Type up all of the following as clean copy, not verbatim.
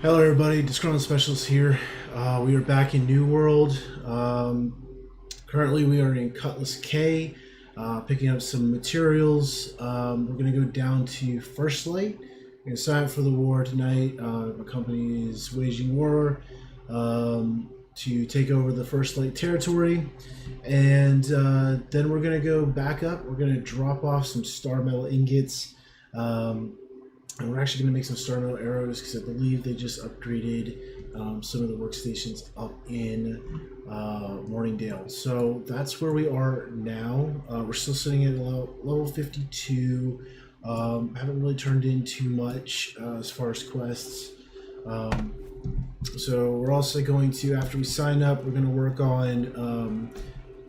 Hello, everybody. Disgruntled Specialist here. We are back in New World. Currently, we are in Cutlass K, picking up some materials. We're going to go down to First Light. We're going to sign up for the war tonight. The company is waging war to take over the First Light territory. And then we're going to go back up. We're going to drop off some star metal ingots. And we're actually going to make some star metal arrows because I believe they just upgraded some of the workstations up in Morningdale. So that's where we are now. We're still sitting at level 52. Haven't really turned in too much as far as quests. So we're also going to, after we sign up, we're going to work on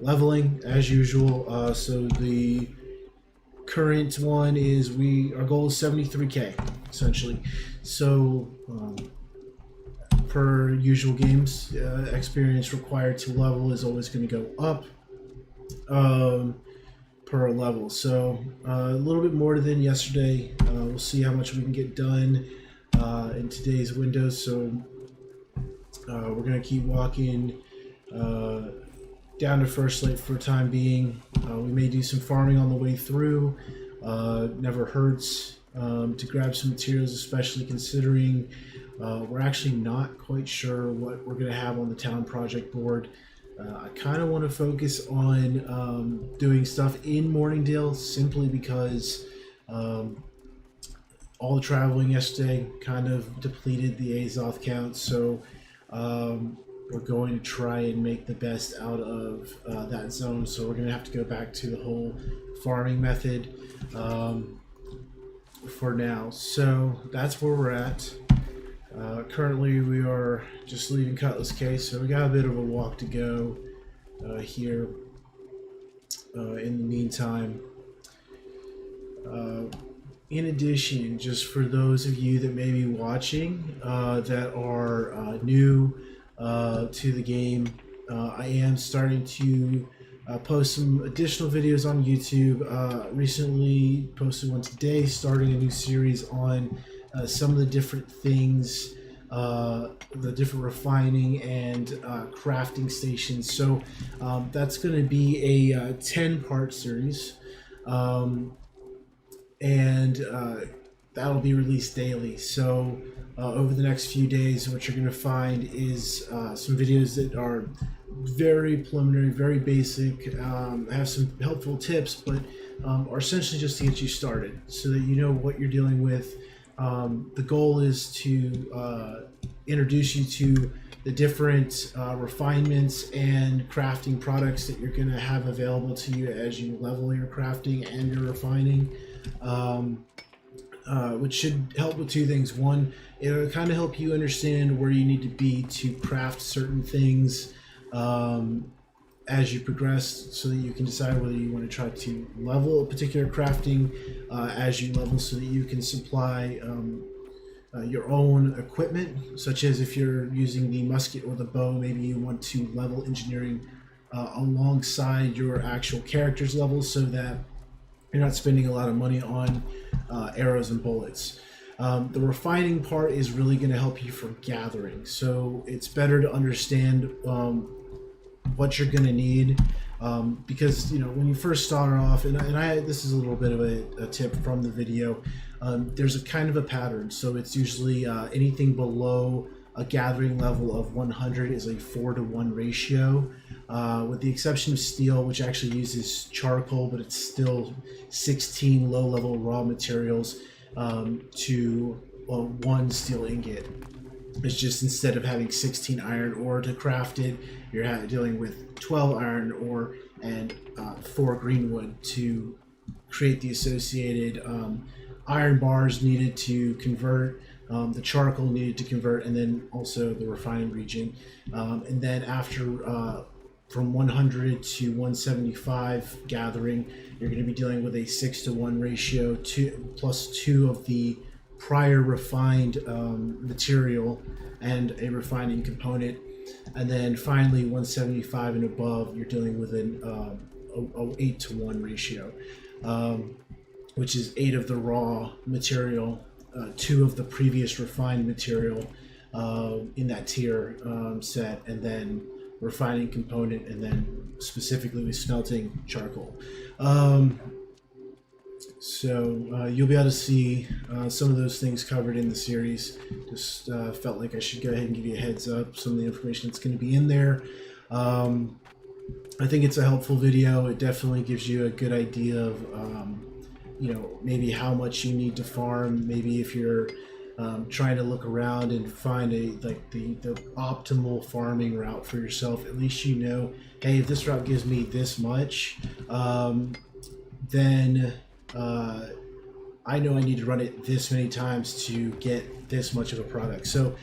leveling as usual. So the current one is our goal is 73k essentially. So per usual games, experience required to level is always going to go up per level. So a little bit more than yesterday. We'll see how much we can get done in today's window. So we're going to keep walking down to First Light for the time being. We may do some farming on the way through. Never hurts to grab some materials, especially considering we're actually not quite sure what we're going to have on the town project board. I kind of want to focus on doing stuff in Morningdale simply because all the traveling yesterday kind of depleted the Azoth count. So we're going to try and make the best out of that zone. So we're going to have to go back to the whole farming method for now. So that's where we're at. Currently we are just leaving Cutlass K, so we got a bit of a walk to go here in the meantime. In addition, just for those of you that may be watching that are new to the game, I am starting to post some additional videos on YouTube. Recently posted one today, starting a new series on some of the different things, the different refining and crafting stations. So that's going to be a 10-part series, and that'll be released daily. So over the next few days, what you're going to find is some videos that are very preliminary, very basic, have some helpful tips, but are essentially just to get you started so that you know what you're dealing with. The goal is to introduce you to the different refinements and crafting products that you're going to have available to you as you level your crafting and your refining, which should help with two things. One, it'll kind of help you understand where you need to be to craft certain things as you progress, so that you can decide whether you want to try to level a particular crafting as you level, so that you can supply your own equipment, such as if you're using the musket or the bow, maybe you want to level engineering alongside your actual character's levels, so that you're not spending a lot of money on arrows and bullets. The refining part is really going to help you for gathering, so it's better to understand what you're going to need, because when you first start off, and I this is a little bit of a tip from the video, there's a kind of a pattern. So it's usually anything below a gathering level of 100 is a 4-to-1 ratio, with the exception of steel, which actually uses charcoal, but it's still 16 low-level raw materials to 1 steel ingot. It's just, instead of having 16 iron ore to craft it, you're dealing with 12 iron ore and 4 greenwood to create the associated iron bars needed to convert, the charcoal needed to convert, and then also the refining region. And then after from 100 to 175 gathering, you're going to be dealing with a 6-to-1 ratio, plus 2 of the prior refined material and a refining component. And then finally 175 and above, you're dealing with an 8-to-1 ratio, which is 8 of the raw material, 2 of the previous refined material, in that tier set, and then refining component, and then specifically with smelting charcoal. So you'll be able to see some of those things covered in the series. Just felt like I should go ahead and give you a heads up, some of the information that's going to be in there. I think it's a helpful video. It definitely gives you a good idea of, maybe how much you need to farm. Maybe if you're trying to look around and find the optimal farming route for yourself, at least you know, hey, if this route gives me this much, then I know I need to run it this many times to get this much of a product. So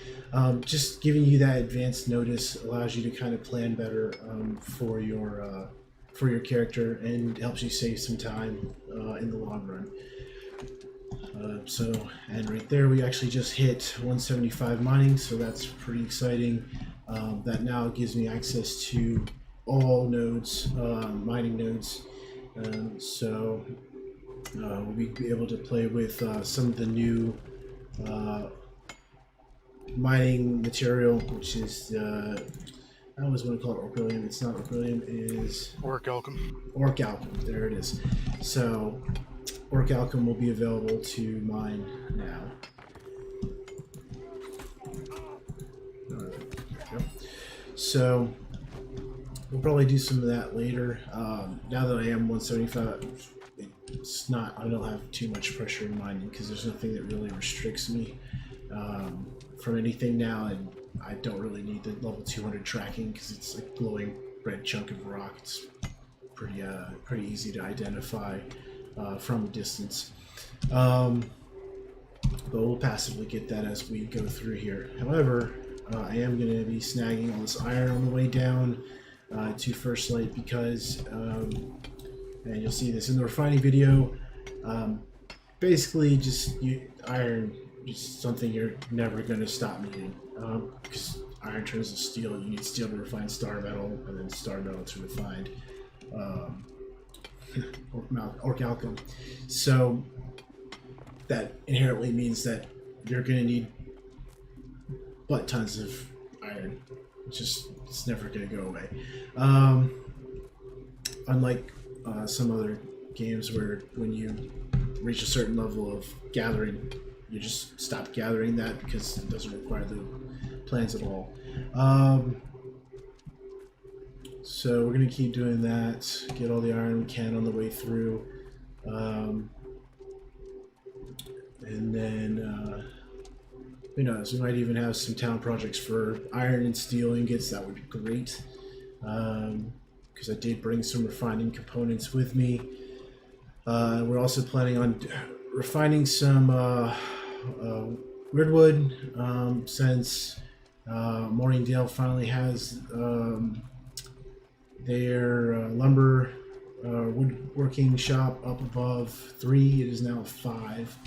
just giving you that advanced notice allows you to kind of plan better for your character, and helps you save some time in the long run. And right there we actually just hit 175 mining, so that's pretty exciting. That now gives me access to all nodes, mining nodes. So we'll be able to play with some of the new mining material, which is I always want to call it Orcallium. It's not Orcallium, it is Orichalcum. Orichalcum, there it is. So Orichalcum will be available to mine now. So we'll probably do some of that later. Now that I am 175, it's not, I don't have too much pressure in mining because there's nothing that really restricts me from anything now, and I don't really need the level 200 tracking because it's a glowing red chunk of rock. It's pretty easy to identify from a distance. But we'll passively get that as we go through here. However, I am going to be snagging all this iron on the way down to First Light because, and you'll see this in the refining video, basically just iron is something you're never going to stop needing, because iron turns to steel. You need steel to refine star metal, and then star metal to refine orichalcum. So that inherently means that you're going to need butt tons of iron. It's never going to go away. Unlike some other games where when you reach a certain level of gathering, you just stop gathering that because it doesn't require the plants at all. So we're going to keep doing that, get all the iron we can on the way through. And then who knows, we might even have some town projects for iron and steel ingots. That would be great, because I did bring some refining components with me. We're also planning on refining some weirdwood, since Morningdale finally has their lumber woodworking shop up above 3. It is now 5,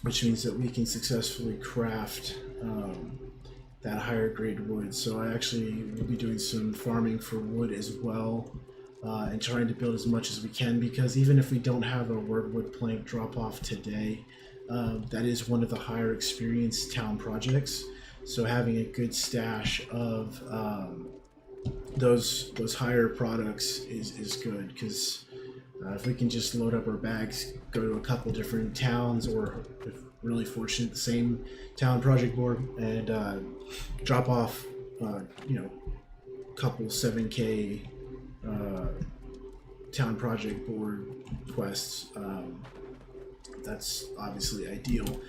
which means that we can successfully craft that higher grade wood. So I actually will be doing some farming for wood as well, and trying to build as much as we can, because even if we don't have a wood plank drop off today, that is one of the higher experience town projects. So having a good stash of those higher products is good, because if we can just load up our bags, go to a couple different towns, or if really fortunate, the same town project board, and drop off couple 7K town project board quests, that's obviously ideal,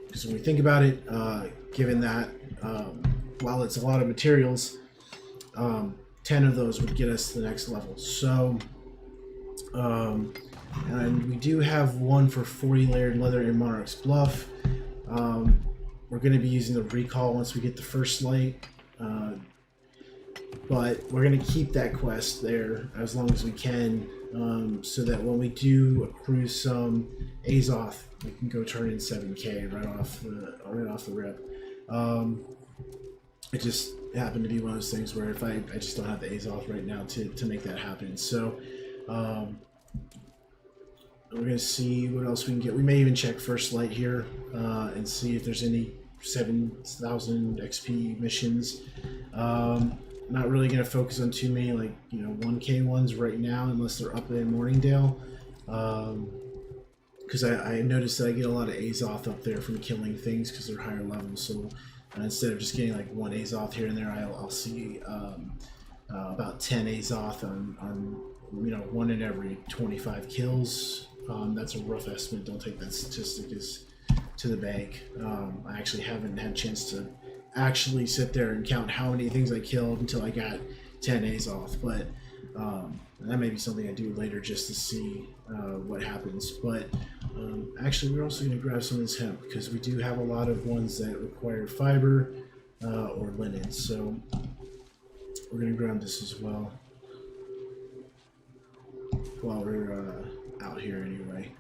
because when we think about it, given that while it's a lot of materials, 10 of those would get us to the next level. So and we do have one for 40 layered leather in Monarch's Bluff. We're going to be using the recall once we get the First Light, but we're going to keep that quest there as long as we can, so that when we do accrue some Azoth, we can go turn in 7K right off the rip. It just happened to be one of those things where if I just don't have the Azoth right now to make that happen. So we're going to see what else we can get. We may even check First Light here and see if there's any 7,000 XP missions. Not really going to focus on too many 1K ones right now unless they're up in Morningdale. Because I noticed that I get a lot of Azoth up there from killing things because they're higher levels. So instead of just getting like one Azoth here and there, I'll see about 10 Azoth on 1 in every 25 kills. That's a rough estimate. Don't take that statistic as to the bank. I actually haven't had a chance to actually sit there and count how many things I killed until I got 10 Azoth, but that may be something I do later just to see what happens. But actually, we're also going to grab some of this hemp because we do have a lot of ones that require fiber or linen, so we're going to grab this as well while we're out here anyway.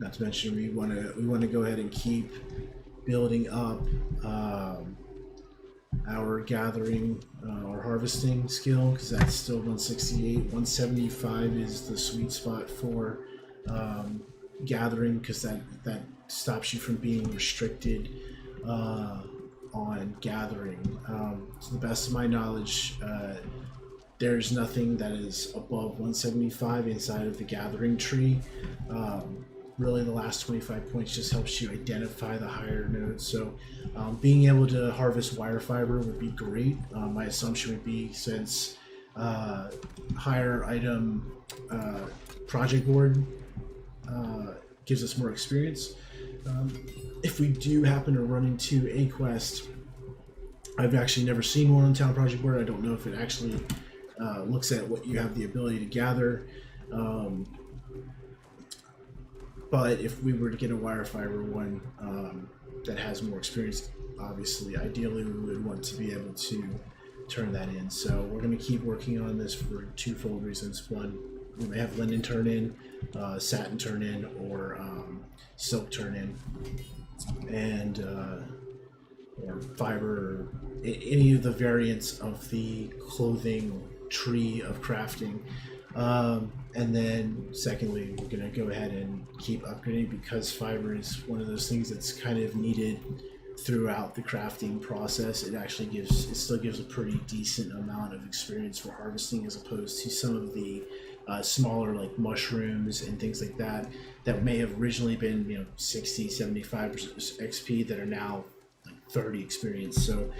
Not to mention, we want to go ahead and keep building up our gathering or harvesting skill, because that's still 168. 175 is the sweet spot for gathering, because that stops you from being restricted on gathering. To the best of my knowledge, there's nothing that is above 175 inside of the gathering tree. Really, the last 25 points just helps you identify the higher nodes. So being able to harvest wire fiber would be great. My assumption would be, since higher item project board gives us more experience. If we do happen to run into a quest, I've actually never seen one on town project board. I don't know if it actually looks at what you have the ability to gather. But if we were to get a wire fiber one that has more experience, obviously, ideally we would want to be able to turn that in. So we're going to keep working on this for twofold reasons. One, we may have linen turn in, satin turn in, or silk turn in, and or fiber, or any of the variants of the clothing tree of crafting. And then secondly, we're going to go ahead and keep upgrading, because fiber is one of those things that's kind of needed throughout the crafting process. It still gives a pretty decent amount of experience for harvesting, as opposed to some of the smaller like mushrooms and things like that may have originally been 60, 75 XP that are now like 30 experience. So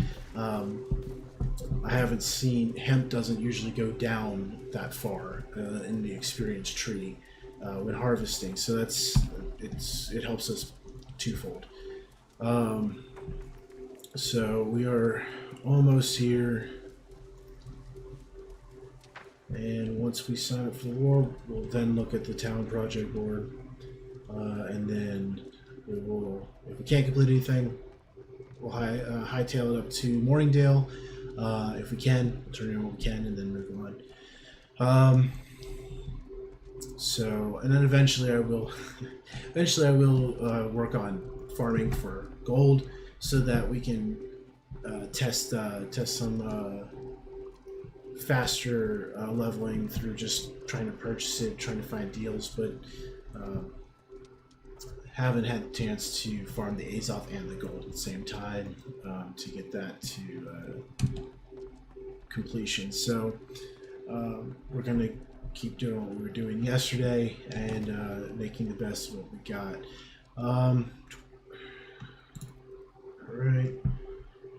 I haven't seen, hemp doesn't usually go down that far in the experience tree when harvesting, so it helps us twofold. So we are almost here, and once we sign up for the war, we'll then look at the town project board, and then we will, if we can't complete anything, we'll hightail it up to Morningdale. If we can, turn in what we can, and then move on. So, and then eventually I will work on farming for gold, so that we can test some faster leveling through just trying to purchase it, trying to find deals, but haven't had the chance to farm the Azoth and the gold at the same time to get that to completion. So we're going to keep doing what we were doing yesterday and making the best of what we got. All right,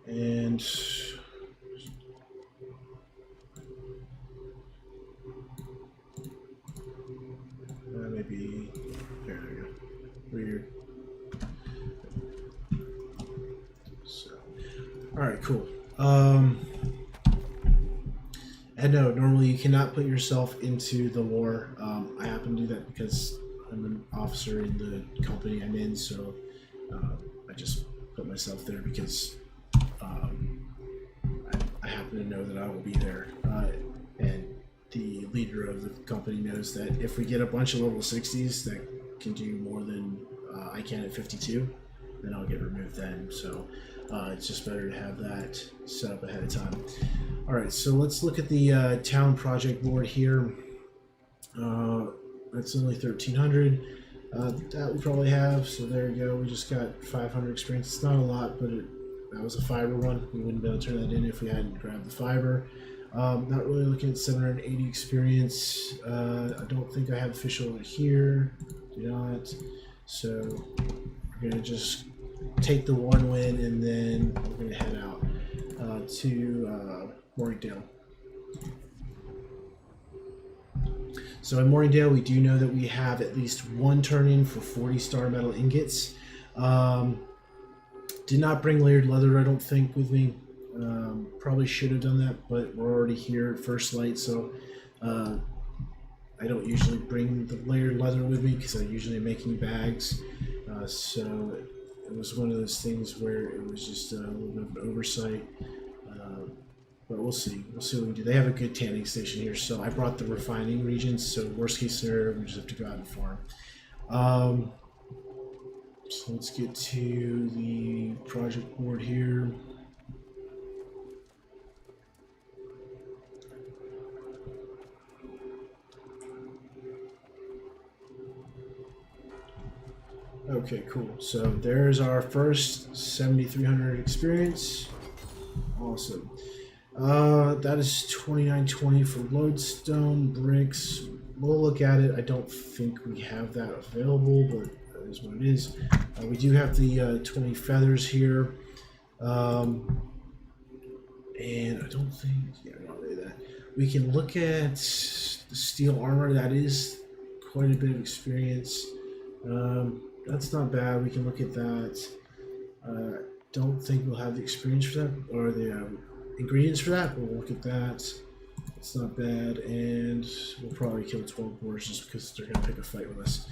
and maybe there we go. Weird. So, all right, cool. And no, normally you cannot put yourself into the war. I happen to do that because I'm an officer in the company I'm in, so I just put myself there because I happen to know that I will be there. And the leader of the company knows that if we get a bunch of level 60s that can do more than I can at 52, then I'll get removed then. So it's just better to have that set up ahead of time. All right, so let's look at the town project board here. It's only 1,300. That we probably have. So there you go. We just got 500 experience. It's not a lot, but that was a fiber one. We wouldn't be able to turn that in if we hadn't grabbed the fiber. Not really looking at 780 experience. I don't think I have official over here. Do not. So we're gonna just take the one win, and then we're gonna head out to Morningdale. So in Morningdale, we do know that we have at least one turn-in for 40 star metal ingots. Did not bring layered leather, I don't think, with me. Probably should have done that, but we're already here at First Light, so I don't usually bring the layered leather with me because I usually am making bags. So it was one of those things where it was just a little bit of an oversight. But we'll see. We'll see what we can do. They have a good tanning station here, so I brought the refining regions. So worst case scenario, we just have to go out and farm. So let's get to the project board here. Okay, cool. So there's our first 7,300 experience. Awesome. That is 2920 for lodestone bricks. We'll look at it. I don't think we have that available, but that is what it is. We do have the 20 feathers here. And I don't think, yeah, not really that. We can look at the steel armor. That is quite a bit of experience. That's not bad. We can look at that. Don't think we'll have the experience for that, or the ingredients for that, but we'll look at that. It's not bad, and we'll probably kill 12 boars just because they're going to pick a fight with us.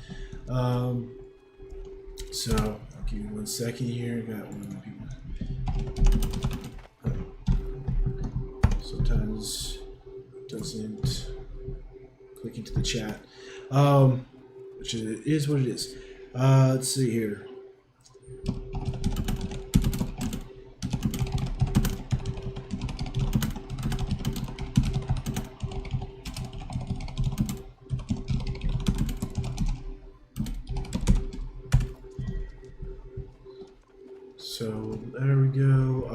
So, I'll give you 1 second here. Got one people. Sometimes it doesn't click into the chat, which is what it is. Let's see here. So there we go.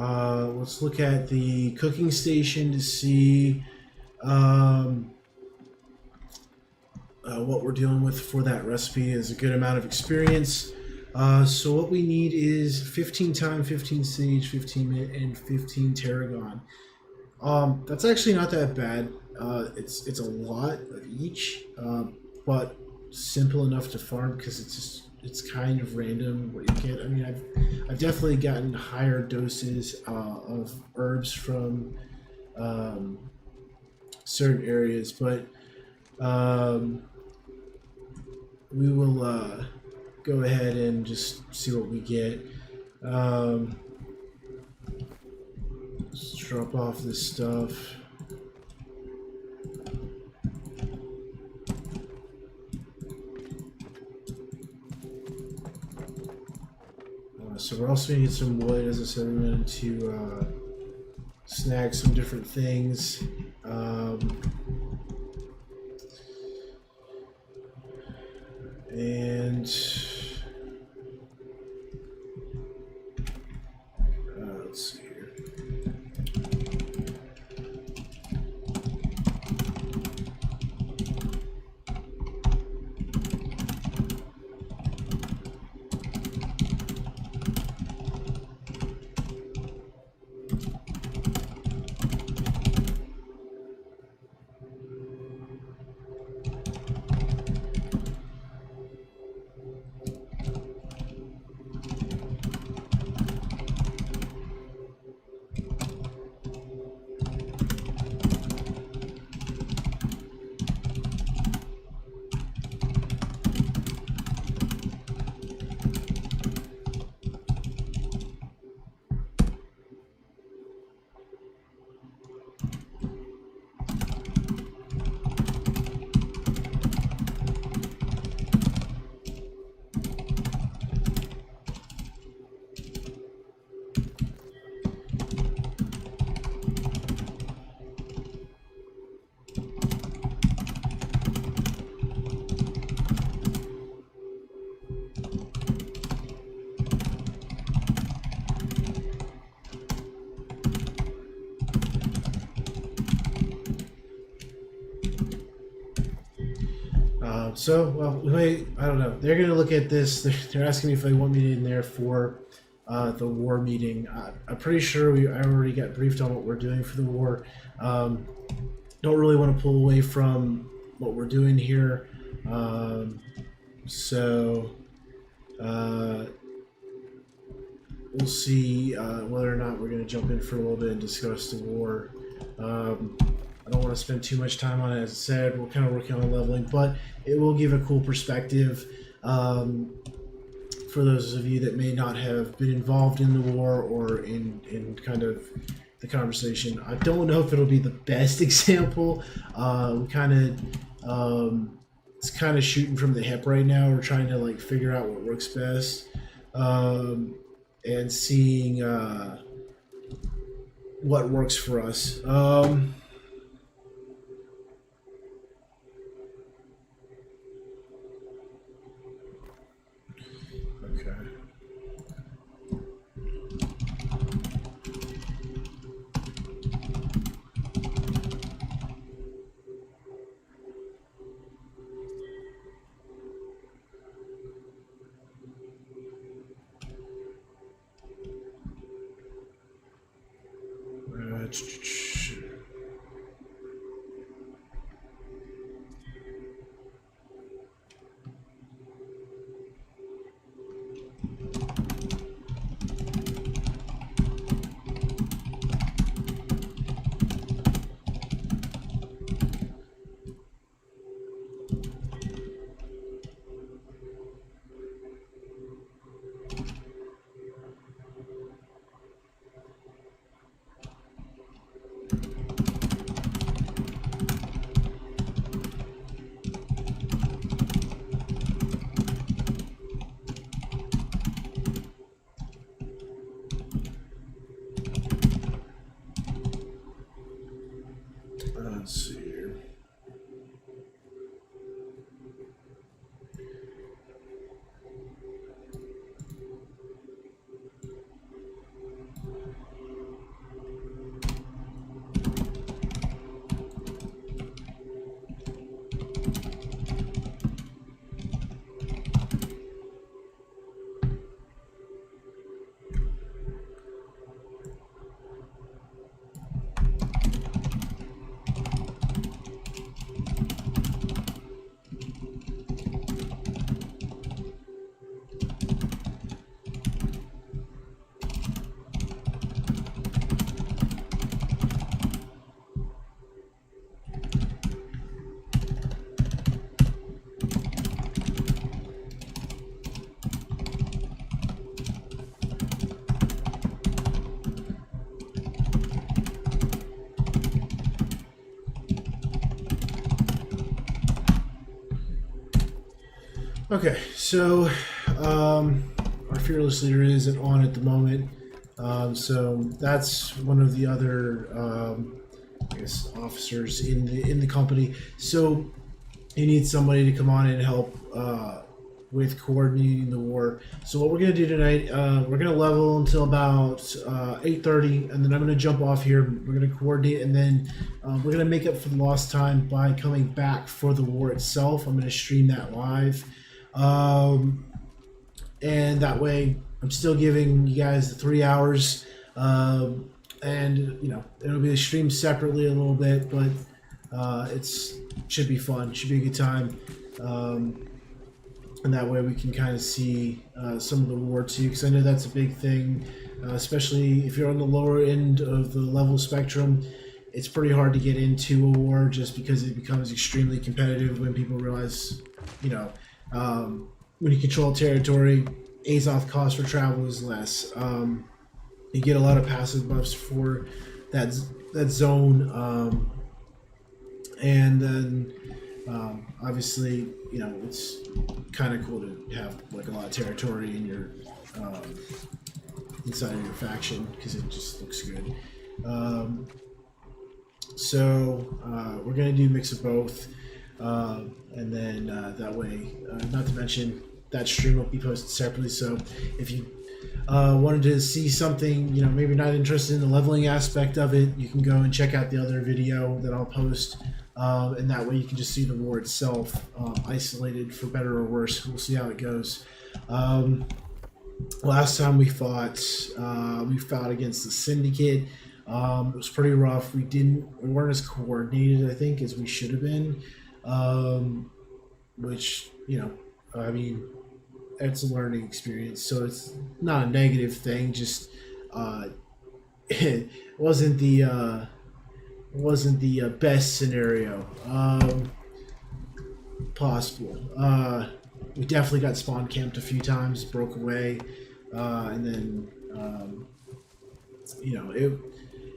Let's look at the cooking station to see what we're dealing with for that recipe. Is a good amount of experience. So what we need is 15 time, 15 sage, 15 mint, and 15 tarragon. That's actually not that bad. It's a lot of each, but simple enough to farm because it's kind of random what you get. I mean, I've definitely gotten higher doses of herbs from certain areas, but we will go ahead and just see what we get. Let's drop off this stuff. So we're also gonna get some wood. As I said, we wanted to snag some different things. And let's see here. Well, I don't know. They're going to look at this. They're asking me if they want me in there for the war meeting. I'm pretty sure I already got briefed on what we're doing for the war. Don't really want to pull away from what we're doing here. We'll see whether or not we're going to jump in for a little bit and discuss the war. I don't want to spend too much time on it. As I said, we're kind of working on leveling, but it will give a cool perspective for those of you that may not have been involved in the war or in kind of the conversation. I don't know if it'll be the best example. It's kind of shooting from the hip right now. We're trying to like figure out what works best and seeing what works for us. Let's see here. Okay, so our fearless leader isn't on at the moment, so that's one of the other, I guess, officers in the company. So he needs somebody to come on and help with coordinating the war. So what we're gonna do tonight, we're gonna level until about 8:30, and then I'm gonna jump off here. We're gonna coordinate, and then we're gonna make up for the lost time by coming back for the war itself. I'm gonna stream that live. And that way I'm still giving you guys the 3 hours, and you know, it'll be streamed separately a little bit, but should be fun, should be a good time, and that way we can kind of see some of the war too, because I know that's a big thing, especially if you're on the lower end of the level spectrum. It's pretty hard to get into a war just because it becomes extremely competitive when people realize, you know, when you control territory, Azoth cost for travel is less. You get a lot of passive buffs for that zone, and then obviously, you know, it's kind of cool to have like a lot of territory in your inside of your faction because it just looks good. We're gonna do a mix of both. And then that way, not to mention that stream will be posted separately. So if you wanted to see something, you know, maybe not interested in the leveling aspect of it, you can go and check out the other video that I'll post and that way you can just see the war itself isolated, for better or worse. We'll see how it goes. Last time we fought against the Syndicate. It was pretty rough. We weren't as coordinated, I think, as we should have been. Which, I mean, it's a learning experience, so it's not a negative thing. Just it wasn't the best scenario possible. We definitely got spawn camped a few times, broke away, and then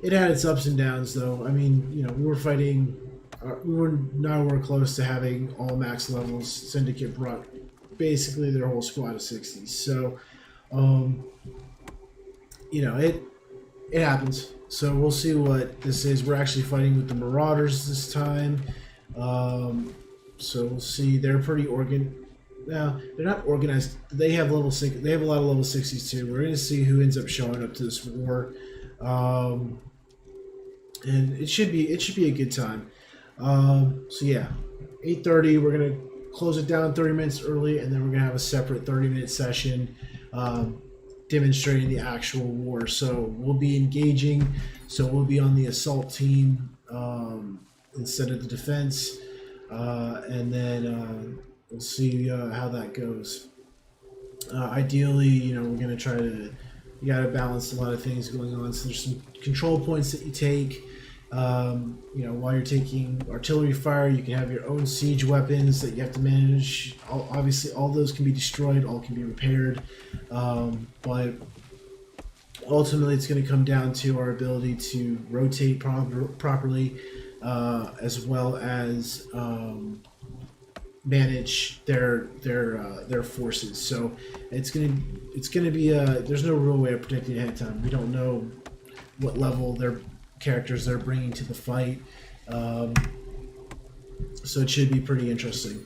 it had its ups and downs. Though, I mean, we were fighting. We were nowhere close to having all max levels. Syndicate brought basically their whole squad of 60s. So, it happens. So we'll see what this is. We're actually fighting with the Marauders this time. So we'll see. They're pretty Now they're not organized. They have level 6. They have a lot of level 60s too. We're going to see who ends up showing up to this war, and it should be a good time. So yeah, 8:30. We're going to close it down 30 minutes early, and then we're going to have a separate 30-minute session demonstrating the actual war. So we'll be engaging. So we'll be on the assault team instead of the defense, and then we'll see how that goes. Ideally, we're going to try to. You got to balance a lot of things going on. So there's some control points that you take. While you're taking artillery fire, you can have your own siege weapons that you have to manage. Obviously, all those can be destroyed, all can be repaired, but ultimately it's going to come down to our ability to rotate properly, as well as manage their forces. So it's gonna be there's no real way of predicting ahead of time. We don't know what level their characters they're bringing to the fight, so it should be pretty interesting.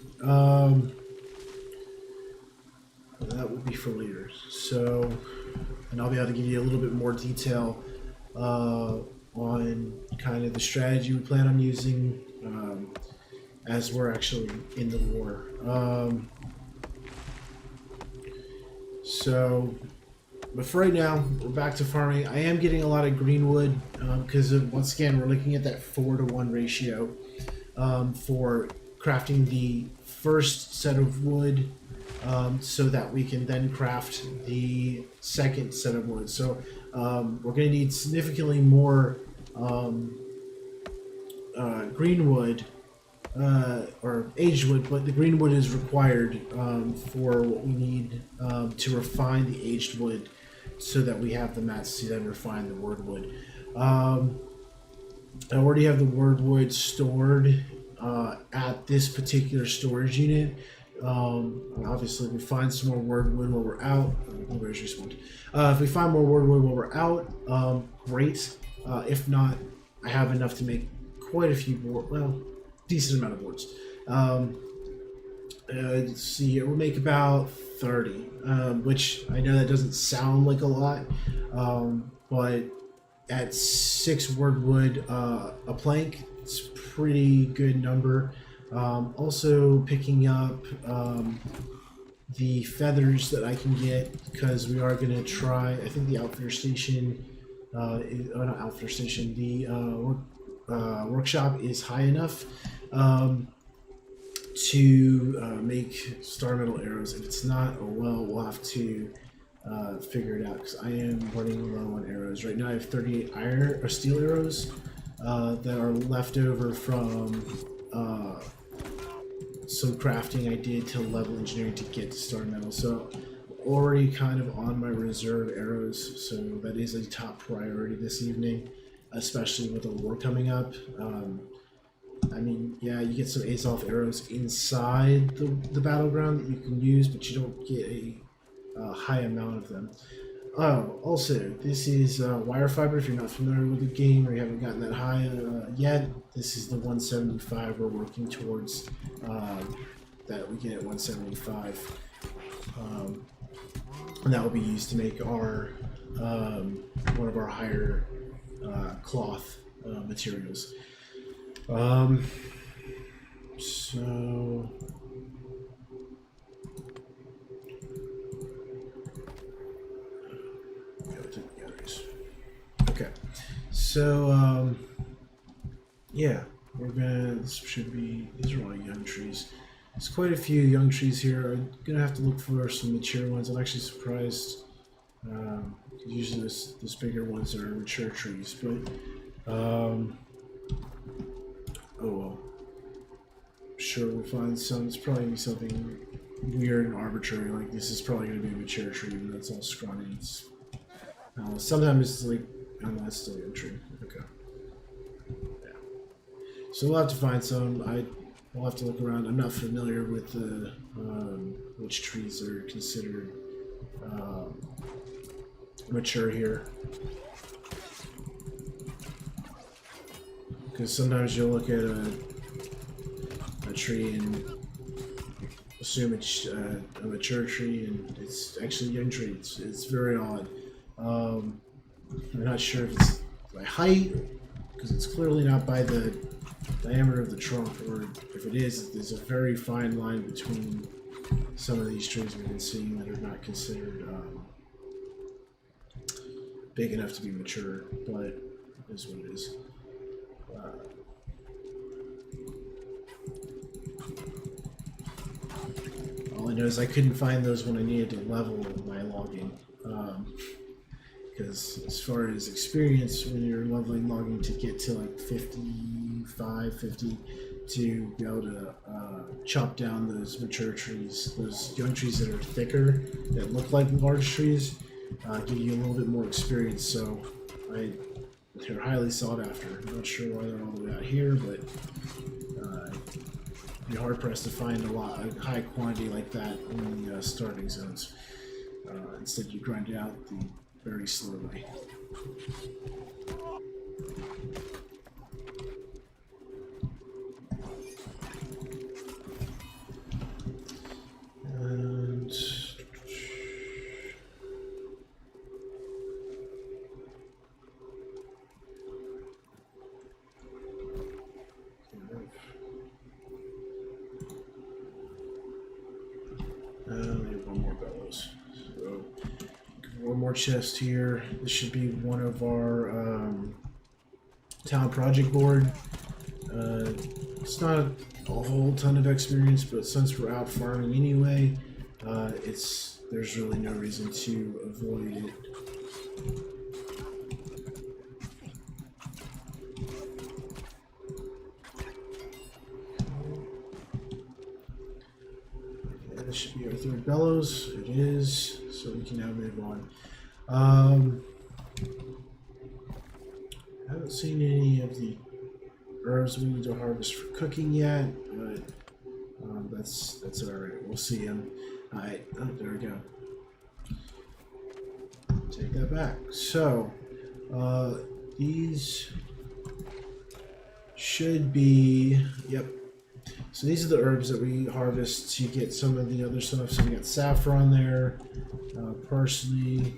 That will be for later. So, and I'll be able to give you a little bit more detail on kind of the strategy we plan on using as we're actually in the war. But for right now, we're back to farming. I am getting a lot of greenwood because once again, we're looking at that 4-to-1 ratio for crafting the first set of wood so that we can then craft the second set of wood. So we're going to need significantly more greenwood or aged wood, but the green wood is required for what we need to refine the aged wood so that we have the mats to then refine the wordwood. I already have the wordwood stored at this particular storage unit. Obviously, if we find some more wordwood while we're out, if we find more wordwood while we're out, great. If not, I have enough to make quite a few more, decent amount of boards. Let's see here, we'll make about 30, which I know that doesn't sound like a lot, but at 6 wordwood a plank, it's a pretty good number. Also picking up the feathers that I can get, because we are going to try, I think the outfitter station, not outfitter station, the workshop is high enough to make star metal arrows. If it's not, we'll have to figure it out, because I am running low on arrows. Right now I have 38 iron or steel arrows that are left over from some crafting I did to level engineering to get to star metal. So already kind of on my reserve arrows, so that is a top priority this evening, especially with the war coming up. I mean, yeah, you get some Azoth arrows inside the battleground that you can use, but you don't get a high amount of them. Oh, also, this is wire fiber. If you're not familiar with the game or you haven't gotten that high yet, this is the 175 we're working towards, that we get at 175. And that will be used to make our one of our higher cloth materials. So okay. So yeah, we're gonna. This should be. These are all young trees. There's quite a few young trees here. I'm gonna have to look for some mature ones. I'm actually surprised. Usually, this bigger ones are mature trees, but oh well. Sure, we'll find some. It's probably gonna be something weird and arbitrary. Like this is probably gonna be a mature tree, but that's all scrawny. It's sometimes it's like, I don't know, it's still a young tree. Okay. Yeah. So we'll have to find some. We'll have to look around. I'm not familiar with the which trees are considered mature here, because sometimes you'll look at a tree and assume it's a mature tree, and it's actually a young tree. It's very odd. I'm not sure if it's by height, because it's clearly not by the diameter of the trunk, or if it is, there's a very fine line between some of these trees we've been seeing that are not considered big enough to be mature, but it is what it is. All I know is I couldn't find those when I needed to level my logging. Because as far as experience, when you're leveling logging to get to like 55, 50, to be able to chop down those mature trees, those young trees that are thicker, that look like large trees, give you a little bit more experience. So they're highly sought after. I'm not sure why they're all the way out here, but you're hard pressed to find a high quantity like that in the starting zones. Instead, you grind it out very slowly. And we have one more bellows. So one more chest here. This should be one of our town project board. It's not a whole ton of experience, but since we're out farming anyway, there's really no reason to avoid it. Okay, this should be our third bellows. It is, so we can now move on. I haven't seen any of the herbs we need to harvest for cooking yet, but that's alright. We'll see them. Alright, oh, there we go. Take that back. So, these should be, yep. So these are the herbs that we harvest to get some of the other stuff. So we got saffron there, parsley.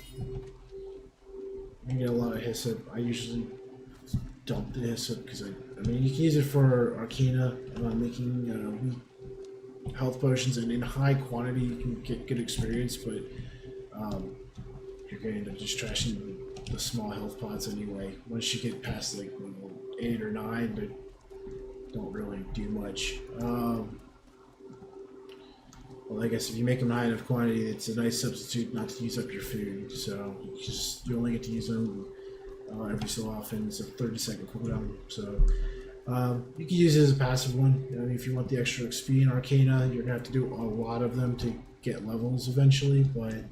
I get a lot of hyssop. I usually dump the hyssop because I mean, you can use it for arcana, making weak health potions, and in high quantity you can get good experience, but you're going to end up just trashing the small health pots anyway. Once you get past like level 8 or 9, they don't really do much. Well, I guess if you make them high enough quantity, it's a nice substitute not to use up your food. So you only get to use them every so often. It's a 30-second cooldown. So you can use it as a passive one. I mean, if you want the extra XP in Arcana, you're gonna have to do a lot of them to get levels eventually. But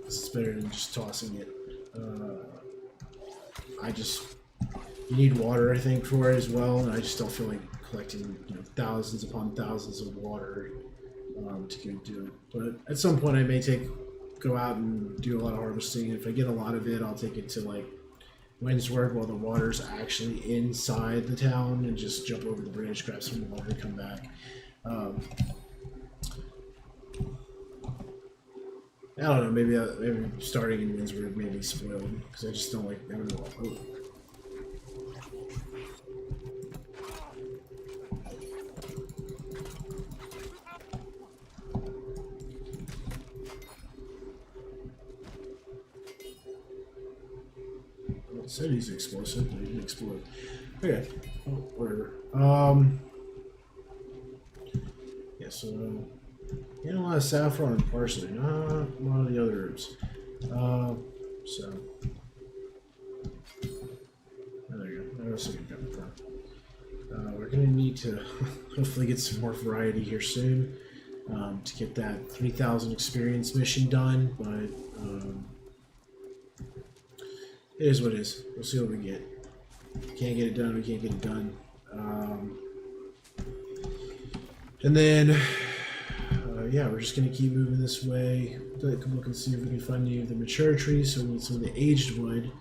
it's better than just tossing it. You need water, I think, for it as well, and I just don't feel like collecting thousands upon thousands of water to go do it. But at some point, I may go out and do a lot of harvesting. If I get a lot of it, I'll take it to like Windsward while the water's actually inside the town, and just jump over the bridge, grab some water, and come back. I don't know. Maybe starting in Windsward may be spoiled because I just don't like. I don't know. said he's explosive, but he didn't explode. Okay, oh, whatever. Yeah, so a lot of saffron and parsley, not a lot of the other herbs. So there you go. What else have we got in front? We're gonna need to hopefully get some more variety here soon to get that 3,000 experience mission done, but it is what it is. We'll see what we get. Can't get it done, we can't get it done. And then, yeah, we're just going to keep moving this way. Look and see if we can find any of the mature trees, so we need some of the aged wood.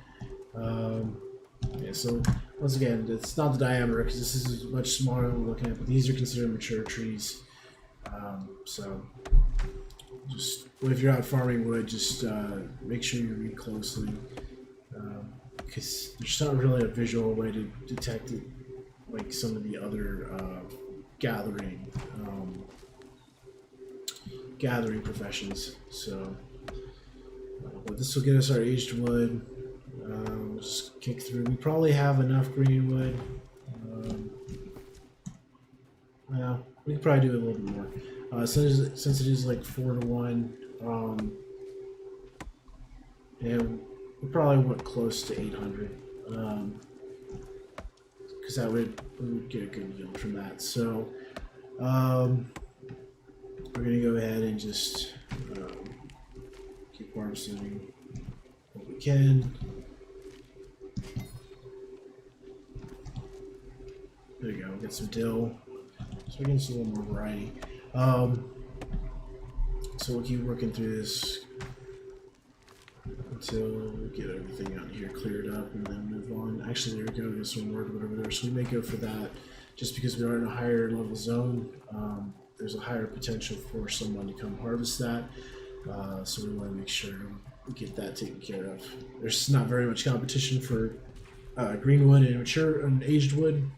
Yeah, so once again, it's not the diameter, because this is much smaller than we're looking at, but these are considered mature trees. So just, if you're out farming wood, just make sure you read closely. Because there's not really a visual way to detect it like some of the other gathering professions. So but this will get us our aged wood. We'll just kick through. We probably have enough green wood. Yeah, we could probably do a little bit more. Since it is like 4-to-1, and we probably went close to 800, because we would get a good yield from that. So we're gonna go ahead and just keep harvesting what we can. There you go. Get some dill. So we get a little more variety. So we'll keep working through this until we get everything out here cleared up, and then move on. Actually, there we go. There's some word over there, so we may go for that. Just because we are in a higher level zone, there's a higher potential for someone to come harvest that. So we want to make sure we get that taken care of. There's not very much competition for green wood and mature and aged wood,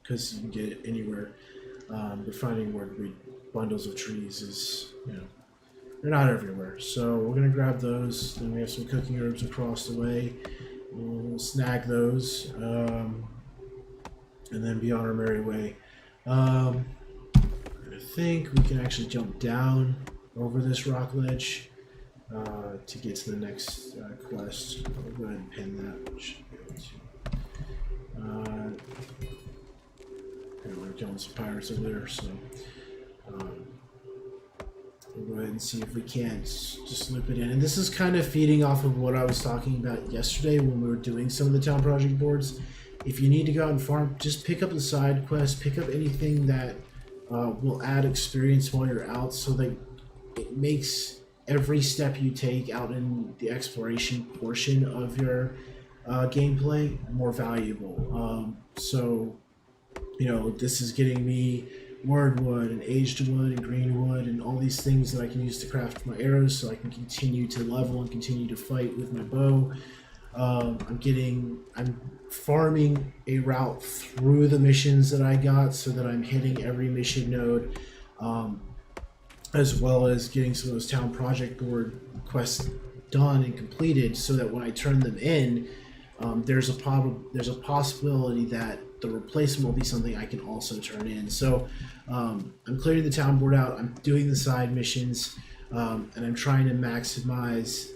because you can get it anywhere. But finding where to breed bundles of trees is, they're not everywhere. So we're gonna grab those. Then we have some cooking herbs across the way. We'll snag those, and then be on our merry way. I think we can actually jump down over this rock ledge to get to the next quest. I'll go ahead and pin that. Should be able to. We're killing some pirates over there, so we'll go ahead and see if we can't just loop it in. And this is kind of feeding off of what I was talking about yesterday when we were doing some of the town project boards. If you need to go out and farm, just pick up the side quest, pick up anything that will add experience while you're out, so that it makes every step you take out in the exploration portion of your gameplay more valuable. So this is getting me word wood and aged wood and green wood and all these things that I can use to craft my arrows, so I can continue to level and continue to fight with my bow. I'm farming a route through the missions that I got, so that I'm hitting every mission node, as well as getting some of those town project board quests done and completed, so that when I turn them in, there's a possibility that the replacement will be something I can also turn in. So I'm clearing the town board out, I'm doing the side missions, and I'm trying to maximize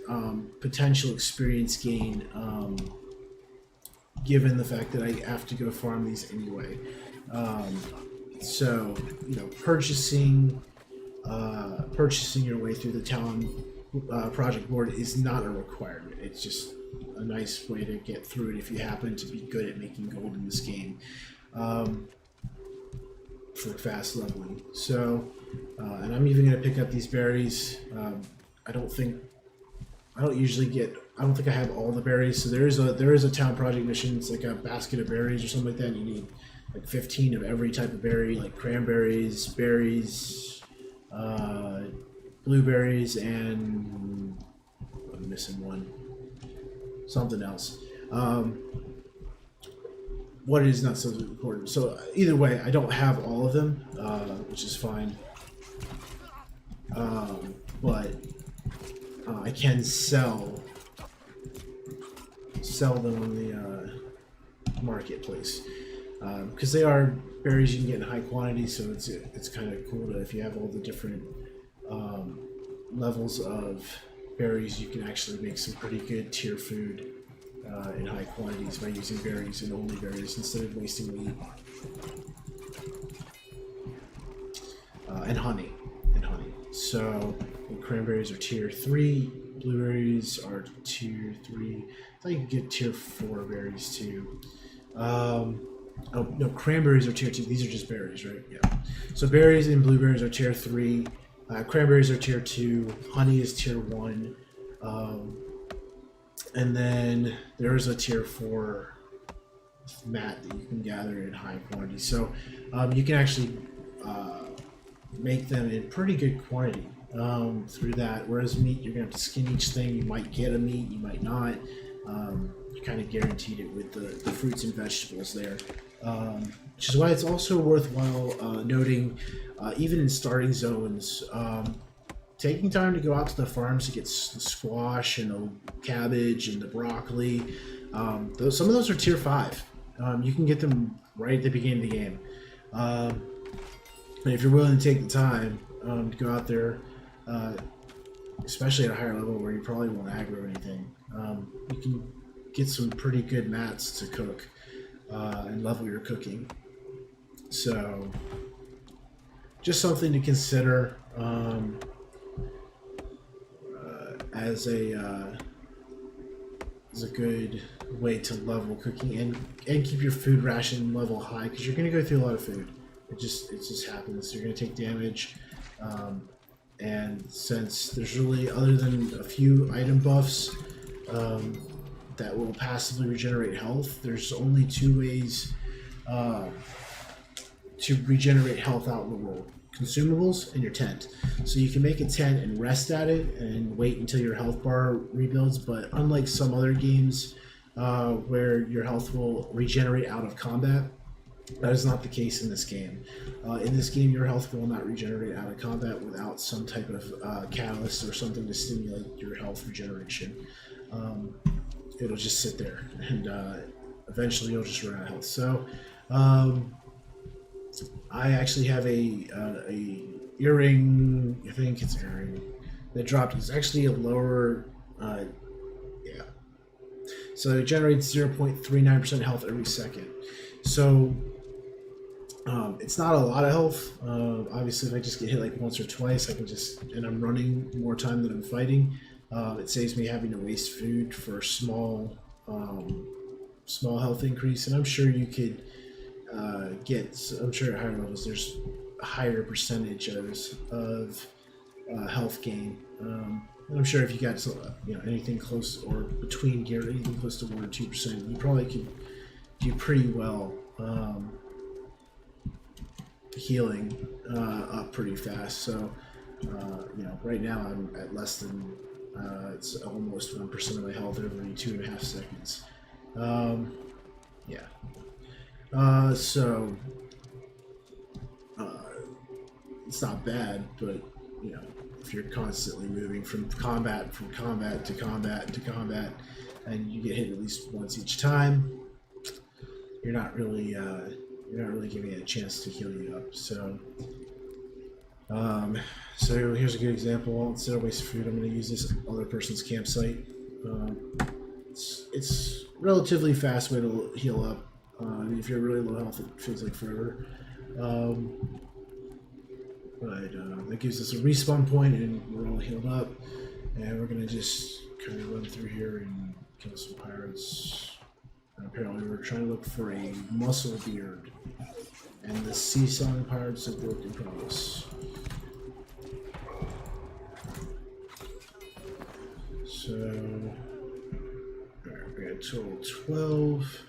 potential experience gain, given the fact that I have to go farm these anyway. So purchasing your way through the town project board is not a requirement. It's just a nice way to get through it if you happen to be good at making gold in this game, for fast leveling. So, and I'm even going to pick up these berries. I don't think I have all the berries. So there is a town project mission. It's like a basket of berries or something like that. And you need like 15 of every type of berry, like cranberries, berries, blueberries, and I'm missing one. Something else. What is not so important. So either way, I don't have all of them, which is fine. But I can sell sell them on the marketplace, because they are berries you can get in high quantity. So it's kind of cool to, if you have all the different levels of berries, you can actually make some pretty good tier food in high quantities by using berries and only berries instead of wasting meat. And honey. So cranberries are tier 3, blueberries are tier 3. I thought you could get tier 4 berries too. Oh no, cranberries are tier 2. These are just berries, right? Yeah. So berries and blueberries are tier 3. Cranberries are tier 2. Honey is tier 1. And then there's a tier 4 mat that you can gather in high quantity. So you can actually make them in pretty good quantity through that. Whereas meat, you're going to have to skin each thing. You might get a meat, you might not. You're kind of guaranteed it with the fruits and vegetables there. Which is why it's also worthwhile noting, even in starting zones, taking time to go out to the farms to get the squash and the cabbage and the broccoli. Some of those are tier 5. You can get them right at the beginning of the game. And if you're willing to take the time to go out there, especially at a higher level where you probably won't aggro anything, you can get some pretty good mats to cook and level your cooking. So, just something to consider as a good way to level cooking and keep your food ration level high, because you're going to go through a lot of food. It just happens. You're going to take damage, and since there's really, other than a few item buffs that will passively regenerate health, there's only 2 ways to regenerate health out in the world: consumables and your tent. So you can make a tent and rest at it and wait until your health bar rebuilds, but unlike some other games where your health will regenerate out of combat, that is not the case in this game. In this game, your health will not regenerate out of combat without some type of catalyst or something to stimulate your health regeneration. It'll just sit there, and eventually you'll just run out of health. So, I actually have a earring. I think it's earring that dropped. It's actually a lower. Yeah. So it generates 0.39% health every second. So. It's not a lot of health. Obviously, if I just get hit like once or twice, I can just, and I'm running more time than I'm fighting. It saves me having to waste food for small health increase. And I'm sure you could I'm sure at higher levels there's a higher percentage of health gain. And I'm sure if you got anything close or between gear, anything close to 1 or 2%, you probably could do pretty well. Healing up pretty fast. So right now I'm at less than it's almost 1% of my health every 2.5 seconds. So it's not bad, but if you're constantly moving from combat to combat to combat, and you get hit at least once each time, you're not really giving it a chance to heal you up. So here's a good example. Instead of wasting food, I'm going to use this other person's campsite. It's relatively fast way to heal up. If you're really low health, it feels like forever. But that gives us a respawn point, and we're all healed up. And we're going to just kind of run through here and kill some pirates. Apparently we're trying to look for a muscle beard and the Seasong Pirates of Broken Promise. So, alright, we got a total of 12.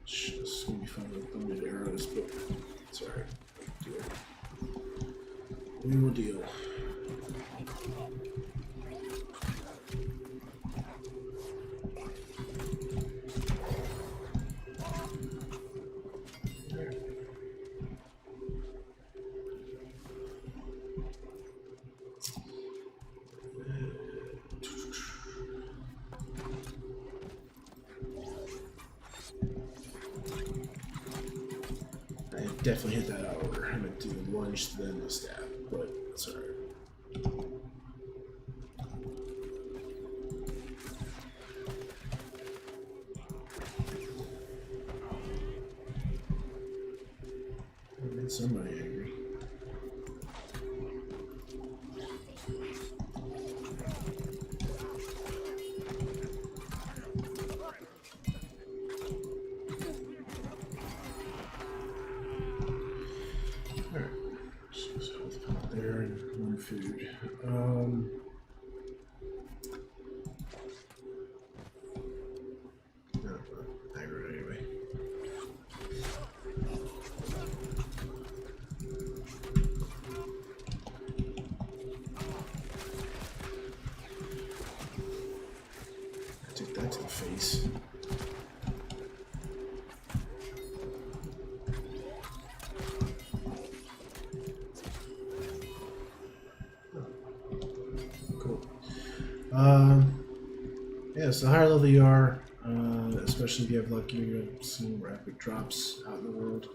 This is going to be fun with limited arrows, but it's alright. We will deal. definitely hit that out of order. I meant to do the lunge, then the stab, but that's alright. Made somebody angry. Alright. So let's put it there and one food. No, aggro anyway. Take that to the face. Cool. Yeah, so the higher level you are, especially if you have luck, you have some more epic drops out in the world,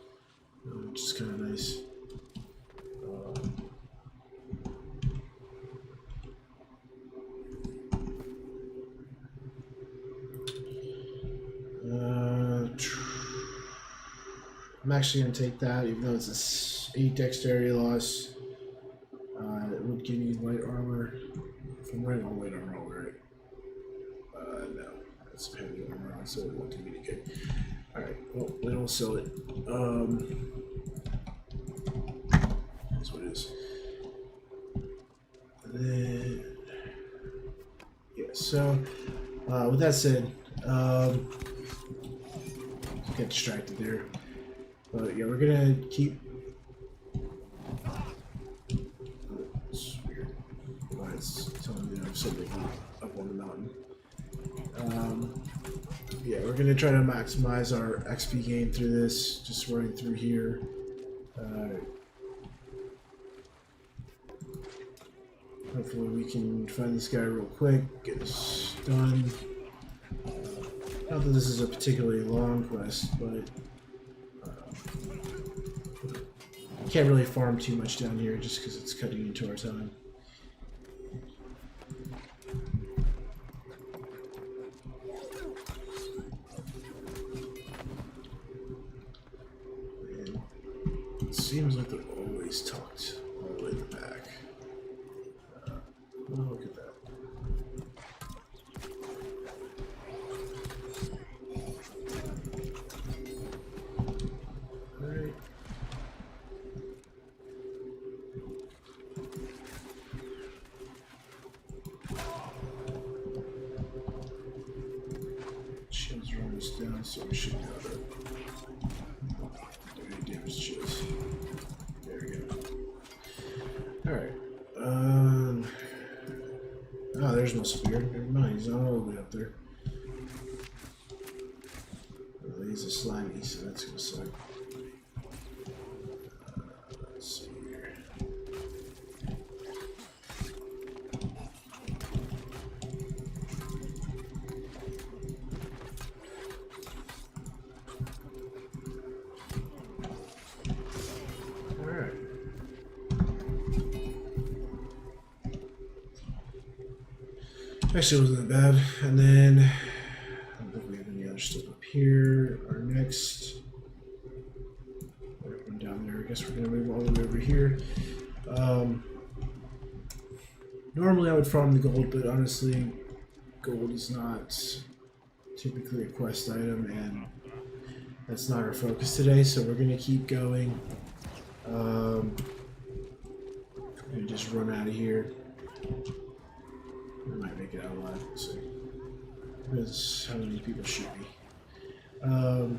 which is kind of nice. I'm actually going to take that, even though it's a 8 dexterity loss. It would give me light armor. If I'm right on light armor, I'll wear it. No, that's heavy armor on, so it won't do me any good. Alright, well, we don't sell it. That's what it is. And then, yeah, so, with that said, get distracted there. But yeah, we're gonna keep. It's weird. Why it's telling me that I'm sitting up on the mountain. Yeah, we're gonna try to maximize our XP gain through this. Just running through here. Hopefully we can find this guy real quick. Get this done. Not that this is a particularly long quest, but. Can't really farm too much down here just because it's cutting into our time. And it seems like they're always tucked all the way in the back. Oh, look at that. Alright. Shields run us down, so we should be able to do any damage to shields. There we go. Alright. Oh, there's no spear. Never mind, he's not all the way up there. Well, he's a slimy, so that's gonna suck. Let's see here. Alright. Actually, it wasn't that bad. And then, I don't think we have any other stuff up here. Our next. One down there. I guess we're going to move all the way over here. Normally, I would farm the gold, but honestly, gold is not typically a quest item, and that's not our focus today, so we're going to keep going. We're going to just run out of here. I might make it out alive, we'll see. Because how many people shoot me? Ow.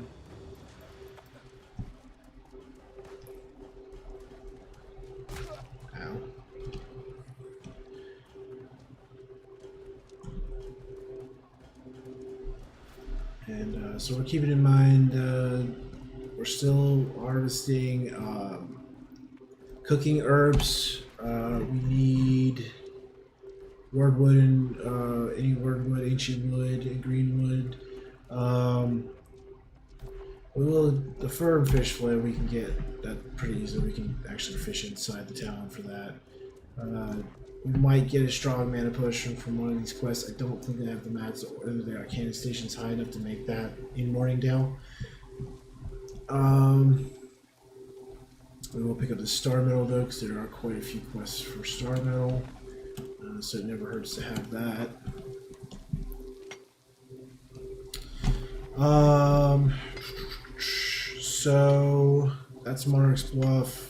And so we're keeping in mind, we're still harvesting cooking herbs. We need wordwood and any wordwood, ancient wood, and green wood. We will, the fur and fish fillet, we can get that pretty easily. We can actually fish inside the town for that. We might get a strong mana push from one of these quests. I don't think they have the mats or their cannon stations high enough to make that in Morningdale. We will pick up the Star Medal though, because there are quite a few quests for Star Medal, so it never hurts to have that. So that's Monarch's Bluff.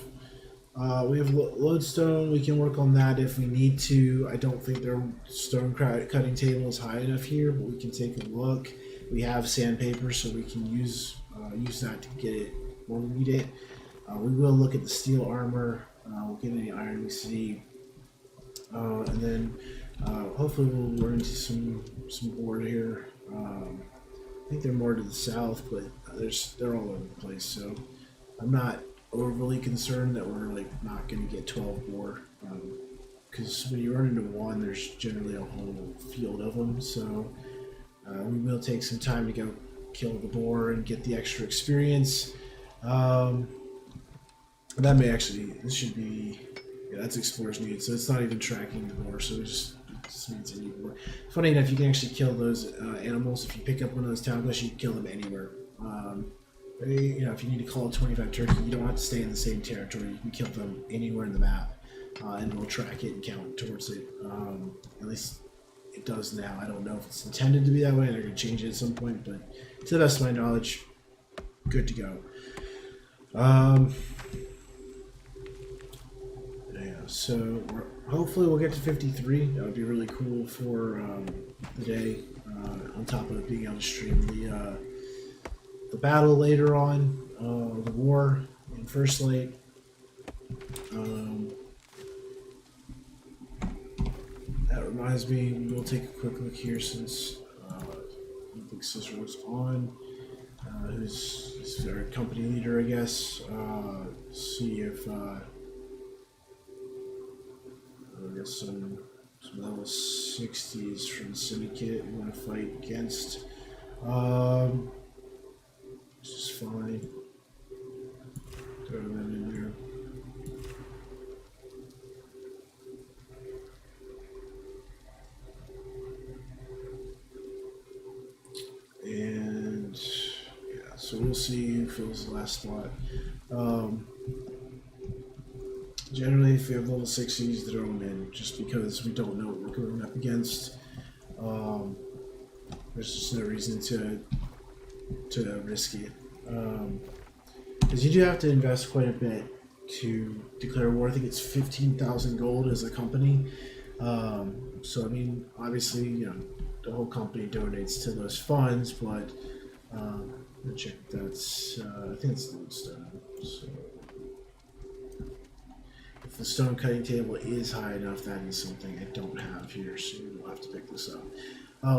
We have Lodestone. We can work on that if we need to. I don't think their stone cutting table is high enough here, but we can take a look. We have sandpaper, so we can use that to get it when we need it. We will look at the steel armor. We'll get any iron we see, and then hopefully we'll run into some board here. I think they're more to the south, but they're all over the place. So I'm not overly concerned that we're like not going to get 12 boar, because when you run into one, there's generally a whole field of them. So we will take some time to go kill the boar and get the extra experience. That may actually, this should be, yeah, that's explorer's need, so it's not even tracking the boar, so it just means any boar. Funny enough, you can actually kill those animals. If you pick up one of those town quests, you can kill them anywhere. You know, if you need to call a 25 turkey, you don't have to stay in the same territory. You can kill them anywhere in the map, and we'll track it and count towards it. At least it does now. I don't know if it's intended to be that way. They're going to change it at some point, but to the best of my knowledge, good to go. Yeah, so hopefully we'll get to 53. That would be really cool for the day. On top of being able to stream the battle later on, the war in First Light. That reminds me, we'll take a quick look here since I think Cicero's on, who's our company leader, I guess. See if I guess some level 60s from the Syndicate we want to fight against. This is fine. Throw them in there. And yeah, so we'll see who fills the last spot. Generally, if we have level 60s, throw them in, just because we don't know what we're going up against. There's just no reason to risk it, because you do have to invest quite a bit to declare war. I think it's 15,000 gold as a company. So I mean, obviously, you know, the whole company donates to those funds, but I'm gonna check if that's I think it's Lodestone. So if the stone cutting table is high enough, that is something I don't have here, so we'll have to pick this up.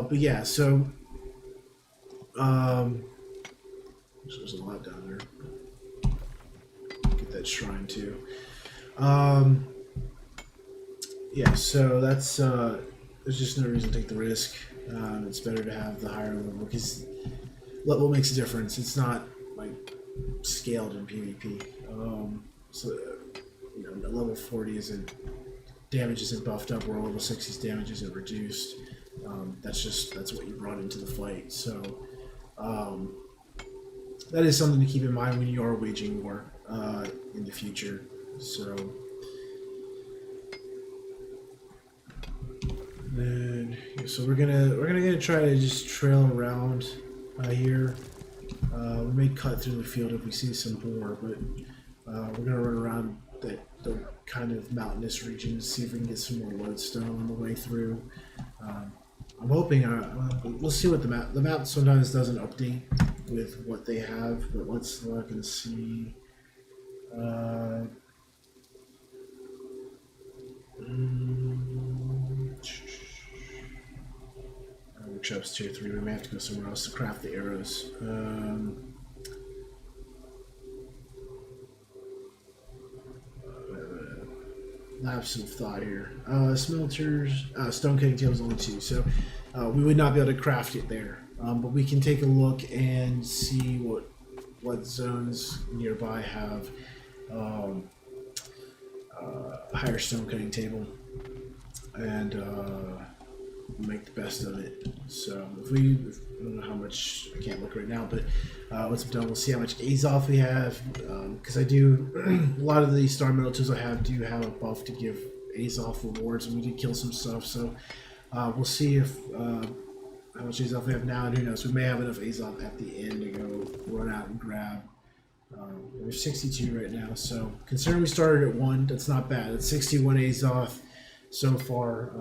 But yeah, so there's a lot down there. Get that shrine too. Yeah, so that's there's just no reason to take the risk. It's better to have the higher level, because level makes a difference. It's not like scaled in PvP. So you know, level 40 isn't, damage isn't buffed up, where level 60's damage isn't reduced. That's what you brought into the fight. So that is something to keep in mind when you are waging war in the future. So then, so we're gonna try to just trail around here. We may cut through the field if we see some boar, but we're gonna run around the kind of mountainous regions, see if we can get some more lodestone on the way through. I'm hoping, we'll see what the map sometimes doesn't update with what they have, but let's look and see. Workshops tier 3, we may have to go somewhere else to craft the arrows. Lapse of thought here. Smelters, stone cutting table is only 2, so we would not be able to craft it there. But we can take a look and see what what zones nearby have a higher stone cutting table, and make the best of it. So if we, I don't know how much, I can't look right now, but once I'm done, we'll see how much Azoth we have, because I do, a lot of the star metal tools I have do have a buff to give Azoth rewards, and we did kill some stuff, so we'll see if how much Azoth we have now, and who knows, we may have enough Azoth at the end to go run out and grab. We're 62 right now, so considering we started at 1, that's not bad. It's 61 Azoth so far,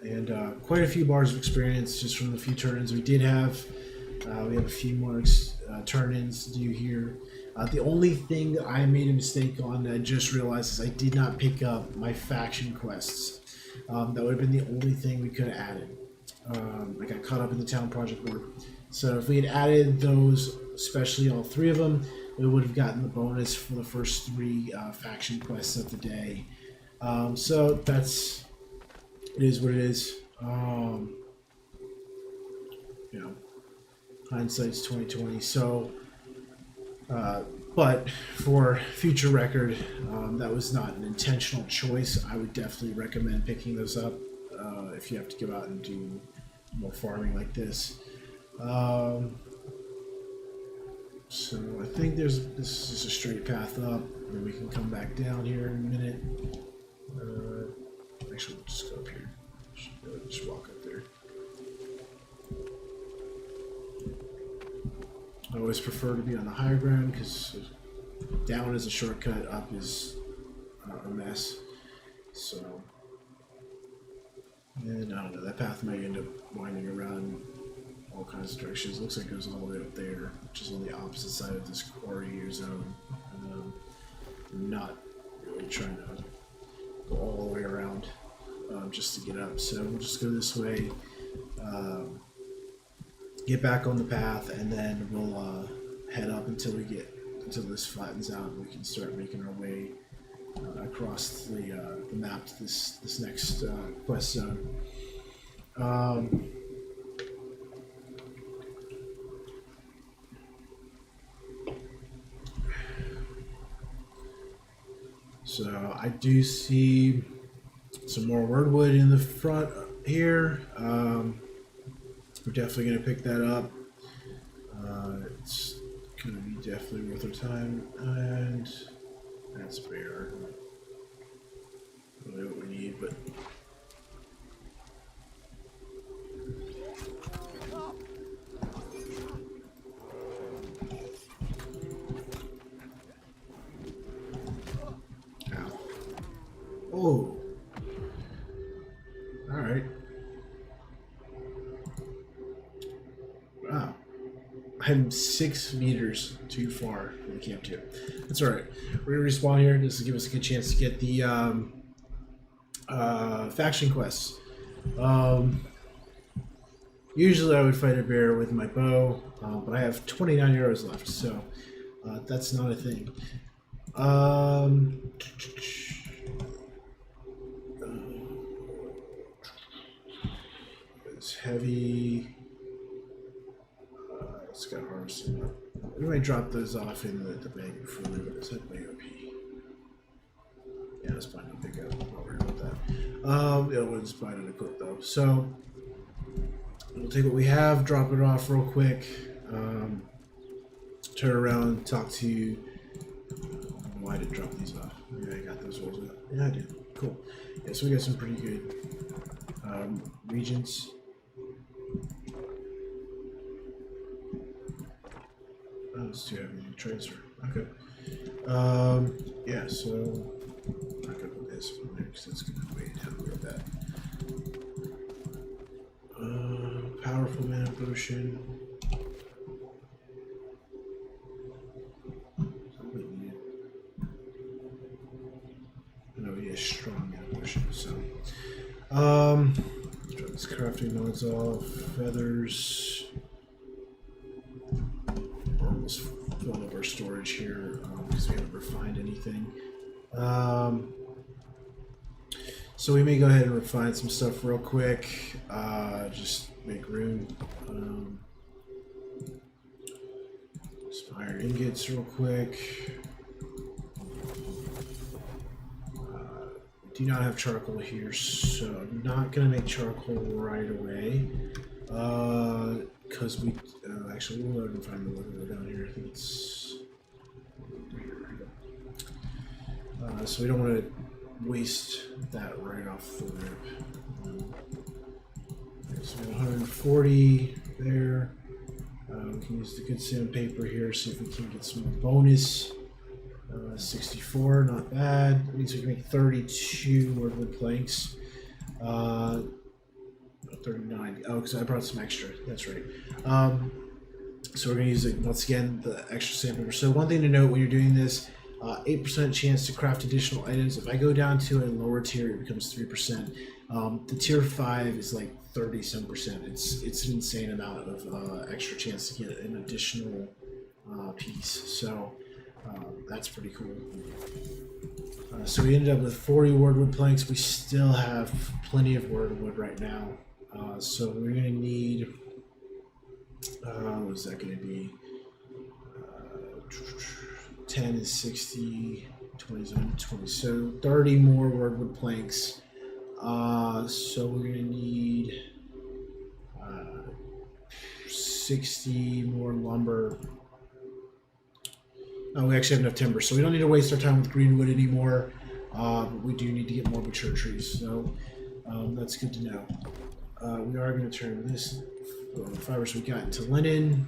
and quite a few bars of experience just from the few turn-ins we did have. We have a few more turn-ins due here. The only thing that I made a mistake on that I just realized is I did not pick up my faction quests. That would have been the only thing we could have added. I got caught up in the town project work. So if we had added those, especially all 3 of them, we would have gotten the bonus for the first 3 faction quests of the day. So that's, it is what it is. You know, hindsight's 2020. So, but for future record, that was not an intentional choice. I would definitely recommend picking those up if you have to go out and do more farming like this. So I think this is a straight path up, and we can come back down here in a minute. Actually, we'll just go up here. Just walk up there. I always prefer to be on the higher ground because down is a shortcut, up is a mess. So, and I don't know, that path might end up winding around all kinds of directions. It looks like it goes all the way up there, which is on the opposite side of this quarry zone. I'm not really trying to go all the way around just to get up. So we'll just go this way, get back on the path, and then we'll head up until this flattens out, and we can start making our way across the map to this next quest zone. So I do see some more Wordwood in the front here. We're definitely going to pick that up. It's going to be definitely worth our time. And that's bear. Really what we need, but oh, all right. Wow, I'm 6 meters too far from the camp too. That's all right. We're gonna respawn here. This will give us a good chance to get the faction quests. Usually I would fight a bear with my bow, but I have 29 arrows left, so that's not a thing. It's heavy. It's got harvesting up. We might drop those off in the bag before we go. Is that AOP? Yeah, that's probably no big deal. I'm not worried about that. The other one's probably not equipped though. So we'll take what we have, drop it off real quick, turn around, talk to you. Why did I drop these off? Maybe I got those rolls out. Yeah, I did. Cool. Yeah, so we got some pretty good regions. Oh, it's too heavy to transfer. Okay. Yeah, so I'm not gonna put this on there because that's gonna weigh down with that. Powerful mana potion. Somebody needed. No, he has strong mana potion. So, drop this crafting nodes off. Feathers. Almost filled up our storage here because we haven't refined anything. So we may go ahead and refine some stuff real quick. Just make room. iron ingots real quick. Do not have charcoal here, so I'm not gonna make charcoal right away. Because we actually we'll go and find the wood down here. I think it's so we don't want to waste that right off the rip. So 140 there. We can use the good sandpaper here, see if we can get some more bonus. 64, not bad. That means we can make 32 wood planks. 39. Oh, because I brought some extra. That's right. So we're going to use, once again, the extra sandpaper. So one thing to note when you're doing this, 8% chance to craft additional items. If I go down to a lower tier, it becomes 3%. The tier 5 is like 30-some%. It's an insane amount of extra chance to get an additional piece. So that's pretty cool. So we ended up with 40 wood planks. We still have plenty of wood right now. So we're going to need, what is that going to be? 10 is 60, 20 is 20. So 30 more wood planks. So we're going to need 60 more lumber. Oh, we actually have enough timber, so we don't need to waste our time with greenwood anymore. But we do need to get more mature trees, so that's good to know. We are going to turn this fibers we got into linen.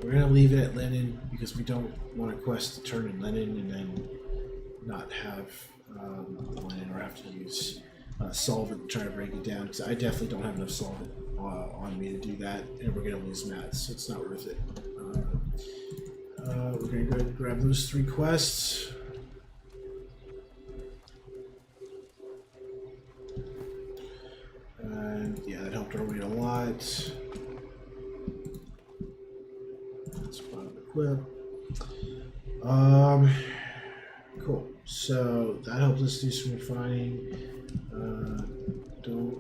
We're going to leave it at linen because we don't want a quest to turn in linen and then not have linen or have to use solvent to try to break it down, because I definitely don't have enough solvent on me to do that, and we're going to lose mats, so it's not worth it. We're going to go ahead and grab those 3 quests. And yeah, that helped our weight a lot. That's bottom equip. Cool. So that helped us do some refining. Don't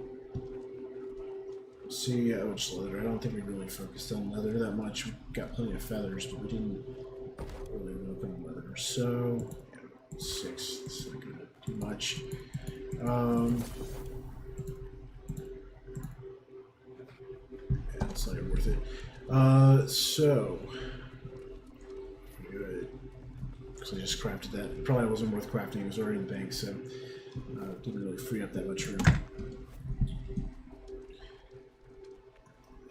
see how much leather. I don't think we really focused on leather that much. We got plenty of feathers, but we didn't really work on leather. So yeah, 6. It's not gonna do much. Yeah, it's not even worth it. So good. Because I just crafted that. It probably wasn't worth crafting. It was already in the bank, so didn't really free up that much room.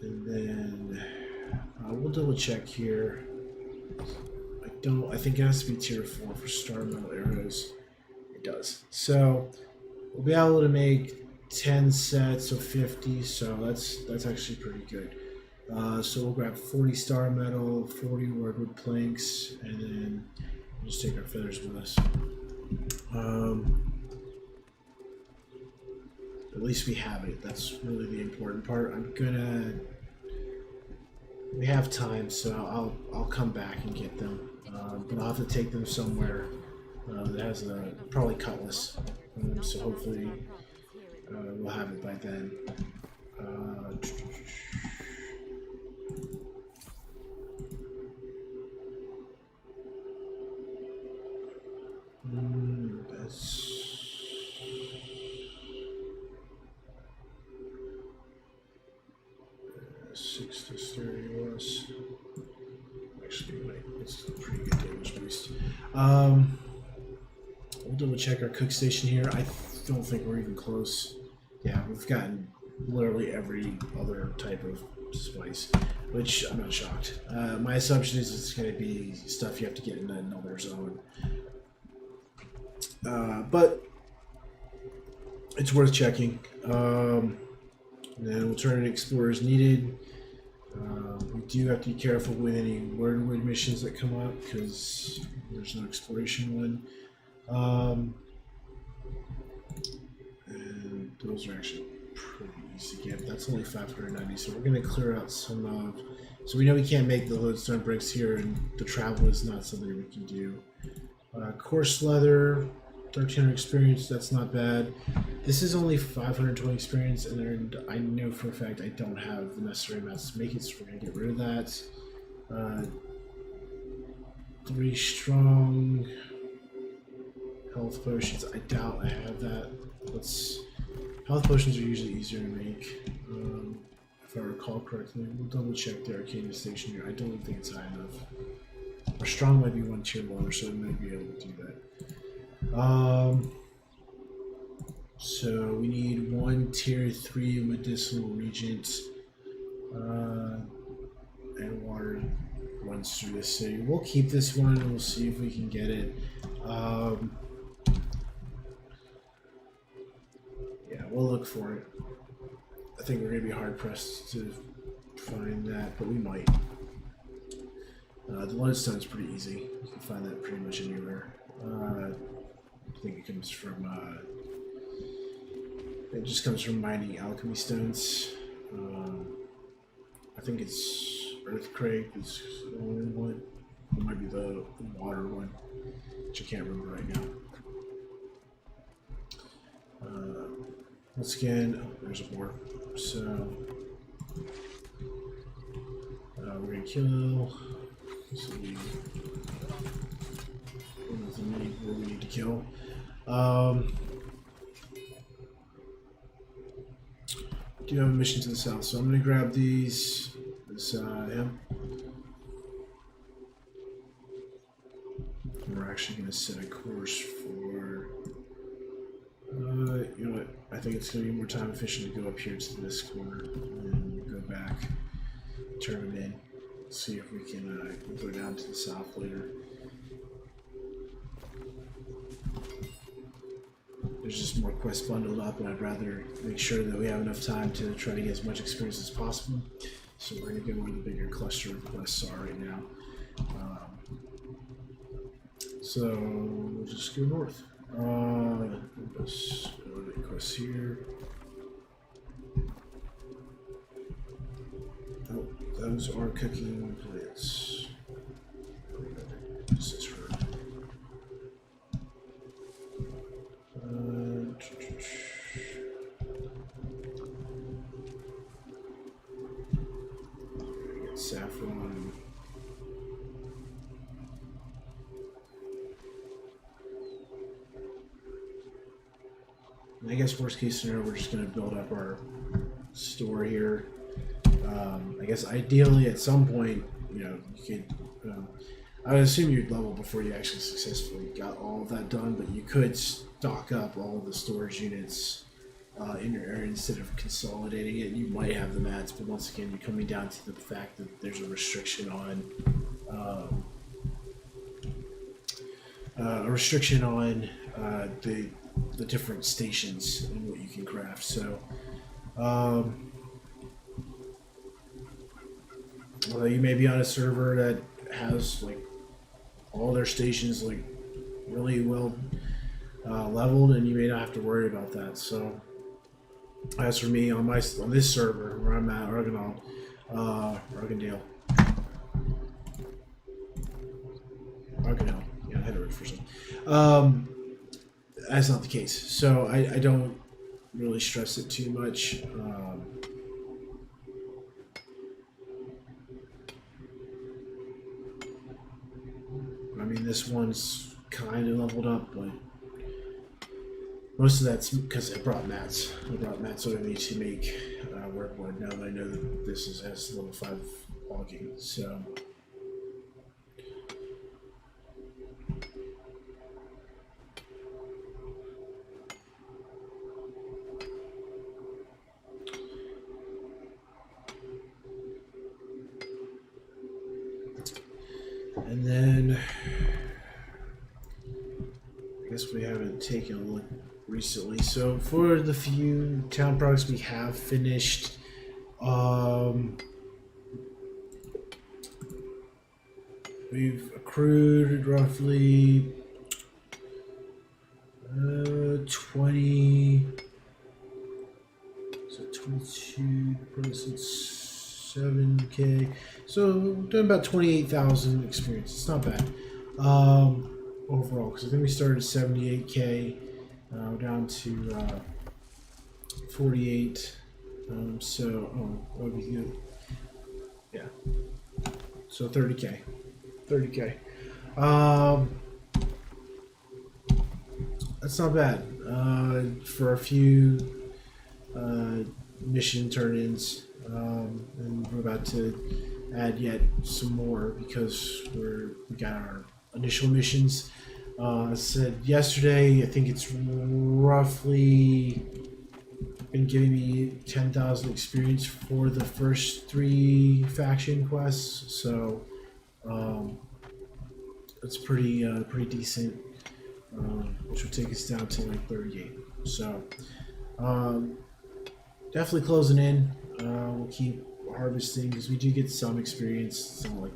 And then we'll double check here. I think it has to be tier 4 for star metal arrows. It does. So we'll be able to make 10 sets of 50, so that's actually pretty good. So we'll grab 40 star metal, 40 wood planks, and then we'll just take our feathers with us. At least we have it. That's really the important part. We have time, so I'll come back and get them. But I'll have to take them somewhere that has a probably cutlass. So hopefully we'll have it by then. That's 6 to 30 was. Actually, it's a pretty good damage boost. We'll double check our cook station here. I don't think we're even close. Yeah, we've gotten literally every other type of spice, which I'm not shocked. My assumption is it's going to be stuff you have to get in another zone. But it's worth checking. And then we'll turn it explore as needed. We do have to be careful with any wordwood missions that come up because there's no exploration one. And those are actually pretty easy to get. That's only 590, so we're going to clear out some of. So we know we can't make the lodestone bricks here, and the travel is not something we can do. Coarse leather. 1300 experience, that's not bad. This is only 520 experience, and I know for a fact I don't have the necessary amounts to make it, so we're going to get rid of that. 3 strong health potions. I doubt I have that. Health potions are usually easier to make. If I recall correctly, we'll double check the Arcana Station here. I don't think it's high enough. Our strong might be 1 tier lower, so we might be able to do that. So we need 1 tier 3 medicinal regent, and water runs through the city. We'll keep this one and we'll see if we can get it. Yeah, we'll look for it. I think we're going to be hard pressed to find that, but we might. The lodestone is pretty easy. You can find that pretty much anywhere. I think it comes from, it just comes from mining alchemy stones. I think it's Earthquake is the only one. It might be the water one, which I can't remember right now. Once again, oh, there's a boar. So, we're going to kill. So we need to kill. Do have a mission to the south, so I'm going to grab these. Him. We're actually going to set a course for. You know what? I think it's going to be more time efficient to go up here to this corner and go back, turn them in, see if we can go down to the south later. There's just more quests bundled up, and I'd rather make sure that we have enough time to try to get as much experience as possible. So we're going to go where the bigger cluster of quests are right now. So we'll just go north. Let's go to the quests here. Oh, those are cooking plants. This is for. Get saffron. I guess worst case scenario, we're just going to build up our store here. I guess ideally at some point, you know, you could, I would assume you'd level before you actually successfully got all of that done, but you could stock up all of the storage units in your area instead of consolidating it. You might have the mats, but once again, you're coming down to the fact that there's a restriction on the different stations and what you can craft. So, although you may be on a server that has like all their stations like really well leveled, and you may not have to worry about that. So, as for me on this server where I'm at, Argandale, yeah, I had to read for some. That's not the case, so I don't really stress it too much. I mean, this one's kind of leveled up, but most of that's because I brought mats. I brought mats with me to make workwood. Now that I know that this has level 5 logging, so. And then, I guess we haven't taken a look recently. So for the few town products we have finished, we've accrued roughly 22 7K, so we're doing about 28,000 experience. It's not bad. Over overall, because I think we started at 78k, down to 48. That would be good. Yeah. So 30k. 30k. That's not bad. For a few mission turn-ins, and we're about to add yet some more because we got our initial missions. I said yesterday, I think it's roughly been giving me 10,000 experience for the first 3 faction quests, so it's pretty decent, which will take us down to like 38. So definitely closing in. We'll keep harvesting because we do get some experience. It's not like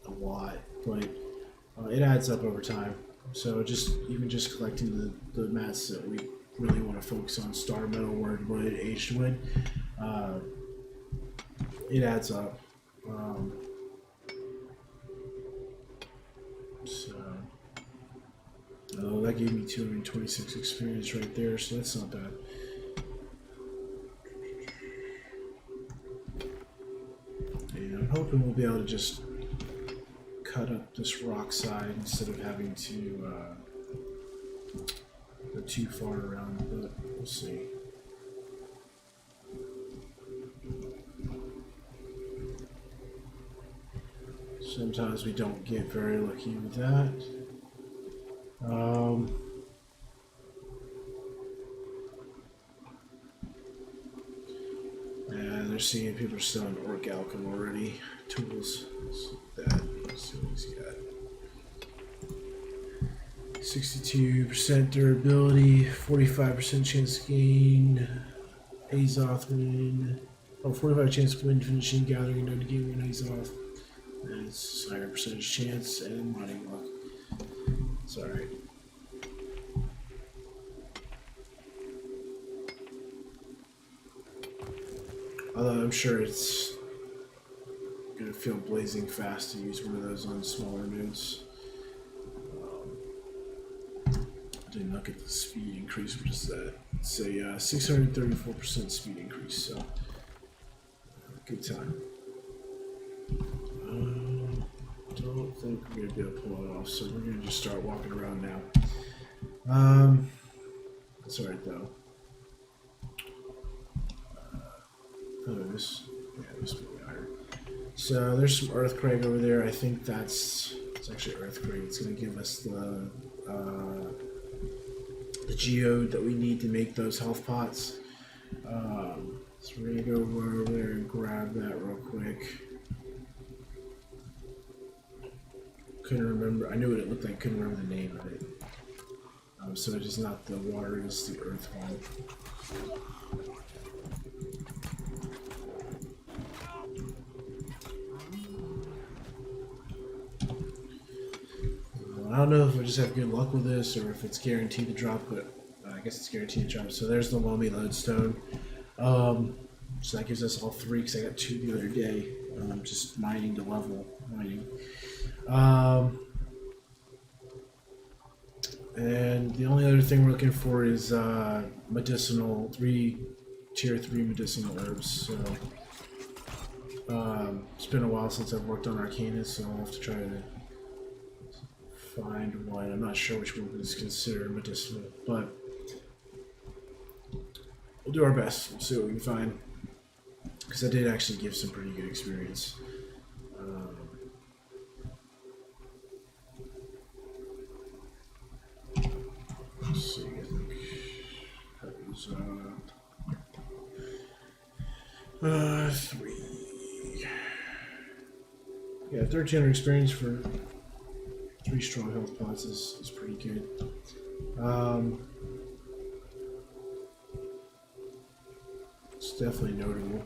a lot, but it adds up over time. So even just collecting the mats that we really want to focus on, star metal, word wood, aged wood, it adds up. That gave me 226 experience right there, so that's not bad. And I'm hoping we'll be able to just cut up this rock side instead of having to go too far around, but we'll see. Sometimes we don't get very lucky with that. And they're seeing people are selling orichalcum already. Tools. Let's see what he's got. 62% durability, 45% chance to gain Azoth win. 45 chance to win finishing gathering no game when Azoth. And it's higher percentage chance and mining luck. It's alright. Although I'm sure it's gonna feel blazing fast to use one of those on smaller nodes. I did not get the speed increase. What is that? It's a 634% speed increase, so good time. Don't think we're gonna be able to pull it off, so we're gonna just start walking around now. That's alright though. This will be higher. So there's some Earthquake over there. I think it's actually Earthquake. It's gonna give us the geode that we need to make those health pots. So we're gonna go over there and grab that real quick. Couldn't remember. I knew what it looked like. Couldn't remember the name of it. So it is not the water. It's the earth one. I don't know if I just have good luck with this or if it's guaranteed to drop, but I guess it's guaranteed to drop. So there's the Loamy Lodestone. So that gives us all 3 because I got 2 the other day. Just mining to level mining. And the only other thing we're looking for is medicinal, tier 3 medicinal herbs. So it's been a while since I've worked on Arcanus, so I'll have to try to find one. I'm not sure which one is considered medicinal, but we'll do our best. We'll see what we can find, because that did actually give some pretty good experience. Let's see, I think that was 3. Yeah, 1300 experience for 3 strong health pots is pretty good. It's definitely notable.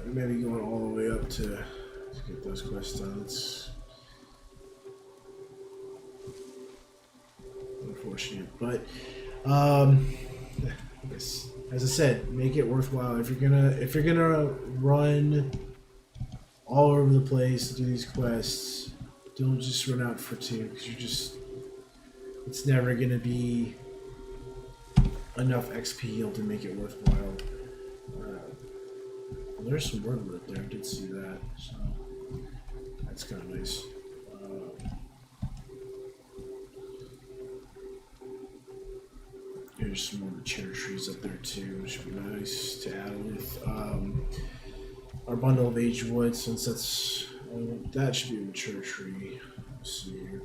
We may be going all the way up to get those quests done. It's unfortunate, but I guess, as I said, make it worthwhile. If you're gonna run all over the place to do these quests, Don't just run out for 2 because it's never gonna be enough XP yield to make it worthwhile. There's some word up there. I did see that, so that's kind of nice. There's some more mature trees up there too, which would be nice to add with our bundle of aged wood, since that should be a mature tree. Let's see here.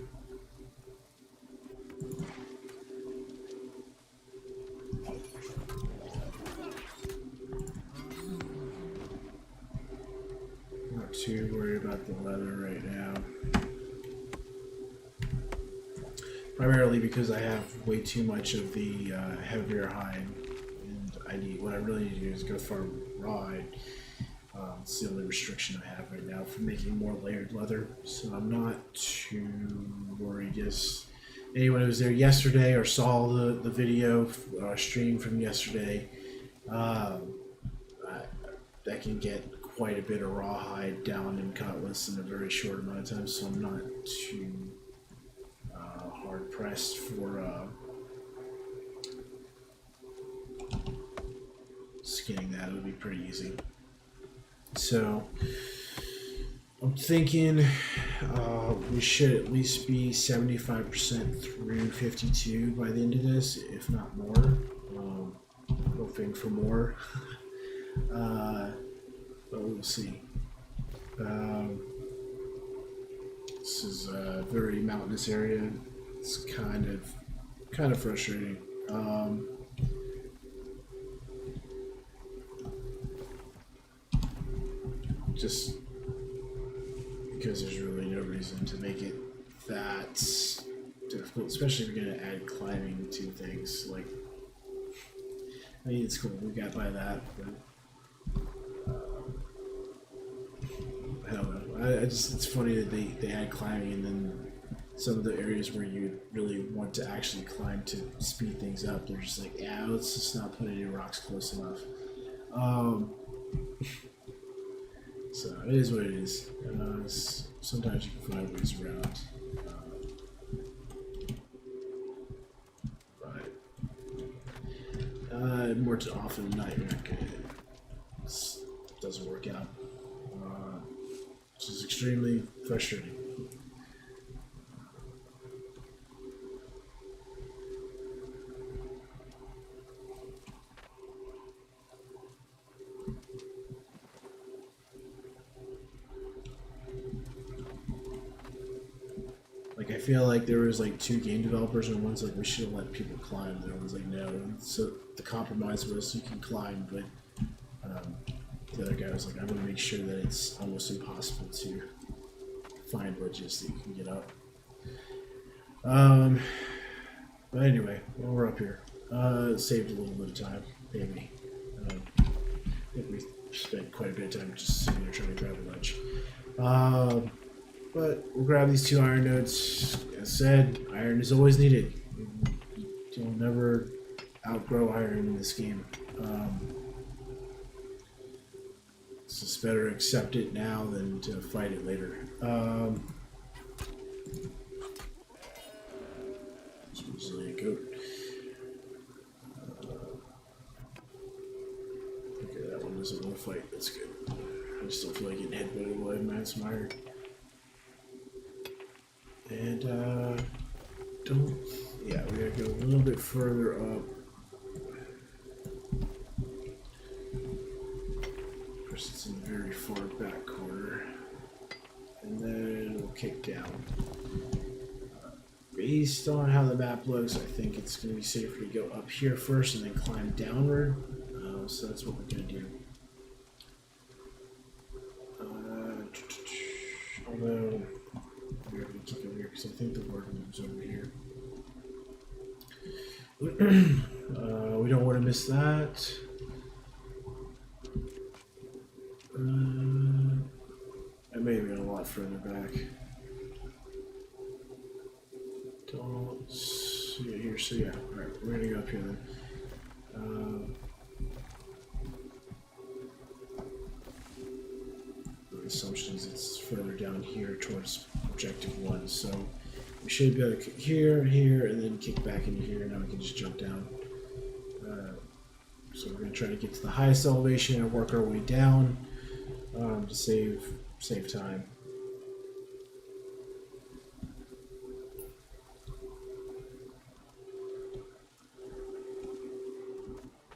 Not too worried about the leather right now. Primarily because I have way too much of the heavier hide, and what I really need to do is go for rawhide. It's the only restriction I have right now for making more layered leather, so I'm not too worried. Yes, anyone who was there yesterday or saw the video stream from yesterday, I can get quite a bit of rawhide down in Cutlass in a very short amount of time, so I'm not too hard pressed for skinning that. It would be pretty easy. So I'm thinking we should at least be 75% through 52 by the end of this, if not more. Hoping for more, but we'll see. This is a very mountainous area. It's kind of frustrating. Just because there's really no reason to make it that difficult, especially if you're going to add climbing to things. Like, I mean, it's cool, we got by that, but I don't know. It's funny that they add climbing, and then some of the areas where you really want to actually climb to speed things up, they're just like, yeah, let's just not put any rocks close enough. So it is what it is. Sometimes you can find ways around. But more often than not, you're not gonna. It doesn't work out. Which is extremely frustrating. Like, I feel like there was like 2 game developers, and one's like, we should have let people climb. The other one's like, no. And so the compromise was you can climb, but the other guy was like, I'm going to make sure that it's almost impossible to find ledges that you can get up. But anyway, while we're up here, saved a little bit of time, maybe. I think we spent quite a bit of time just sitting there trying to grab a ledge. But we'll grab these 2 iron nodes. As said, iron is always needed. You'll never outgrow iron in this game. It's just better to accept it now than to fight it later. This was a goat. Okay, that one doesn't want to fight. That's good. I just don't feel like getting headbutted while I mine some iron. And we gotta go a little bit further up. Of course, it's in the very far back corner. And then we'll kick down. Based on how the map looks, I think it's going to be safer to go up here first and then climb downward. So that's what we're going to do. Although, we're going to kick over here because I think the word moves over here. We don't want to miss that. I may have been a lot further back. Don't see it here, so yeah. Alright, we're going to go up here then. The assumption is it's further down here towards objective 1. So we should be able to kick here, here, and then kick back into here. Now we can just jump down. So we're going to try to get to the highest elevation and work our way down to save time.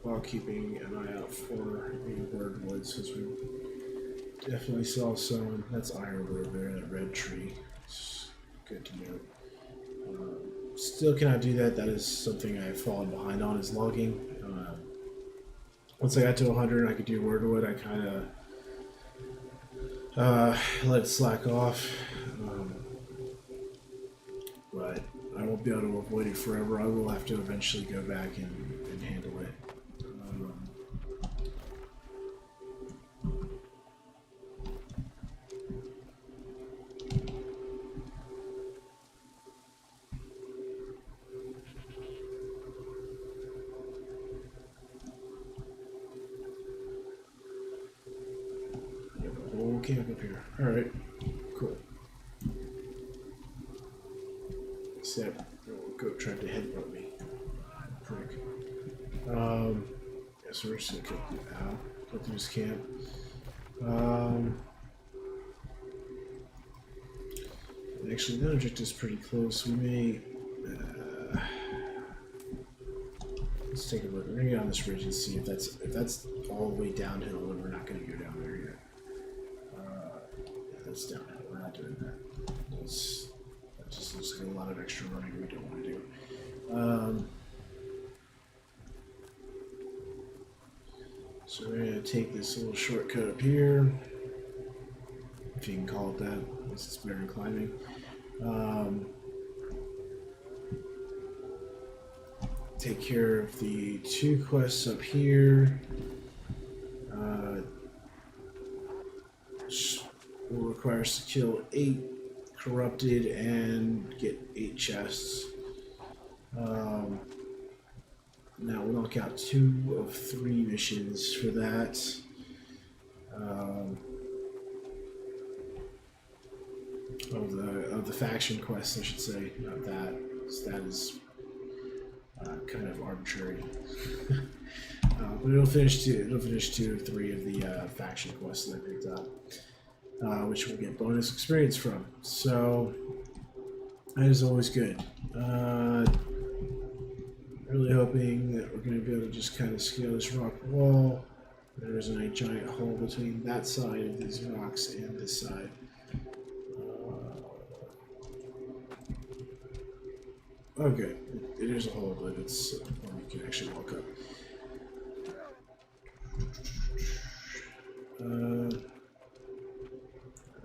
While keeping an eye out for any wordwoods, as we definitely saw some. That's ironwood there, that red tree. It's good to note. Still cannot do that. That is something I've fallen behind on, is logging. Once I got to 100, I could do wordwood. I kind of let it slack off. But I won't be able to avoid it forever. I will have to eventually go back and handle it. Camp up here. Alright, cool. Except, goat tried to headbutt me. Prick. Yeah, so we're just gonna go through this camp. Actually, the object is pretty close. We may. Let's take a look. We're gonna get on this ridge and see if that's all the way downhill, then we're not gonna go down there yet. That's downhill. We're not doing that. That just looks like a lot of extra running we don't want to do. So we're going to take this little shortcut up here, if you can call it that. At least it's better than climbing. Take care of the 2 quests up here. Will require us to kill 8 corrupted and get 8 chests. Now we'll knock out 2 of 3 missions for that. Of the faction quests, I should say, not that. That is kind of arbitrary. But it'll finish 2 or 3 of the faction quests that I picked up. Which we'll get bonus experience from. So that is always good. Really hoping that we're going to be able to just kind of scale this rock wall. There isn't a giant hole between that side of these rocks and this side. Okay, it is a hole, but it's one you can actually walk up.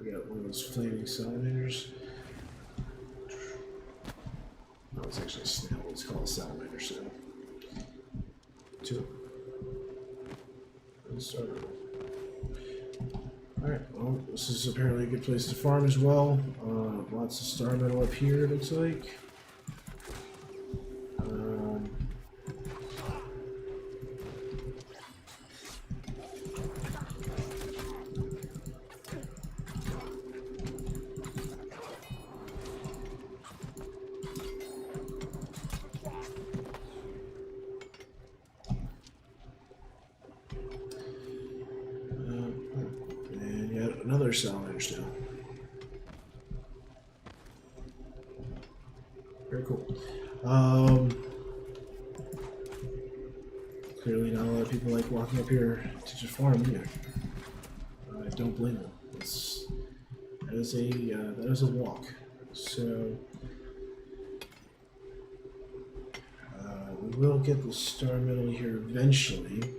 We got one of those flaming salamanders. Oh, it's actually a snail. It's called a salamander snail. 2. Let's start. Alright, well, this is apparently a good place to farm as well. Lots of star metal up here, it looks like. Another salamander snail. Very cool. Clearly not a lot of people like walking up here to just farm either. I don't blame them. That is a walk. So we will get the star metal here eventually.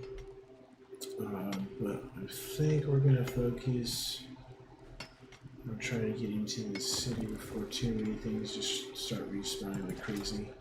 But I think we're going to focus on trying to get into the city before too many things just start respawning like crazy.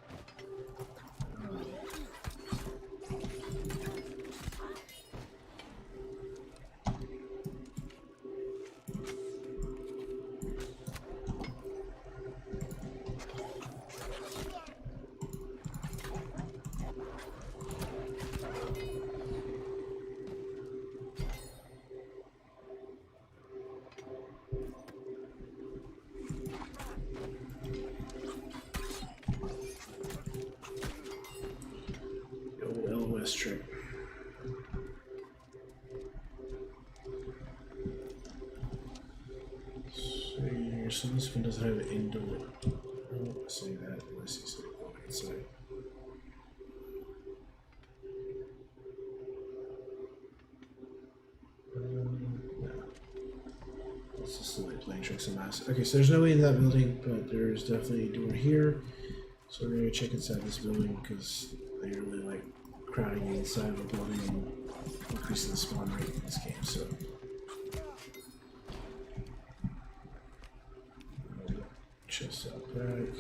so this one doesn't have an indoor. Oh, I say that. I see something going inside. No. It's just the light playing tricks on mass. Okay, so there's no way in that building, but there's definitely a door here. So we're gonna check inside this building because they really like crowding inside of a building and increasing the spawn rate in this game. So chest out back.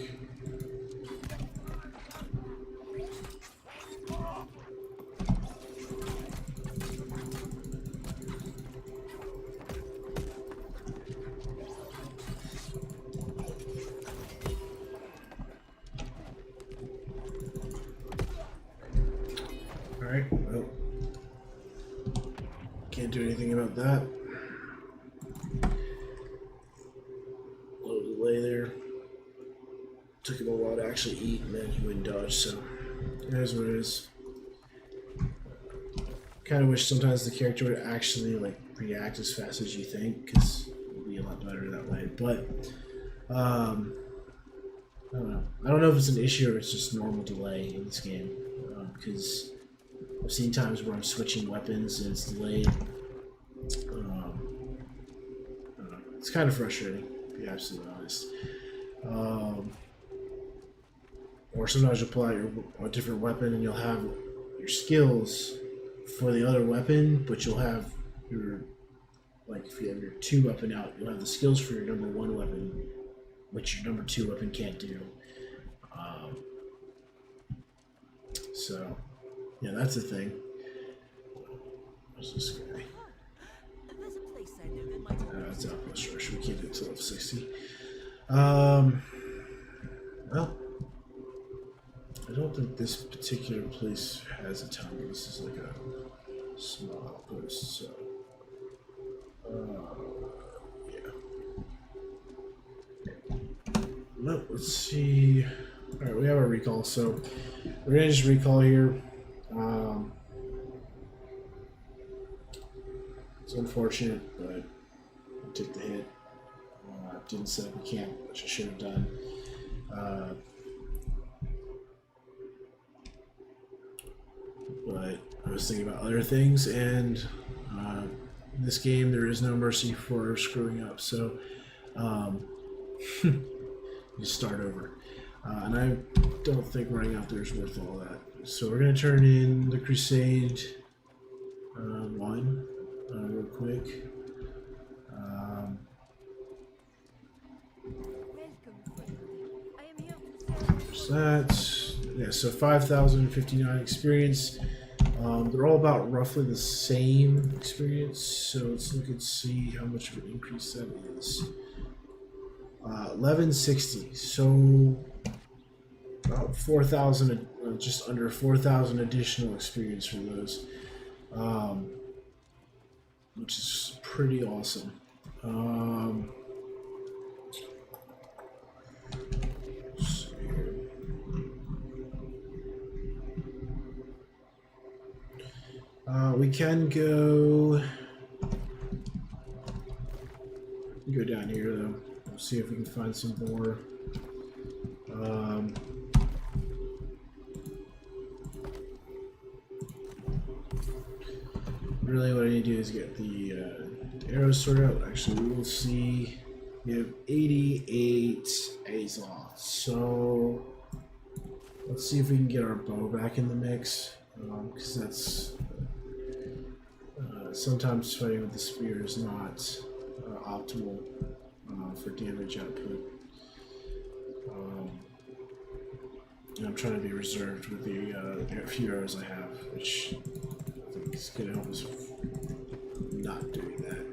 Alright, well, can't do anything about that. Little delay there. Took him a while to actually eat, and then he wouldn't dodge, so it is what it is. Kind of wish sometimes the character would actually like react as fast as you think, because it would be a lot better that way. But I don't know. I don't know if it's an issue or it's just normal delay in this game, because I've seen times where I'm switching weapons and it's delayed. I don't know. It's kind of frustrating, to be absolutely honest. Or sometimes you'll pull out a different weapon and you'll have your skills for the other weapon, but you'll have your, like if you have your 2 weapon out, you'll have the skills for your number 1 weapon, which your number 2 weapon can't do. So, yeah, that's the thing. Where's this guy? It's Outpost Rush. We can't do it till level 60. Well, I don't think this particular place has a town. This is like a small outpost, so yeah. No, let's see. All right, we have a recall, so we're gonna just recall here. It's unfortunate, but we'll take the hit. Didn't set up a camp, which I should have done. But I was thinking about other things, and in this game there is no mercy for screwing up, so you start over. And I don't think running out there is worth all that. So we're going to turn in the Crusade 1 real quick. There's that. Yeah, so 5,059 experience. They're all about roughly the same experience, so let's look and see how much of an increase that is. 1160, so about 4,000, just under 4,000 additional experience for those, which is pretty awesome. We can go down here though. We'll see if we can find some more. Really, what I need to do is get the arrows sorted out. Actually, we will see. We have 88 Azoth. So let's see if we can get our bow back in the mix, because that's sometimes fighting with the spear is not optimal for damage output. And I'm trying to be reserved with the few arrows I have, which I think is going to help us not doing that.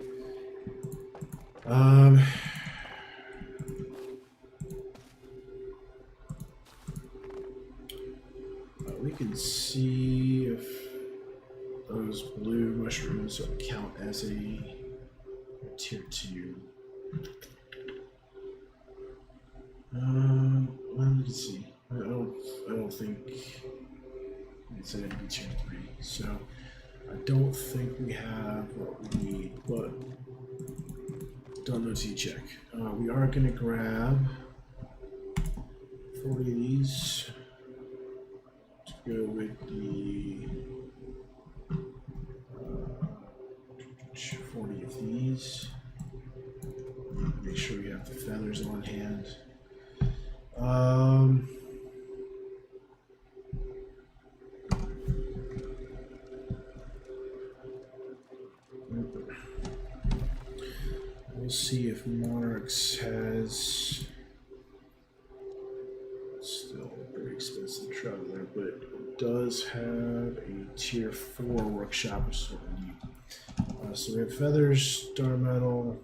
We can see if those blue mushrooms count as a tier 2. Well, we can see. I don't think it's going to be tier 3, so I don't think we have what we need. But don't know till you check. We are going to grab 40 of these to go with the 40 of these. Make sure we have the feathers on hand. We'll see if Monarchs has. It's still very expensive to travel there, but it does have a tier 4 workshop, which is what we need. So we have feathers, star metal.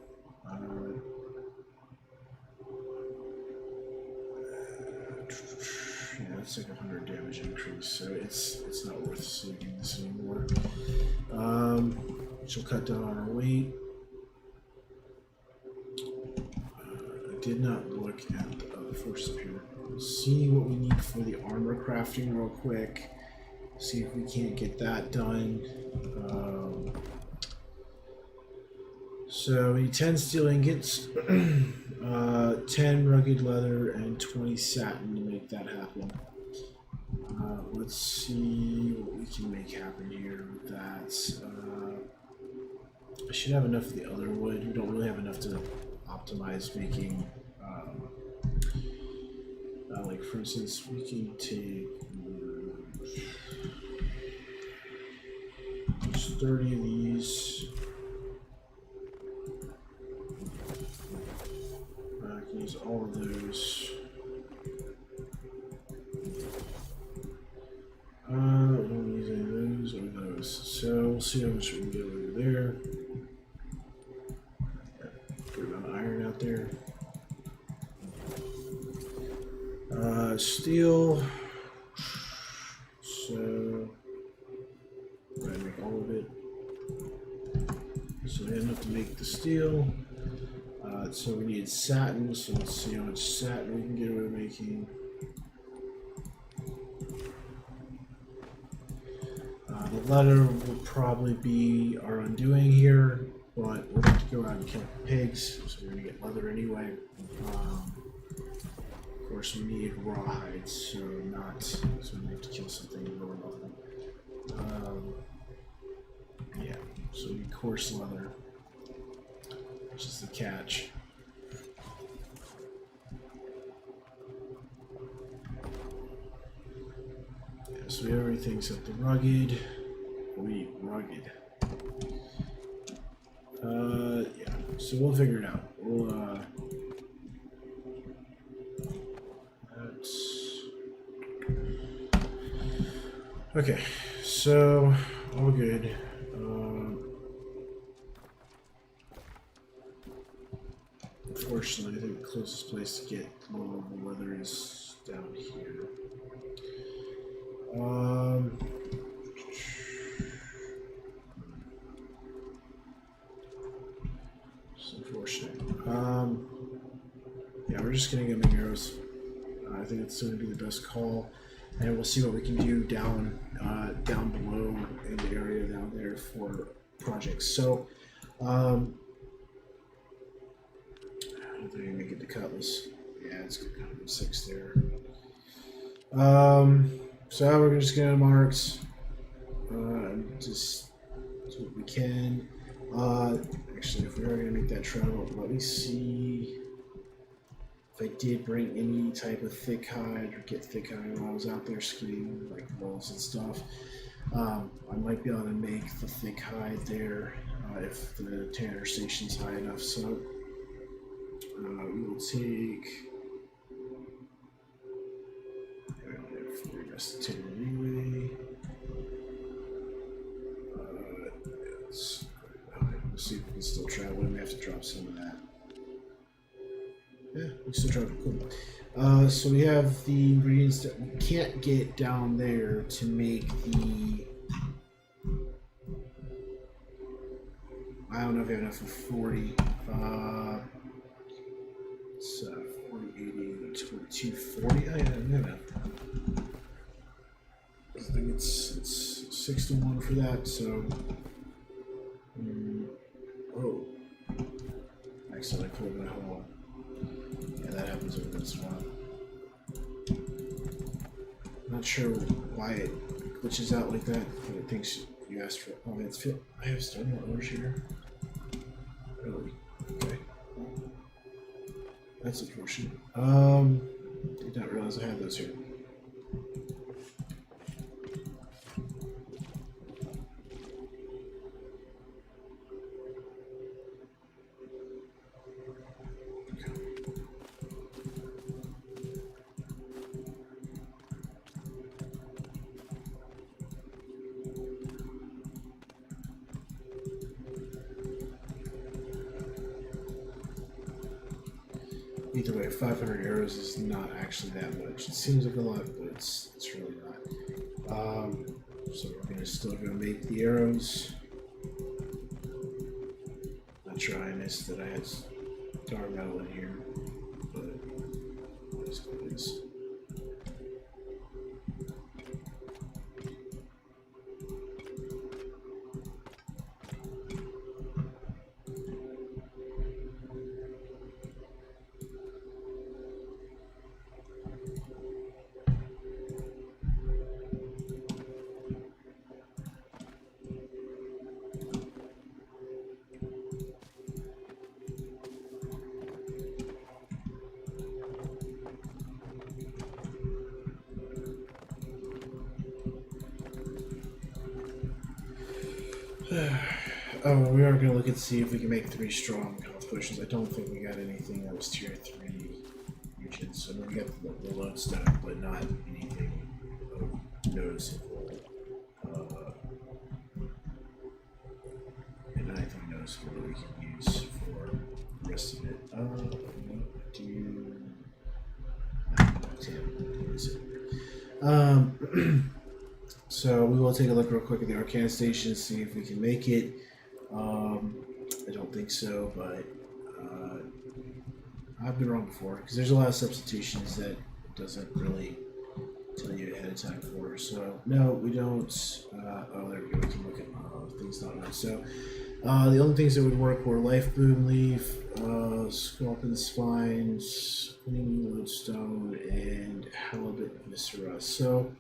Yeah, it's like 100 damage increase, so it's not worth saving this anymore. Which will cut down on our weight. I did not look at the other forces up here. We'll see what we need for the armor crafting real quick. See if we can't get that done. So we need 10 steel ingots, 10 rugged leather, and 20 satin to make that happen. Let's see what we can make happen here with that. I should have enough of the other wood. We don't really have enough to optimize making. Like for instance, we can take just 30 of these. I can use all of those. Don't use any of those or those. So we'll see how much we can get over there. Put an iron out there. Steel. So I'm gonna make all of it. So we have enough to make the steel. So we need satin. So let's see how much satin we can get away with making. The leather will probably be our undoing here, but we're going to go out and kill pigs, so we're going to get leather anyway. Of course, we need rawhides, so we have to kill something lower level. Yeah, so we need coarse leather, which is the catch. Yeah, so we have everything except the rugged. We need rugged. Yeah, so we'll figure it out. We'll, okay, so all good. Unfortunately, I think the closest place to get low level leather is down here. It's unfortunate. Yeah, we're just gonna get arrows. I think it's gonna be the best call, and we'll see what we can do down below in the area down there for projects. So, I don't think I can make it to Cutlass. Yeah, it's gonna come 6 there. So we're just gonna marks. Just do what we can. Actually, if we are gonna make that travel, let me see if I did bring any type of thick hide or get thick hide while I was out there skiing, like wolves and stuff. I might be able to make the thick hide there if the tanner station's high enough. So we will take. I only have 40 rest of tanner anyway. Let's see if we can still travel. We may have to drop some of that. Yeah, we can still travel. Cool. So we have the ingredients that we can't get down there to make the. I don't know if we have enough for 40. It's 40, 80, 22, 40. Oh, yeah, we have enough. I think it's 6 to 1 for that, so. Oh. Actually, So I put my hole. Yeah, that happens over this one. Not sure why it glitches out like that, but it thinks you asked for. Oh, it's fit. I have stone ores here. Really? Okay. That's unfortunate. Did not realize I had those here. Either way, 500 arrows is not actually that much. It seems like a lot, but it's really not. So we're gonna still go make the arrows. Not sure I missed that I had dark metal in here, but it is what it is. Oh, we are going to look and see if we can make 3 strong health potions. I don't think we got anything that was tier 3 regions. So we got the lodestone, but not anything of noticeable. And anything noticeable that we can use for the rest of it. So we will take a look real quick at the Arcana Station, see if we can make it. I don't think so, but I've been wrong before because there's a lot of substitutions that it doesn't really tell you ahead of time for. So no, we don't. Oh, there we go. We can look at things not right. So the only things that would work were Life Boom Leaf, Sculpin Spines, Cleaning Lodestone, and Halibut Viscera. So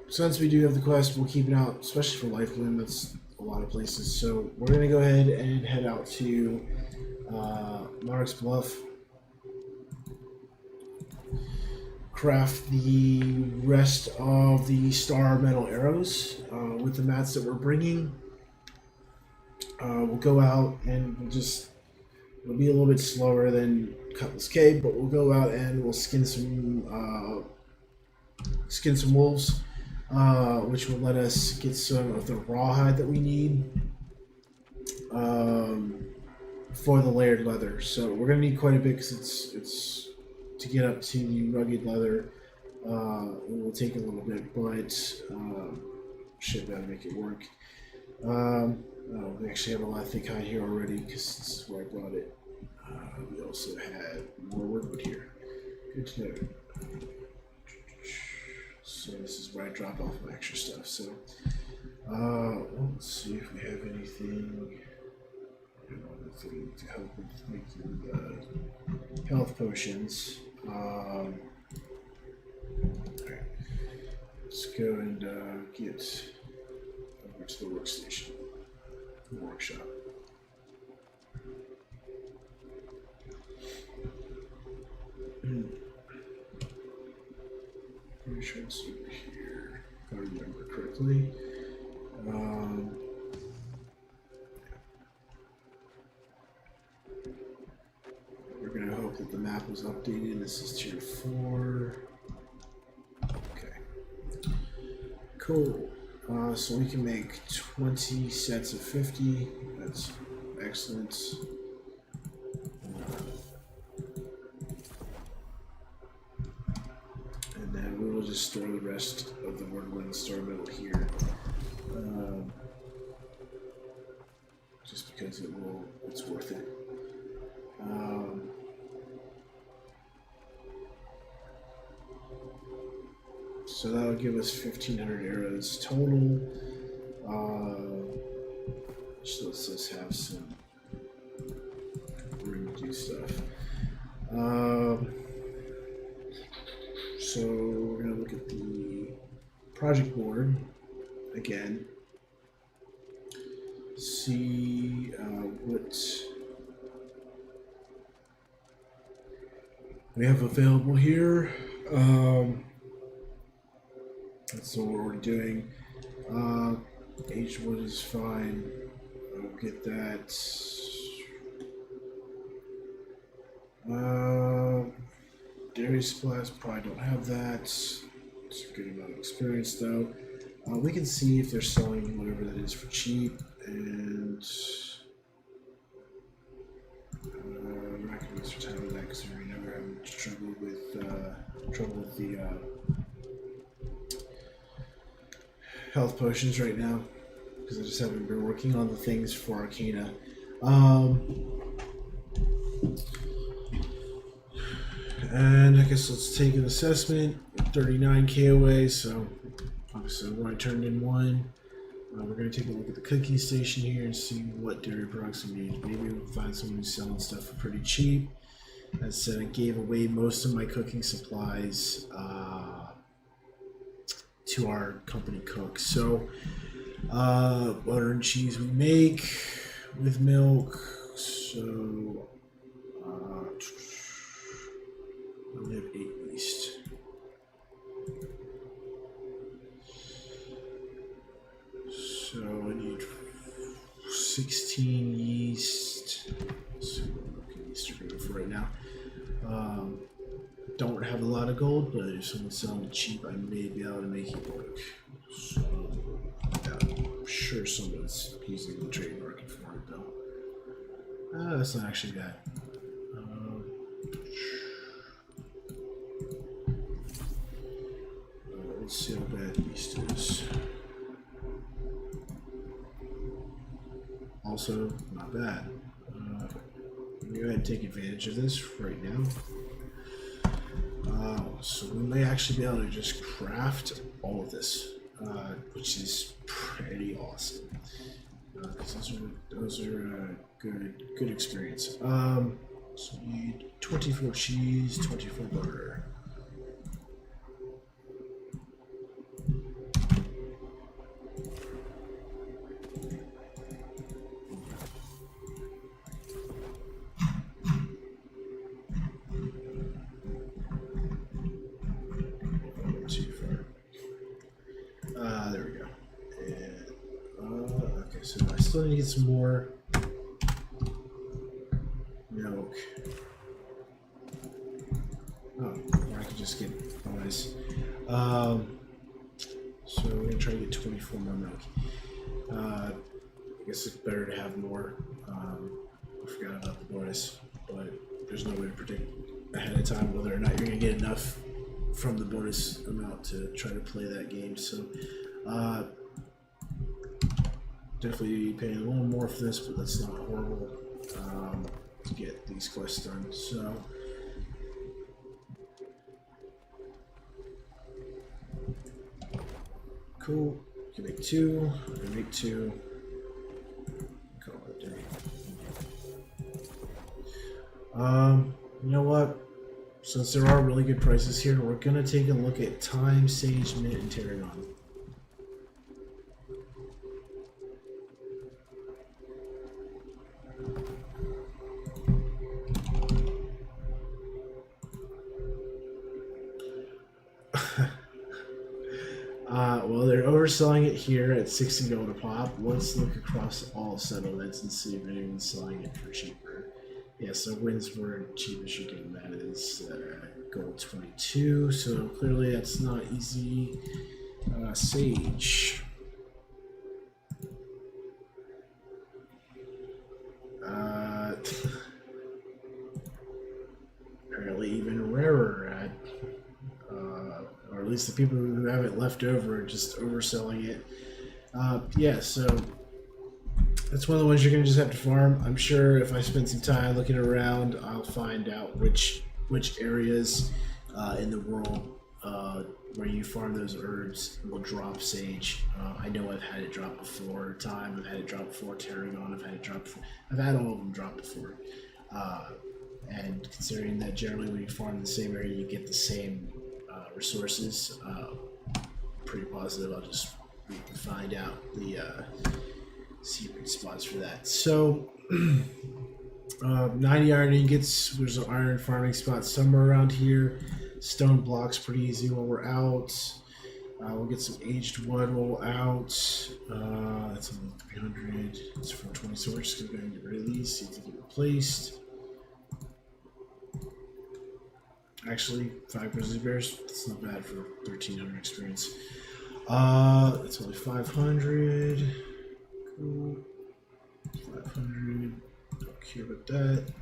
since we do have the quest, we'll keep it out, especially for Life Bloom. That's a lot of places. So we're going to go ahead and head out to Mark's Bluff. Craft the rest of the star metal arrows with the mats that we're bringing. We'll go out and it'll be a little bit slower than Cutlass Cave, but we'll go out and we'll skin some wolves. Which will let us get some of the rawhide that we need for the layered leather. So we're going to need quite a bit because it's to get up to the rugged leather. It will take a little bit, but should be able to make it work. We actually have a lot of thick hide here already because this is where I brought it. We also had more wood here. Good to know. So this is where I drop off my extra stuff. So let's see if we have anything to help with making health potions. Alright. Let's go and get over to the workstation, the workshop. Pretty sure it's over here, if I remember correctly. We're going to hope that the map was updated. This is tier 4. Okay. Cool. So we can make 20 sets of 50. That's excellent. And then we will just store the rest of the Wordwind Star Metal here. Just because it's worth it. So that'll give us 1,500 arrows total. Just lets us have some room to do stuff. So we're gonna look at the project board again. See what we have available here. That's what we're doing. Aged wood is fine. I'll get that. Dairy supplies, probably don't have that. It's a good amount of experience though. We can see if they're selling whatever that is for cheap, and I'm not going to waste your time with that because we're never having trouble with the health potions right now, because I just haven't been working on the things for Arcana. And I guess let's take an assessment. 39 KOA, so obviously I've already turned in one. We're going to take a look at the cooking station here and see what dairy products we need. Maybe we'll find someone who's selling stuff for pretty cheap. As I said, I gave away most of my cooking supplies to our company cook. So butter and cheese we make with milk. So we only have 8 yeast. So I need 16 yeast. Let's see what milk and yeast are going for right now. Don't have a lot of gold, but if someone's selling it cheap, I may be able to make it work. So I'm sure someone's using the trade market for it though. That's not actually bad. Let's see how bad yeast is. Also, not bad. Go ahead and take advantage of this right now. So we may actually be able to just craft all of this, which is pretty awesome. Because those are good experience. So we need 24 cheese, 24 butter. There we go. And okay, so I still need to get some more milk. Oh, or I could just get bonus. So we're gonna try to get 24 more milk. I guess it's better to have more. I forgot about the bonus, but there's no way to predict ahead of time whether or not you're gonna get enough from the bonus amount to try to play that game. So definitely paying a little more for this, but that's not horrible to get these quests done. So cool. You can make 2. I can make 2. Call it a day. You know what? Since there are really good prices here, we're gonna take a look at Thyme, Sage, Mint, and Tarragon. Well, they're overselling it here at 60 gold a pop. Let's look across all settlements and see if anyone's selling it for cheaper. Yeah, so Windsward, cheapest you're getting that is gold 22. So clearly that's not easy. Sage. Apparently even rarer at or at least the people who have it left over are just overselling it. Yeah, so that's one of the ones you're going to just have to farm. I'm sure if I spend some time looking around, I'll find out which areas in the world where you farm those herbs will drop sage. I know I've had it drop before. Time, I've had it drop before. Tarragon, I've had it drop before. I've had all of them drop before. And considering that generally when you farm the same area, you get the same resources, pretty positive. I'll just find out the secret spots for that. So 90 iron ingots. There's an iron farming spot somewhere around here. Stone blocks pretty easy while we're out. We'll get some aged wood while we're out. That's only 300. It's 420, so we're just gonna go ahead and get rid of these, see if they get replaced. Actually, 5 grizzly bears. That's not bad for 1300 experience. That's only 500. Cool. 500. Don't care about that.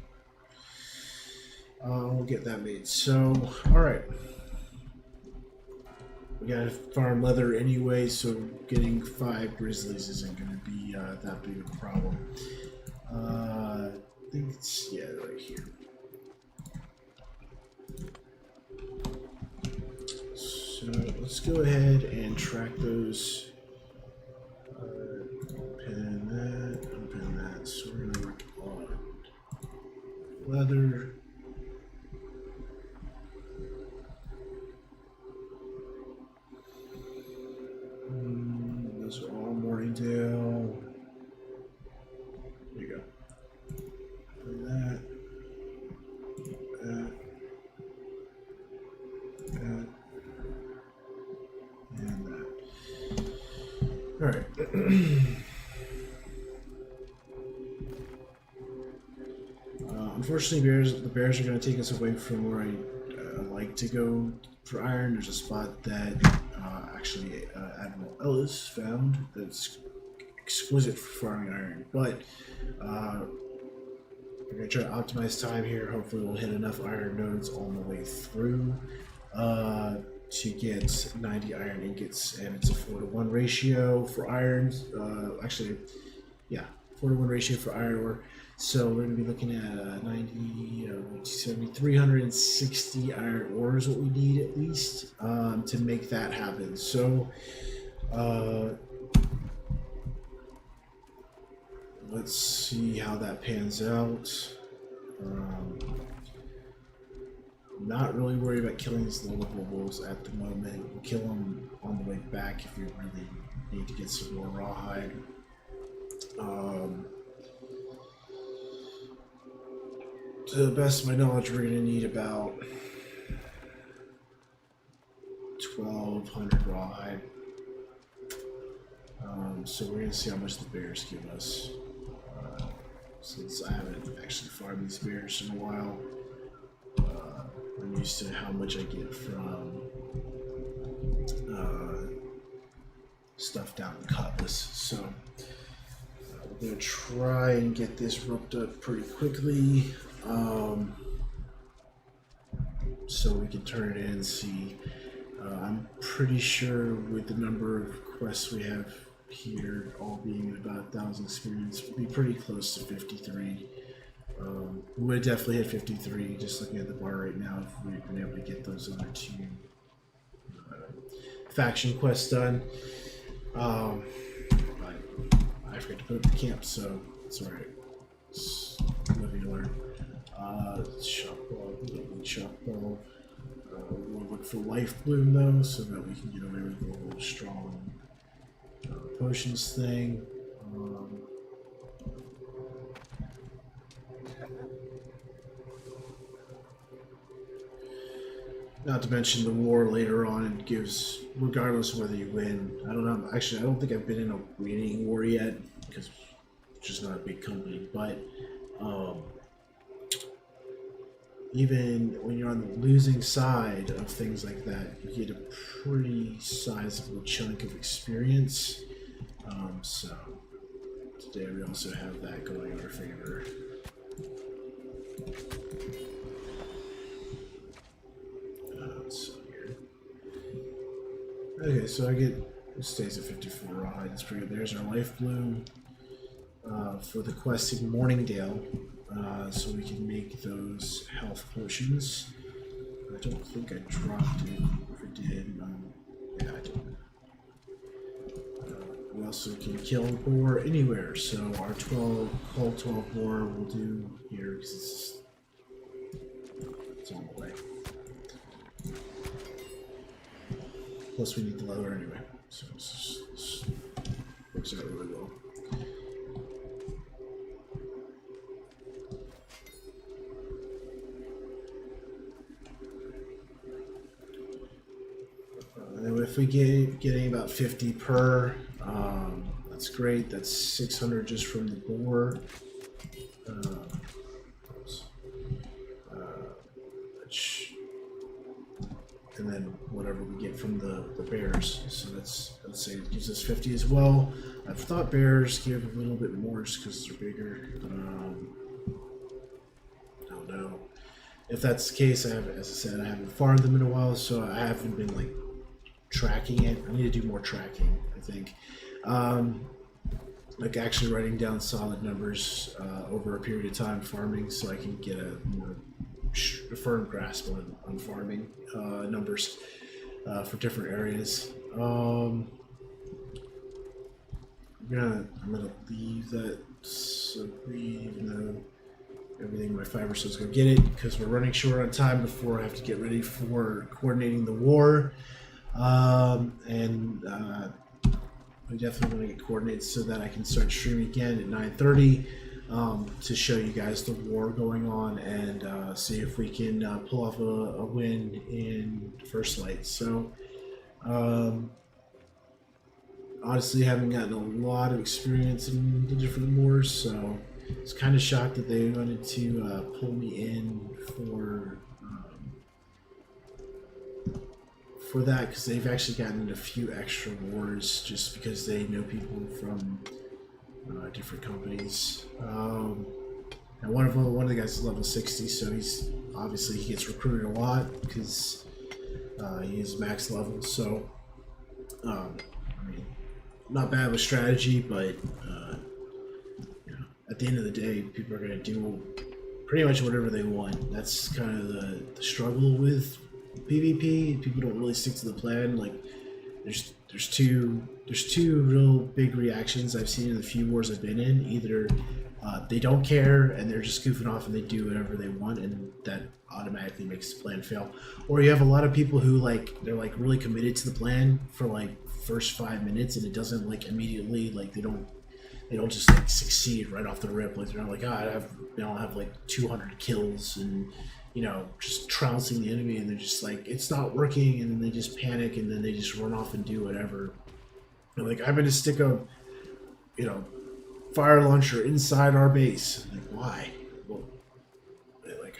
We'll get that made. So, alright. We gotta farm leather anyway, so getting 5 grizzlies isn't gonna be that big of a problem. I think it's, yeah, right here. So let's go ahead and track those. Unpin that. So we're gonna work on leather. Those are all Morningdale. There you go. That. And that. All right. Unfortunately, the bears are going to take us away from where I like to go for iron. There's a spot that actually Admiral Ellis found that's exquisite for farming iron. But we're going to try to optimize time here. Hopefully, we'll hit enough iron nodes on the way through to get 90 iron ingots, and it's a 4-to-1 ratio for iron. Actually, yeah, 4-to-1 ratio for iron ore. So we're going to be looking at 90, 70, 360 iron ore is what we need at least to make that happen. So let's see how that pans out. I'm not really worried about killing these low-level wolves at the moment. We'll kill them on the way back if we really need to get some more rawhide. To the best of my knowledge, we're going to need about 1,200 rawhide. So we're going to see how much the bears give us. Since I haven't actually farmed these bears in a while, I'm used to how much I get from stuff down in Cutlass. So we're going to try and get this roped up pretty quickly. So we can turn it in and see. I'm pretty sure with the number of quests we have here, all being at about 1,000 experience, we'll be pretty close to 53. We would definitely hit 53 just looking at the bar right now if we've been able to get those other 2 faction quests done. But I forgot to put up the camp, so it's alright. It's living to learn. Shop ball, we don't need shop ball. We'll look for life bloom though, so that we can get away with the little strong potions thing. Not to mention the war later on, it gives, regardless of whether you win. I don't know. Actually, I don't think I've been in a winning war yet because it's just not a big company. But even when you're on the losing side of things like that, you get a pretty sizable chunk of experience. So today we also have that going in our favor. Okay, so it stays at 54 rawhide. That's pretty good. There's our life bloom for the quest in Morningdale, so we can make those health potions. I don't think I dropped it. If I did. Yeah, I did. We also can kill boar anywhere, so our 12 boar will do here because it's on the way. Plus, we need the leather anyway, so this works out really well. And if we getting about 50 per, that's great. That's 600 just from the boar. And then whatever we get from the bears. So let's say it gives us 50 as well. I've thought bears give a little bit more just because they're bigger. I don't know. If that's the case, as I said, I haven't farmed them in a while, so I haven't been like tracking it. I need to do more tracking, I think. Like actually writing down solid numbers over a period of time farming, so I can get a more firm grasp on farming numbers for different areas. I'm gonna leave that so even though everything in my fiber says go get it, because we're running short on time before I have to get ready for coordinating the war. We definitely want to get coordinated so that I can start streaming again at 9:30 to show you guys the war going on and see if we can pull off a win in First Light. So honestly, haven't gotten a lot of experience in the different wars, so I was kind of shocked that they wanted to pull me in for that, because they've actually gotten into a few extra wars just because they know people from different companies. And one of the guys is level 60, so he's obviously he gets recruited a lot because he is max level. So I mean, not bad with strategy, but you know, at the end of the day, people are going to do pretty much whatever they want. That's kind of the struggle with PvP. People don't really stick to the plan. Like there's two real big reactions I've seen in the few wars I've been in. Either they don't care and they're just goofing off and they do whatever they want, and that automatically makes the plan fail. Or you have a lot of people who they're really committed to the plan for like first 5 minutes, and it doesn't immediately they don't just succeed right off the rip. Like they're not I'll have like 200 kills and just trouncing the enemy, and they're just it's not working, and then they just panic, and then they just run off and do whatever. And I'm gonna stick a fire launcher inside our base. Why? Well,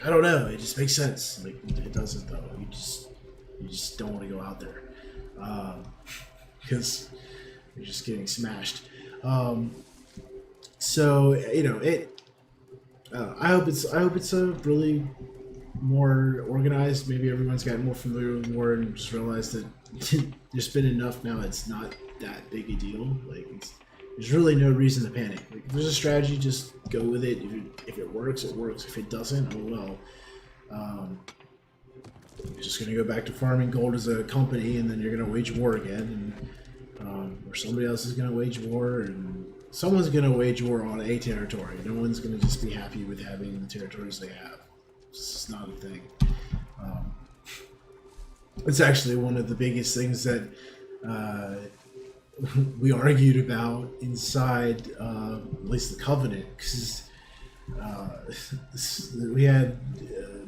I don't know. It just makes sense. It doesn't though. You just don't want to go out there because you're just getting smashed. So I hope it's a really more organized. Maybe everyone's gotten more familiar with war and just realized that there's been enough now. It's not that big a deal. There's really no reason to panic. If there's a strategy, just go with it. If it works, it works. If it doesn't, oh well. You're just gonna go back to farming gold as a company, and then you're gonna wage war again, and or somebody else is gonna wage war, and someone's gonna wage war on a territory. No one's gonna just be happy with having the territories they have. It's just not a thing. It's actually one of the biggest things that we argued about inside at least the Covenant, because we had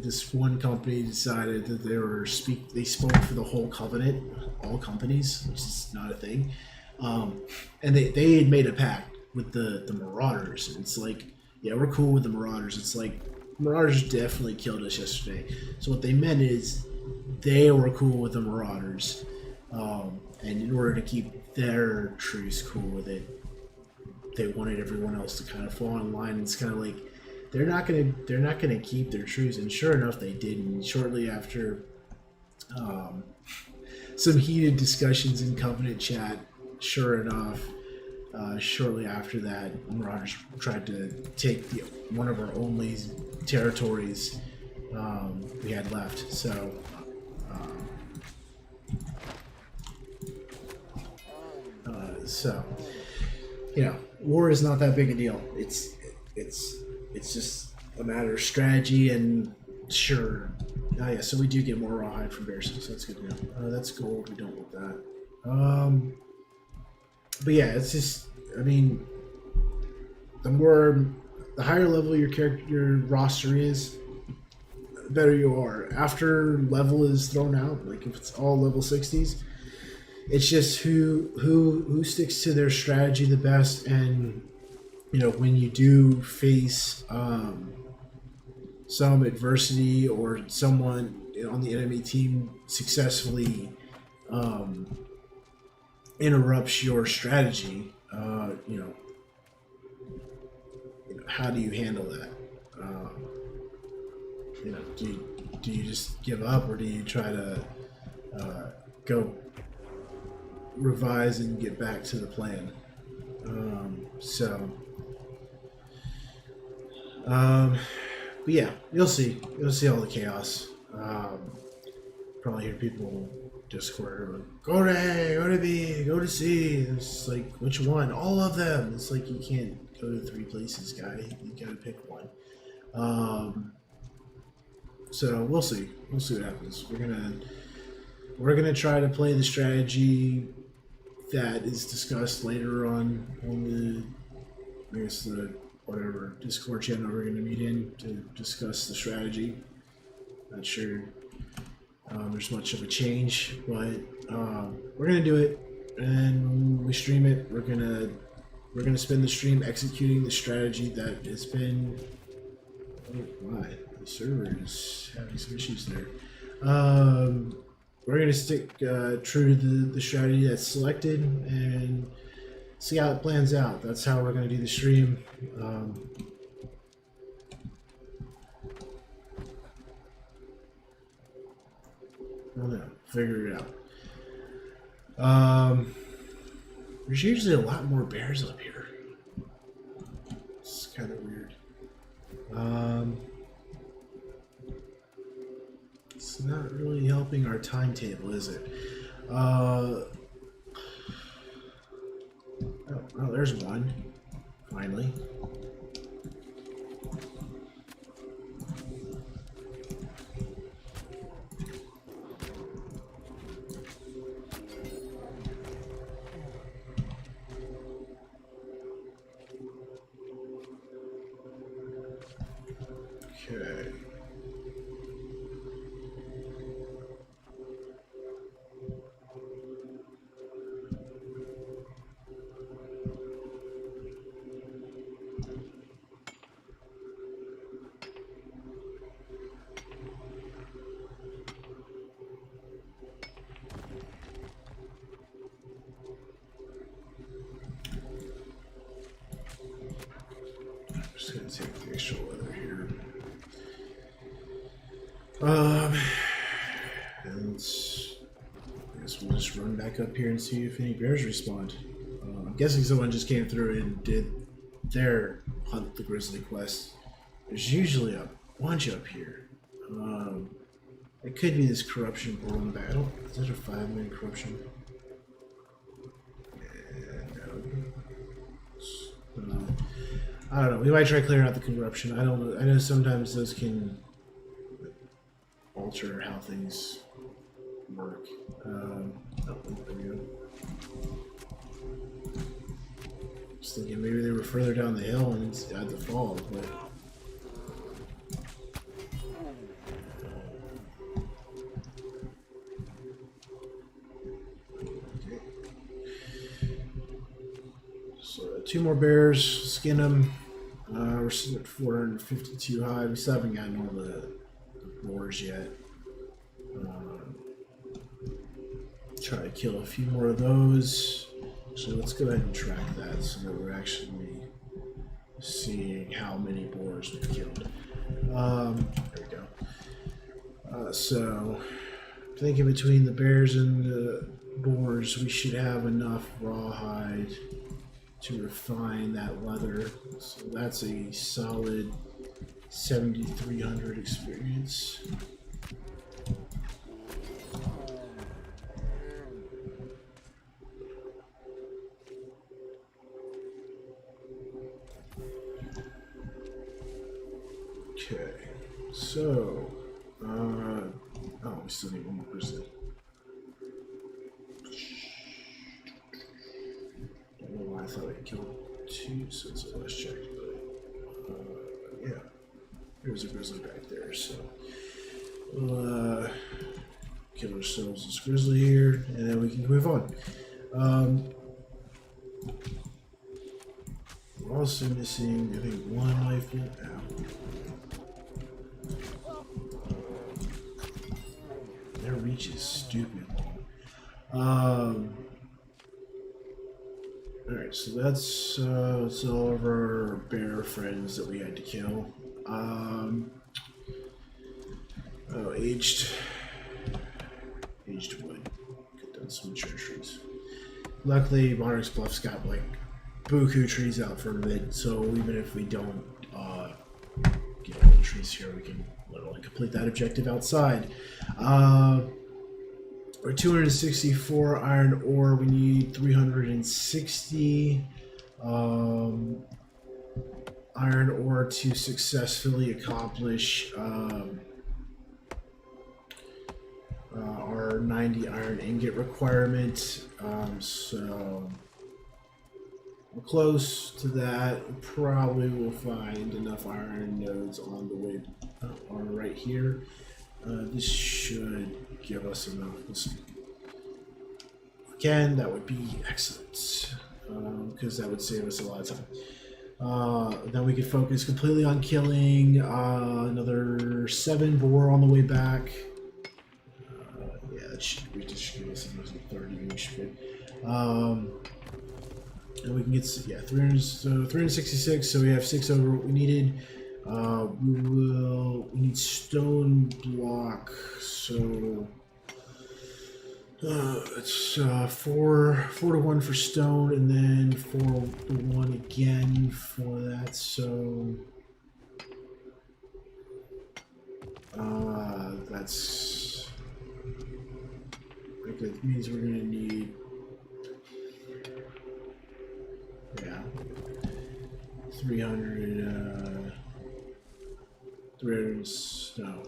this one company decided that they spoke for the whole Covenant, all companies, which is not a thing, and they had made a pact with the Marauders. It's yeah, we're cool with the Marauders. It's Marauders definitely killed us yesterday. So what they meant is they were cool with the Marauders, and in order to keep their truce cool with it, they wanted everyone else to kind of fall in line. And it's kind of they're not gonna keep their truce, and sure enough, they didn't. Shortly after some heated discussions in Covenant chat, sure enough, shortly after that, Marauders tried to take one of our only territories we had left. So So, war is not that big a deal. It's just a matter of strategy and sure. Oh yeah, so we do get more rawhide from bears, so that's good to know. That's gold. We don't want that. But yeah, it's just. I mean, the higher level your roster is, the better you are. After level is thrown out, like if it's all level 60s, it's just who sticks to their strategy the best, and when you do face some adversity or someone on the enemy team successfully interrupts your strategy, how do you handle that? Do you just give up, or do you try to go revise and get back to the plan? But yeah, you'll see all the chaos. Probably hear people Discord, go to A, go to B, go to C. It's like, which one? All of them. It's like, you can't go to 3 places, guy. You gotta pick one. So we'll see what happens. We're gonna try to play the strategy that is discussed later on the whatever Discord channel we're gonna meet in to discuss the strategy. Not sure there's much of a change, but we're gonna do it, and when we stream it, we're gonna spend the stream executing the strategy that has been. Oh my, the server is having some issues there. We're gonna stick true to the strategy that's selected and see how it plans out. That's how we're gonna do the stream. I don't know. Figure it out. There's usually a lot more bears up here. It's kind of weird. It's not really helping our timetable, is it? Oh, there's one. Finally. Okay. Just gonna take the extra weather here. And I guess we'll just run back up here and see if any bears respond. I'm guessing someone just came through and did their hunt the grizzly quest. There's usually a bunch up here. It could be this corruption born battle. Is that a 5-man corruption? No. I don't know. We might try clearing out the corruption. I don't know. I know sometimes those can alter how things work. Oh, there we go. Just thinking maybe they were further down the hill and it's at the fall, but. Okay. So 2 more bears, skin them. We're sitting at 452 high. We still haven't gotten all the boars yet. Try to kill a few more of those. So let's go ahead and track that so that we're actually seeing how many boars we've killed. There we go. So thinking between the bears and the boars, we should have enough rawhide to refine that leather. So that's a solid 7,300 experience. So, oh, we still need one more grizzly. Don't know why I thought I killed two since I last checked, but yeah, there's a grizzly back there. So we'll kill ourselves this grizzly here, and then we can move on. We're also missing, I think, one life now. Their reach is stupid long. Alright, so that's all of our bear friends that we had to kill. Aged wood. Cut down some mature trees. Luckily, Monarch's Bluff's got like buku trees out for a bit, so even if we don't get all the trees here, we can literally complete that objective outside. We're 264 iron ore. We need 360 iron ore to successfully accomplish our 90 iron ingot requirement. So we're close to that. Probably will find enough iron nodes on the way on right here. This should give us enough. If we can, that would be excellent, because that would save us a lot of time. Then we could focus completely on killing another 7 boar on the way back. Yeah, that should give us another 30 ish. And we can get 366. So we have 6 over what we needed. We need stone block, so it's 4 to 1 for stone, and then 4 to 1 again for that. So that's like, that means we're gonna need 300. 300 snow.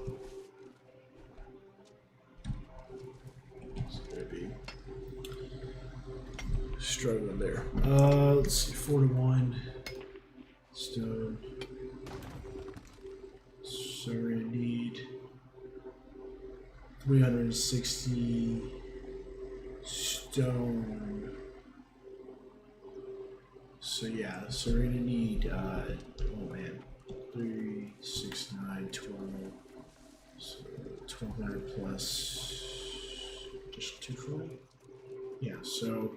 It's gonna be struggling there. Let's see, 4 to 1 stone. So we're gonna need 360 stone. So yeah, so we're gonna need oh man. 3, 6, 9, 12. So 1200 plus just 240. Yeah, so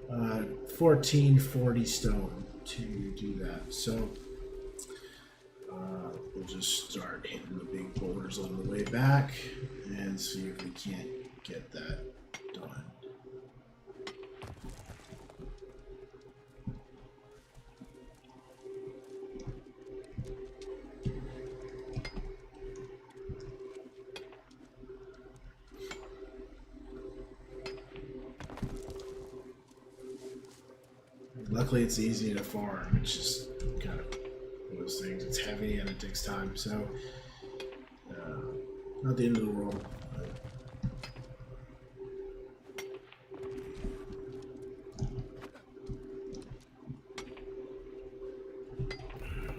1440 stone to do that. So we'll just start hitting the big boulders on the way back and see if we can't get that done. Luckily, it's easy to farm. It's just kind of one of those things. It's heavy and it takes time. So, not the end of the world.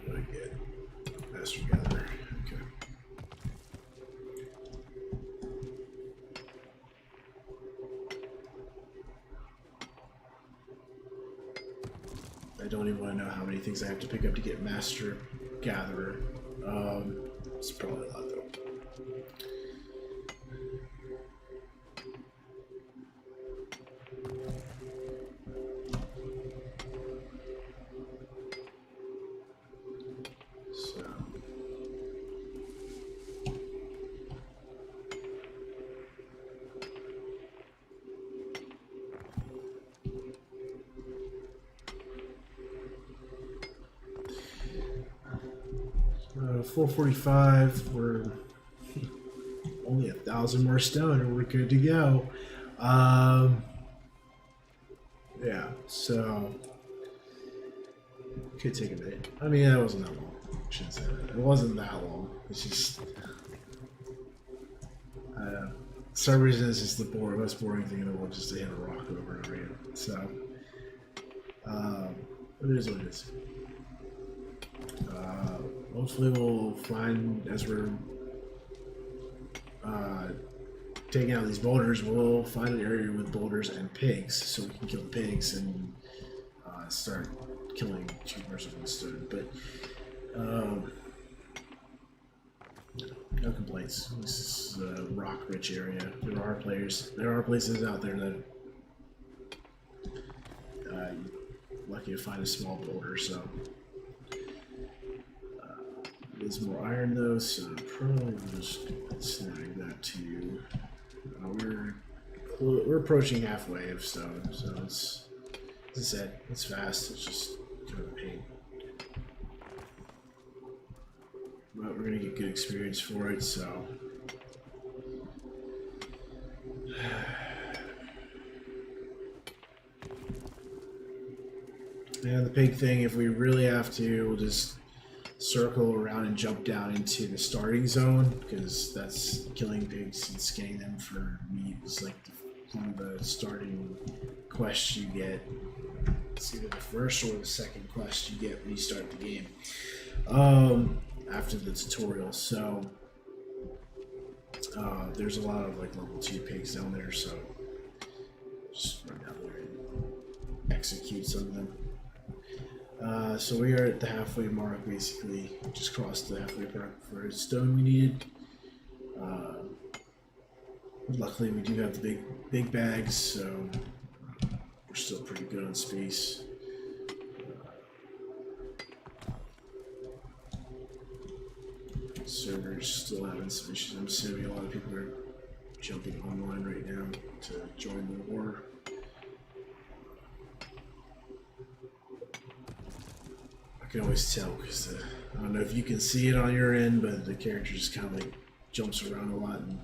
What do I get? Faster gather. Okay. I don't even want to know how many things I have to pick up to get Master Gatherer. It's probably a lot though. So. Uh, 445, we're only 1,000 more stone and we're good to go. Yeah, so could take a minute. I mean, that wasn't that long. I shouldn't say that. It wasn't that long. It's just some reason it's just the most boring thing in the world just to hit a rock over and over again. So, it is what it is. Hopefully we'll find, as we're taking out these boulders, we'll find an area with boulders and pigs, so we can kill the pigs and start killing two birds with one stone. But no complaints. This is a rock-rich area. There are places out there that lucky to find a small boulder. So there's more iron though, so probably just snag that too. We're approaching halfway of stone, so it's, as I said, it's fast. It's just kind of a pain. But we're gonna get good experience for it, so. And the pig thing, if we really have to, we'll just circle around and jump down into the starting zone, because that's killing pigs and skinning them for meat is like one of the starting quests you get. It's either the first or the second quest you get when you start the game. After the tutorial, so there's a lot of like level 2 pigs down there, so just run down there and execute some of them. So we are at the halfway mark, basically. Just crossed the halfway mark for stone we needed. Luckily, we do have the big bags, so we're still pretty good on space. Servers still having some issues. I'm assuming a lot of people are jumping online right now to join the war. I can always tell because I don't know if you can see it on your end, but the character just kind of like jumps around a lot and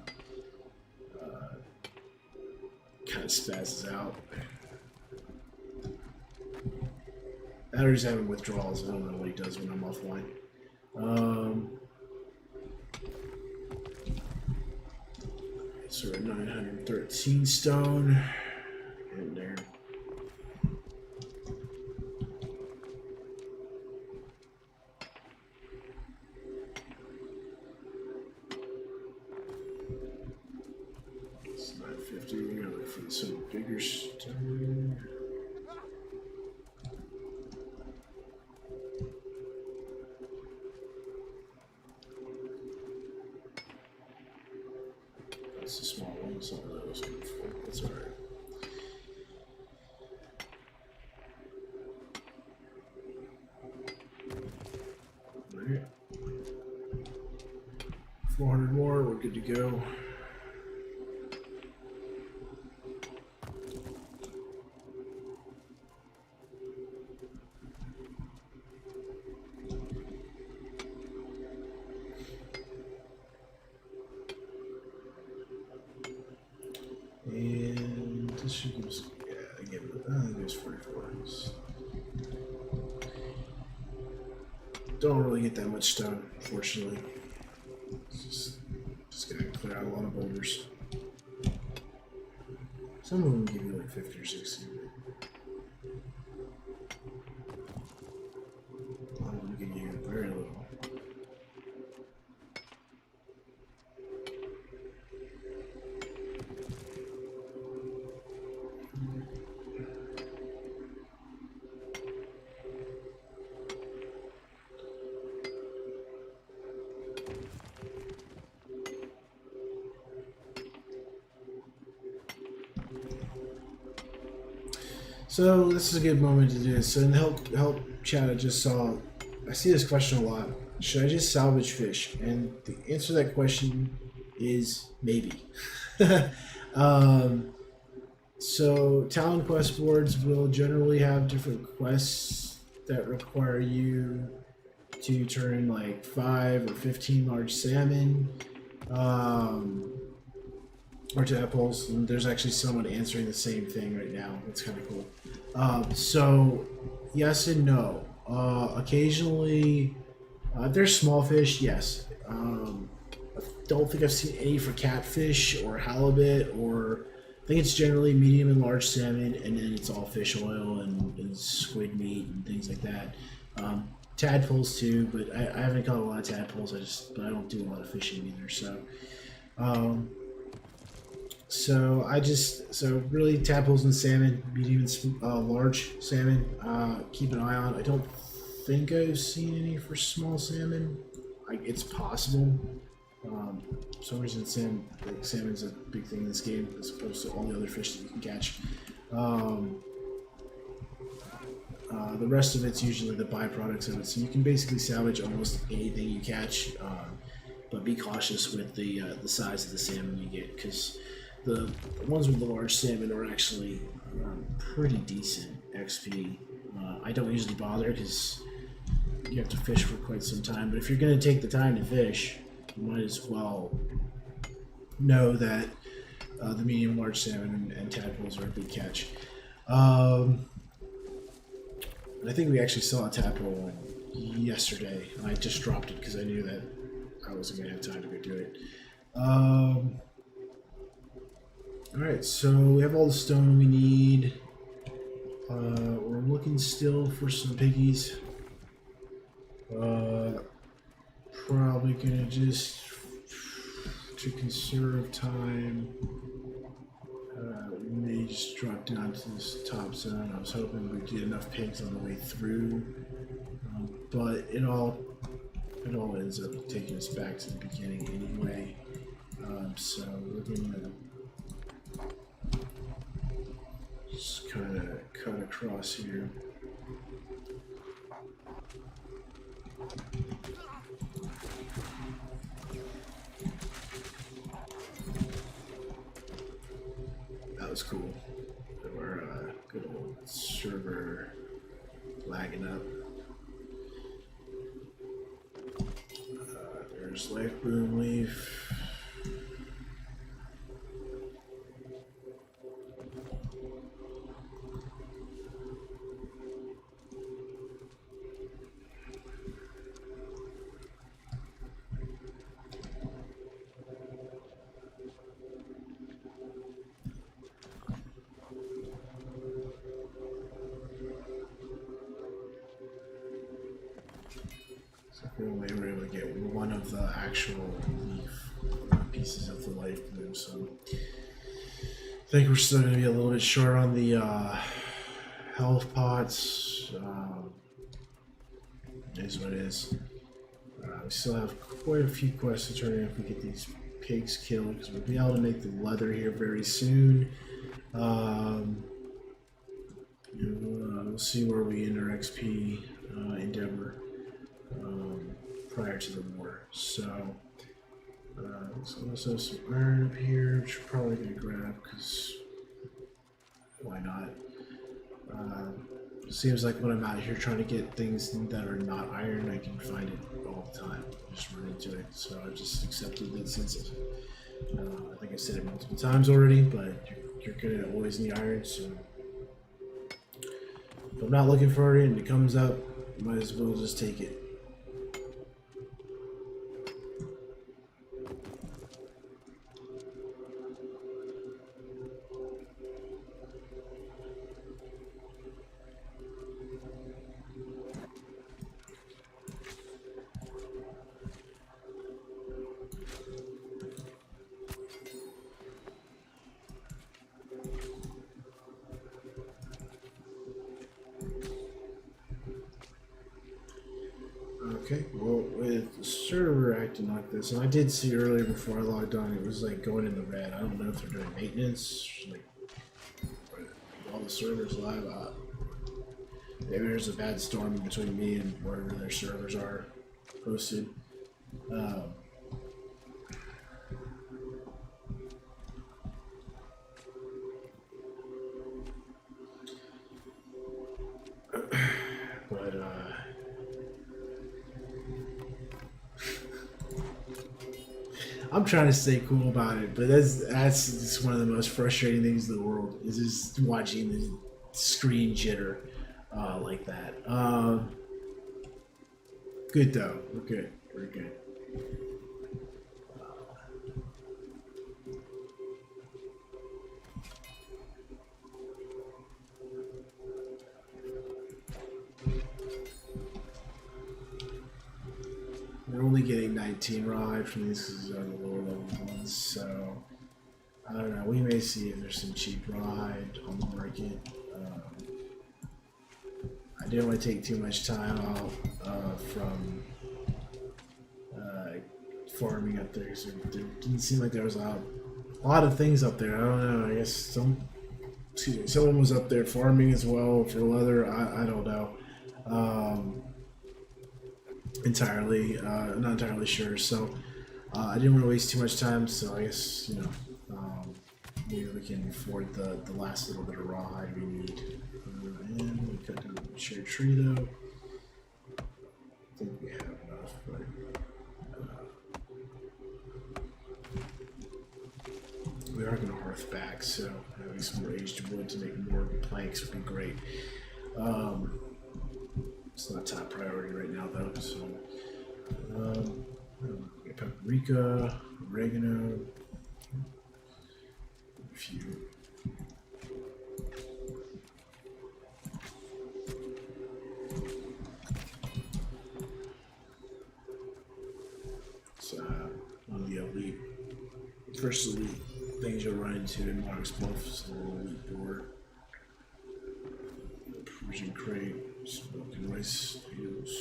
kind of spazzes out. Battery's having withdrawals. I don't know what he does when I'm offline. So we're at 913 stone. And there. It's 950. We gotta look for some bigger stone. That's a small one. That's not what I was looking for. That's alright. Alright. 400 more. We're good to go. And this should give us, yeah, I think it was 44. Don't really get that much stone, unfortunately. It's just gotta clear out a lot of boulders. Some of them give you like 50 or 60. A lot of them give you very little. So this is a good moment to do this. So in help chat, I just saw, I see this question a lot. Should I just salvage fish? And the answer to that question is maybe. So Talon quest boards will generally have different quests that require you to turn like 5 or 15 large salmon, or tadpoles. And there's actually someone answering the same thing right now. It's kind of cool. So yes and no. Occasionally, if there's small fish, yes. don't think I've seen any for catfish or halibut, or I think it's generally medium and large salmon, and then it's all fish oil and squid meat and things like that. Tadpoles too, but I haven't caught a lot of tadpoles. But I don't do a lot of fishing either. So really tadpoles and salmon, medium and large salmon. Keep an eye on. I don't think I've seen any for small salmon. It's possible. For some reason, salmon's a big thing in this game as opposed to all the other fish that you can catch. The rest of it's usually the byproducts of it, so you can basically salvage almost anything you catch, but be cautious with the size of the salmon you get, because the ones with the large salmon are actually pretty decent XP. I don't usually bother because you have to fish for quite some time, but if you're going to take the time to fish, you might as well know that the medium large salmon and tadpoles are a big catch. I think we actually saw a tadpole yesterday, and I just dropped it because I knew that I wasn't going to have time to go do it. Alright, so we have all the stone we need. We're looking still for some piggies. Probably gonna just, to conserve time, we may just drop down to this top zone. I was hoping we'd get enough pigs on the way through, but it all ends up taking us back to the beginning anyway. So we're gonna just kind of cut across here. That was cool. Our good old server lagging up. There's Life Boom Leaf. We were able to get one of the actual leaf pieces of the Life Bloom, so I think we're still going to be a little bit short on the health pots. It is what it is. We still have quite a few quests to turn in if we get these pigs killed, because we'll be able to make the leather here very soon. We'll see where we end our XP endeavor prior to the war. So also some iron up here, which we're probably going to grab because why not? Seems like when I'm out here trying to get things that are not iron, I can find it all the time. Just run into it. So I just accepted that since I think I said it multiple times already, but you're going to always need iron. So if I'm not looking for it and it comes up, might as well just take it. Okay, well, with the server acting like this, and I did see earlier before I logged on, it was like going in the red. I don't know if they're doing maintenance, like all the servers live. Maybe there's a bad storm between me and wherever their servers are posted. I'm trying to stay cool about it, but that's just one of the most frustrating things in the world is just watching the screen jitter like that. Good though, we're good. getting 19 rawhide from these because these are the lower level ones. So I don't know. We may see if there's some cheap rawhide on the market. I didn't want to take too much time out from farming up there because there didn't seem like there was a lot of things up there. I don't know. I guess someone was up there farming as well for leather. I don't know entirely. Not entirely sure. So I didn't want to waste too much time. So I guess maybe we can afford the last little bit of rawhide we need. And we cut down the shared tree though. I think we have enough, but we are going to hearth back, so having some more aged wood to make more planks would be great. It's not top priority right now though, so paprika, oregano, a few. One of the first elite things you'll run into in Mark's Bluff is the little elite door. Persian crate, smoking rice potatoes.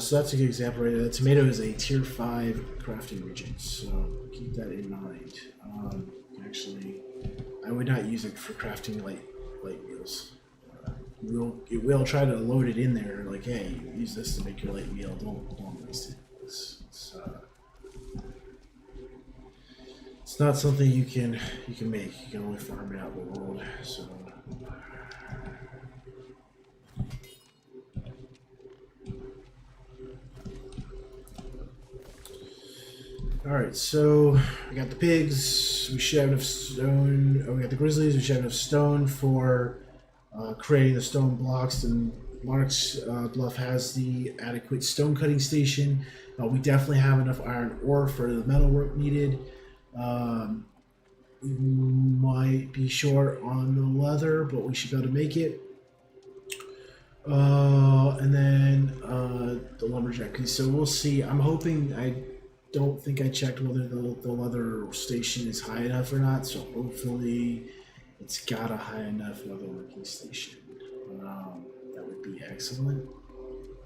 So that's a good example right there. The tomato is a tier 5 crafting regent, so keep that in mind. Actually, I would not use it for crafting light meals. It will try to load it in there, like, hey, use this to make your light meal. Don't waste it. It's not something you can make. You can only farm it out in the world. So all right, so we got the pigs. We should have enough stone. Oh, we got the grizzlies. We should have enough stone for creating the stone blocks. And Mark's Bluff has the adequate stone cutting station. We definitely have enough iron ore for the metal work needed. We might be short on the leather, but we should be able to make it. And then the lumberjack piece. So we'll see. I'm hoping. I don't think I checked whether the leather station is high enough or not. So hopefully it's got a high enough leather working station. That would be excellent.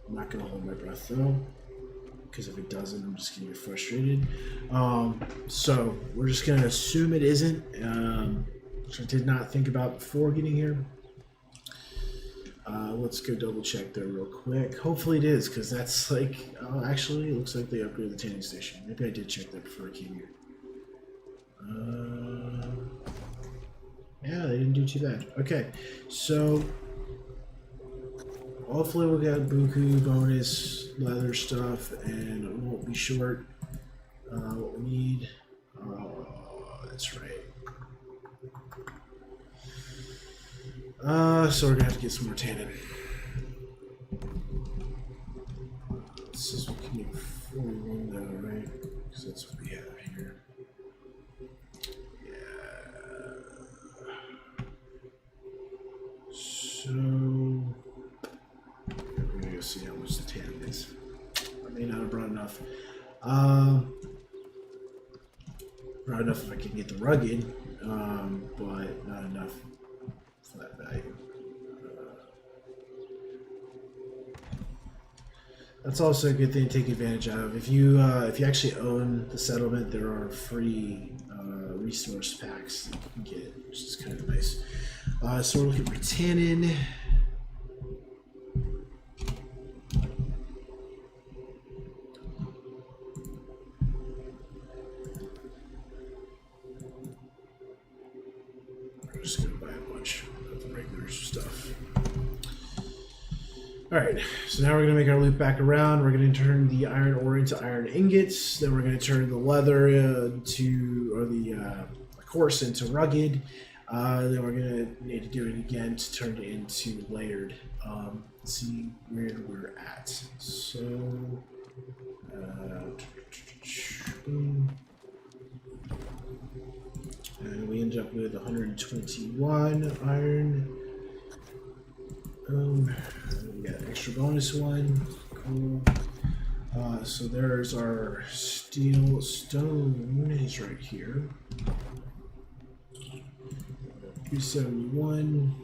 I'm not gonna hold my breath though, because if it doesn't, I'm just gonna get frustrated. So we're just gonna assume it isn't, which I did not think about before getting here. Let's go double check there real quick. Hopefully it is, because that's like, actually it looks like they upgraded the tanning station. Maybe I did check that before I came here. Yeah, they didn't do too bad. Okay, so hopefully we'll get buku bonus leather stuff, and it won't be short. What we need. That's right. So we're gonna have to get some more tannin. This is what we can make 41 though, right? Because that's what we have here. Yeah. So we're gonna go see how much the tannin is. I may not have brought enough. Brought enough if I can get the rugged, but not enough for that value. That's also a good thing to take advantage of. If you actually own the settlement, there are free resource packs that you can get, which is kind of nice. So we're looking for tannin. We're just gonna buy a bunch of the regular stuff. Alright, so now we're going to make our loop back around. We're going to turn the iron ore into iron ingots. Then we're going to turn the leather the coarse into rugged. Then we're going to need to do it again to turn it into layered. Let's see where we're at. So, and we end up with 121 iron. We got an extra bonus one. Cool. So there's our steel. Stone is right here. 371,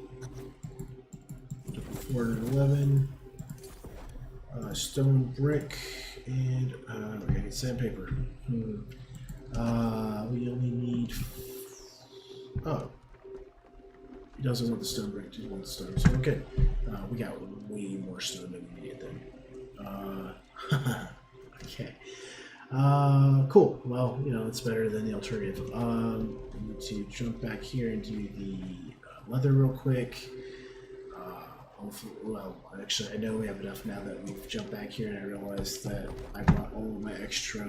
411, stone, brick, and okay, sandpaper. We only need. Oh, he doesn't want the stone brick. He wants stone. So okay, we got way more stone than we needed then. Okay. Cool. Well, you know, it's better than the alternative. I need to jump back here and do the leather real quick. Well, actually, I know we have enough now that we've jumped back here, and I realized that I brought all of my extra,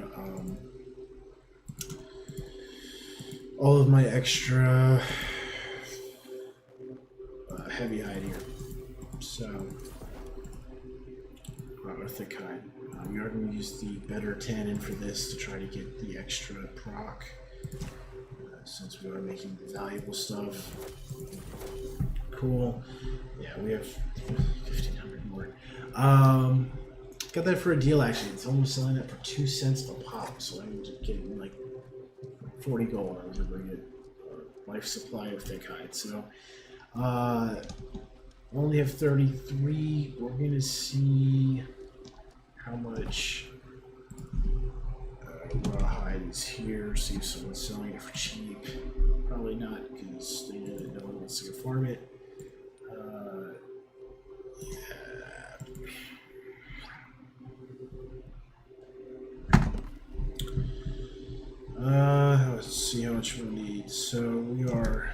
heavy hide here. So, or thick hide. We are going to use the better tannin for this to try to get the extra proc, since we are making the valuable stuff. Cool. Yeah, we have 1,500 more. Got that for a deal actually. It's almost selling that for 2 cents a pop, so I'm just getting like 40 gold. I was able to get a life supply of thick hide. So, only have 33. We're gonna see how much raw hide is here. See if someone's selling it for cheap. Probably not, because they know that no one wants to go farm it. Let's see how much we need. So we are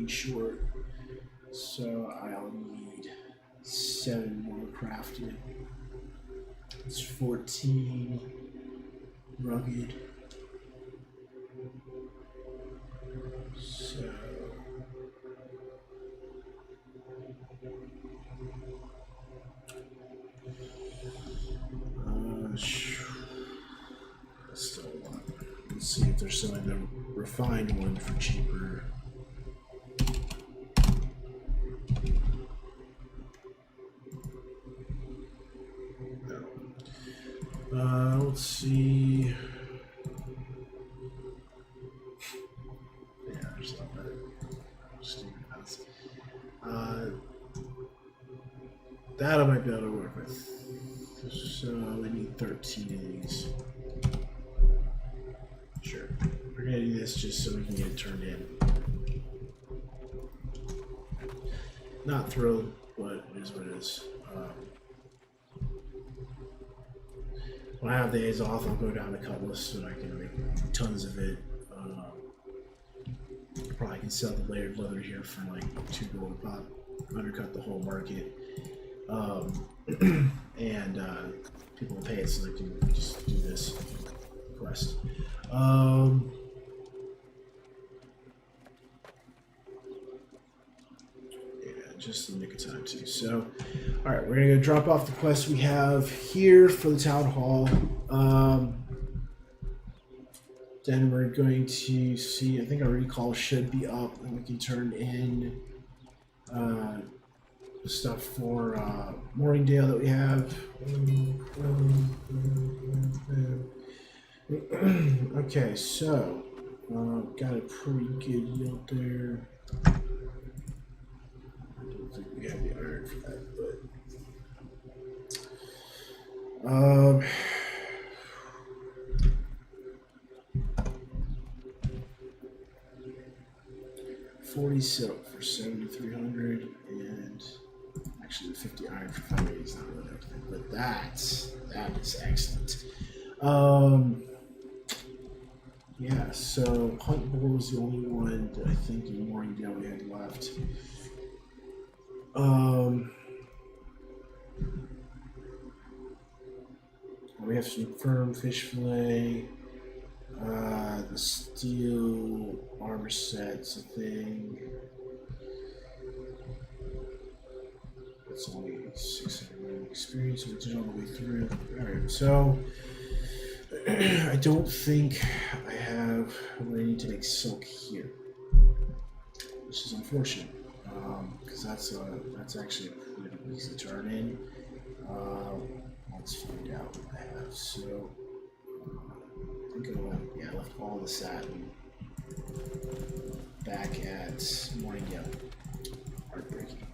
short. So I'll need 7 more crafted. It's 14 rugged. So that's still a lot. Let's see if they're selling the refined one for cheaper. Let's see. Yeah, there's not better. Stupid nuts. That I might be able to work with. So we need 13 of these. Sure. We're gonna do this just so we can get it turned in. Not thrilled, but it is what it is. When I have the days off, I'll go down to Cutlass so I can make tons of it. Probably can sell the layered leather here for like 2 gold a pop, undercut the whole market, and people will pay it so they can just do this quest. Just in the nick of time too. So, all right, we're gonna go drop off the quest we have here for the town hall. Then we're going to see. I think our recall should be up, and we can turn in the stuff for Morningdale that we have. Okay, so got a pretty good yield there. I don't think we have the iron for that, but 40 silk for 7,300, and actually the 50 iron for 580 is not really everything, but that is excellent. Yeah, so Hunt Bull was the only one that I think in Morningdale we had left. We have some firm fish fillet. The steel armor set's a thing. It's only 600 experience, so we did all the way through. Alright, so I don't think I have what I need to make silk here, which is unfortunate, because that's actually a pretty easy turn in. Let's find out what I have. So, I think I left all the satin back at Morningale. Heartbreaking.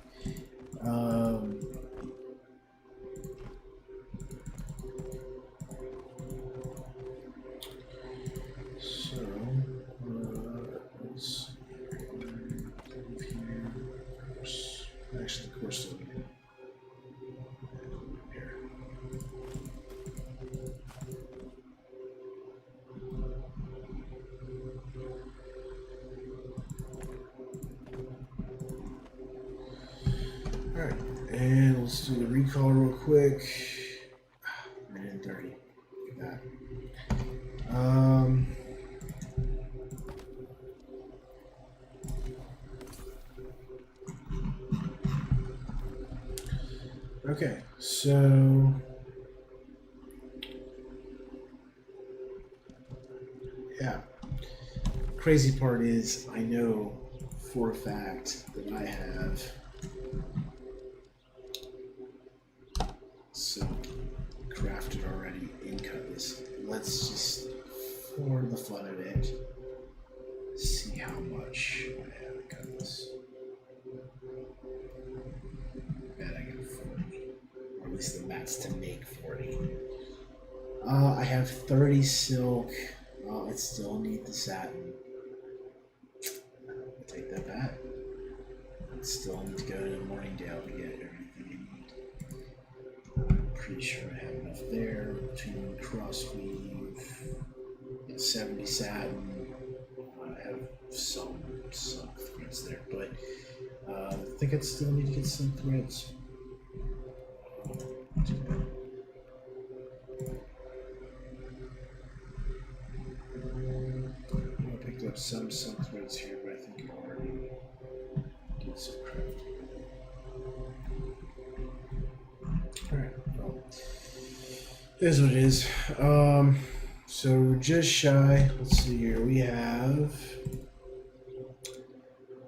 Let's leave here. Actually, of course, still here. Alright, and let's do the recall real quick. Minute and 30. Look at that. Okay, so yeah. Crazy part is I know for a fact that I have some crafted already in Cutlass. Let's just, for the fun of it, see how much I have in Cutlass. Bet I got 40, or at least the mats to make 40. I have 30 silk. I still need the satin. I'll take that back. I still need to go to Morningale to get everything I need. I'm pretty sure I have enough there between crossweave, 70 satin. I have some threads there, but I think I still need to get some threads. I picked up some threads here, but I think I already did some crafting. Alright, well, it is what it is. So we're just shy. Let's see here. We have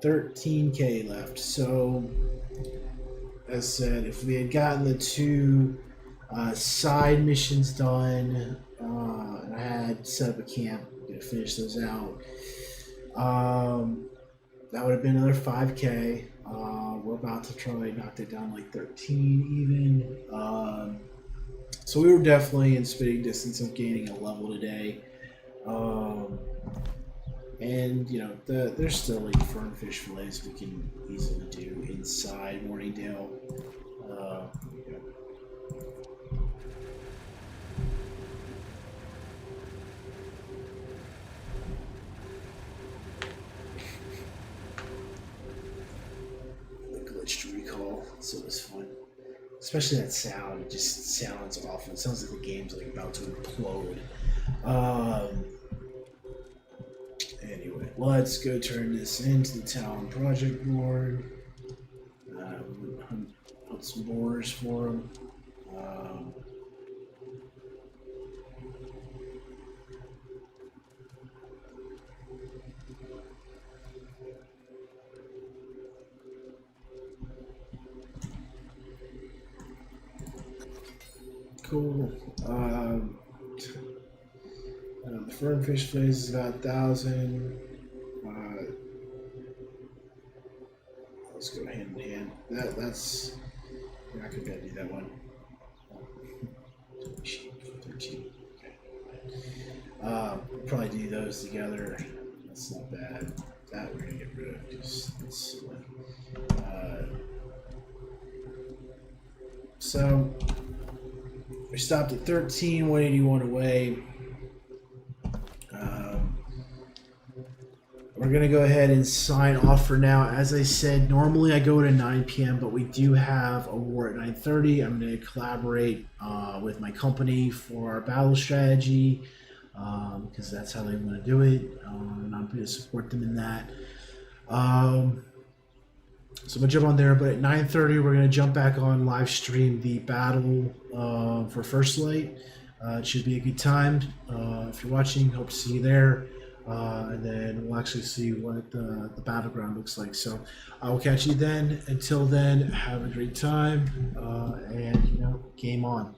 13k left. So, as said, if we had gotten the two side missions done, and I had set up a camp, to finish those out, that would have been another 5k. We're about to try to knock it down like 13 even. So we were definitely in spitting distance of gaining a level today. And you know, there's still like fernfish fillets we can easily do inside Morningale. Glitched recall, so it was fun. Especially that sound, it just sounds awful. It sounds like the game's like about to implode. Anyway, let's go turn this into the town project board. Hunt some boars for them. Cool. The fernfish phase is about 1,000. Let's go hand in hand. That's. I could gotta do that one. 13. Okay. Probably do those together. That's not bad. That we're gonna get rid of. Just it's so we stopped at 13, 181 away. We're going to go ahead and sign off for now. As I said, normally I go to 9 p.m., but we do have a war at 9:30. I'm going to collaborate with my company for our battle strategy because that's how they want to do it, and I'm going to support them in that. So I'm going to jump on there, but at 9:30 we're going to jump back on live stream the battle for First Light. It should be a good time. If you're watching, hope to see you there. and then we'll actually see what the battleground looks like. So I will catch you then. Until then, have a great time, and game on.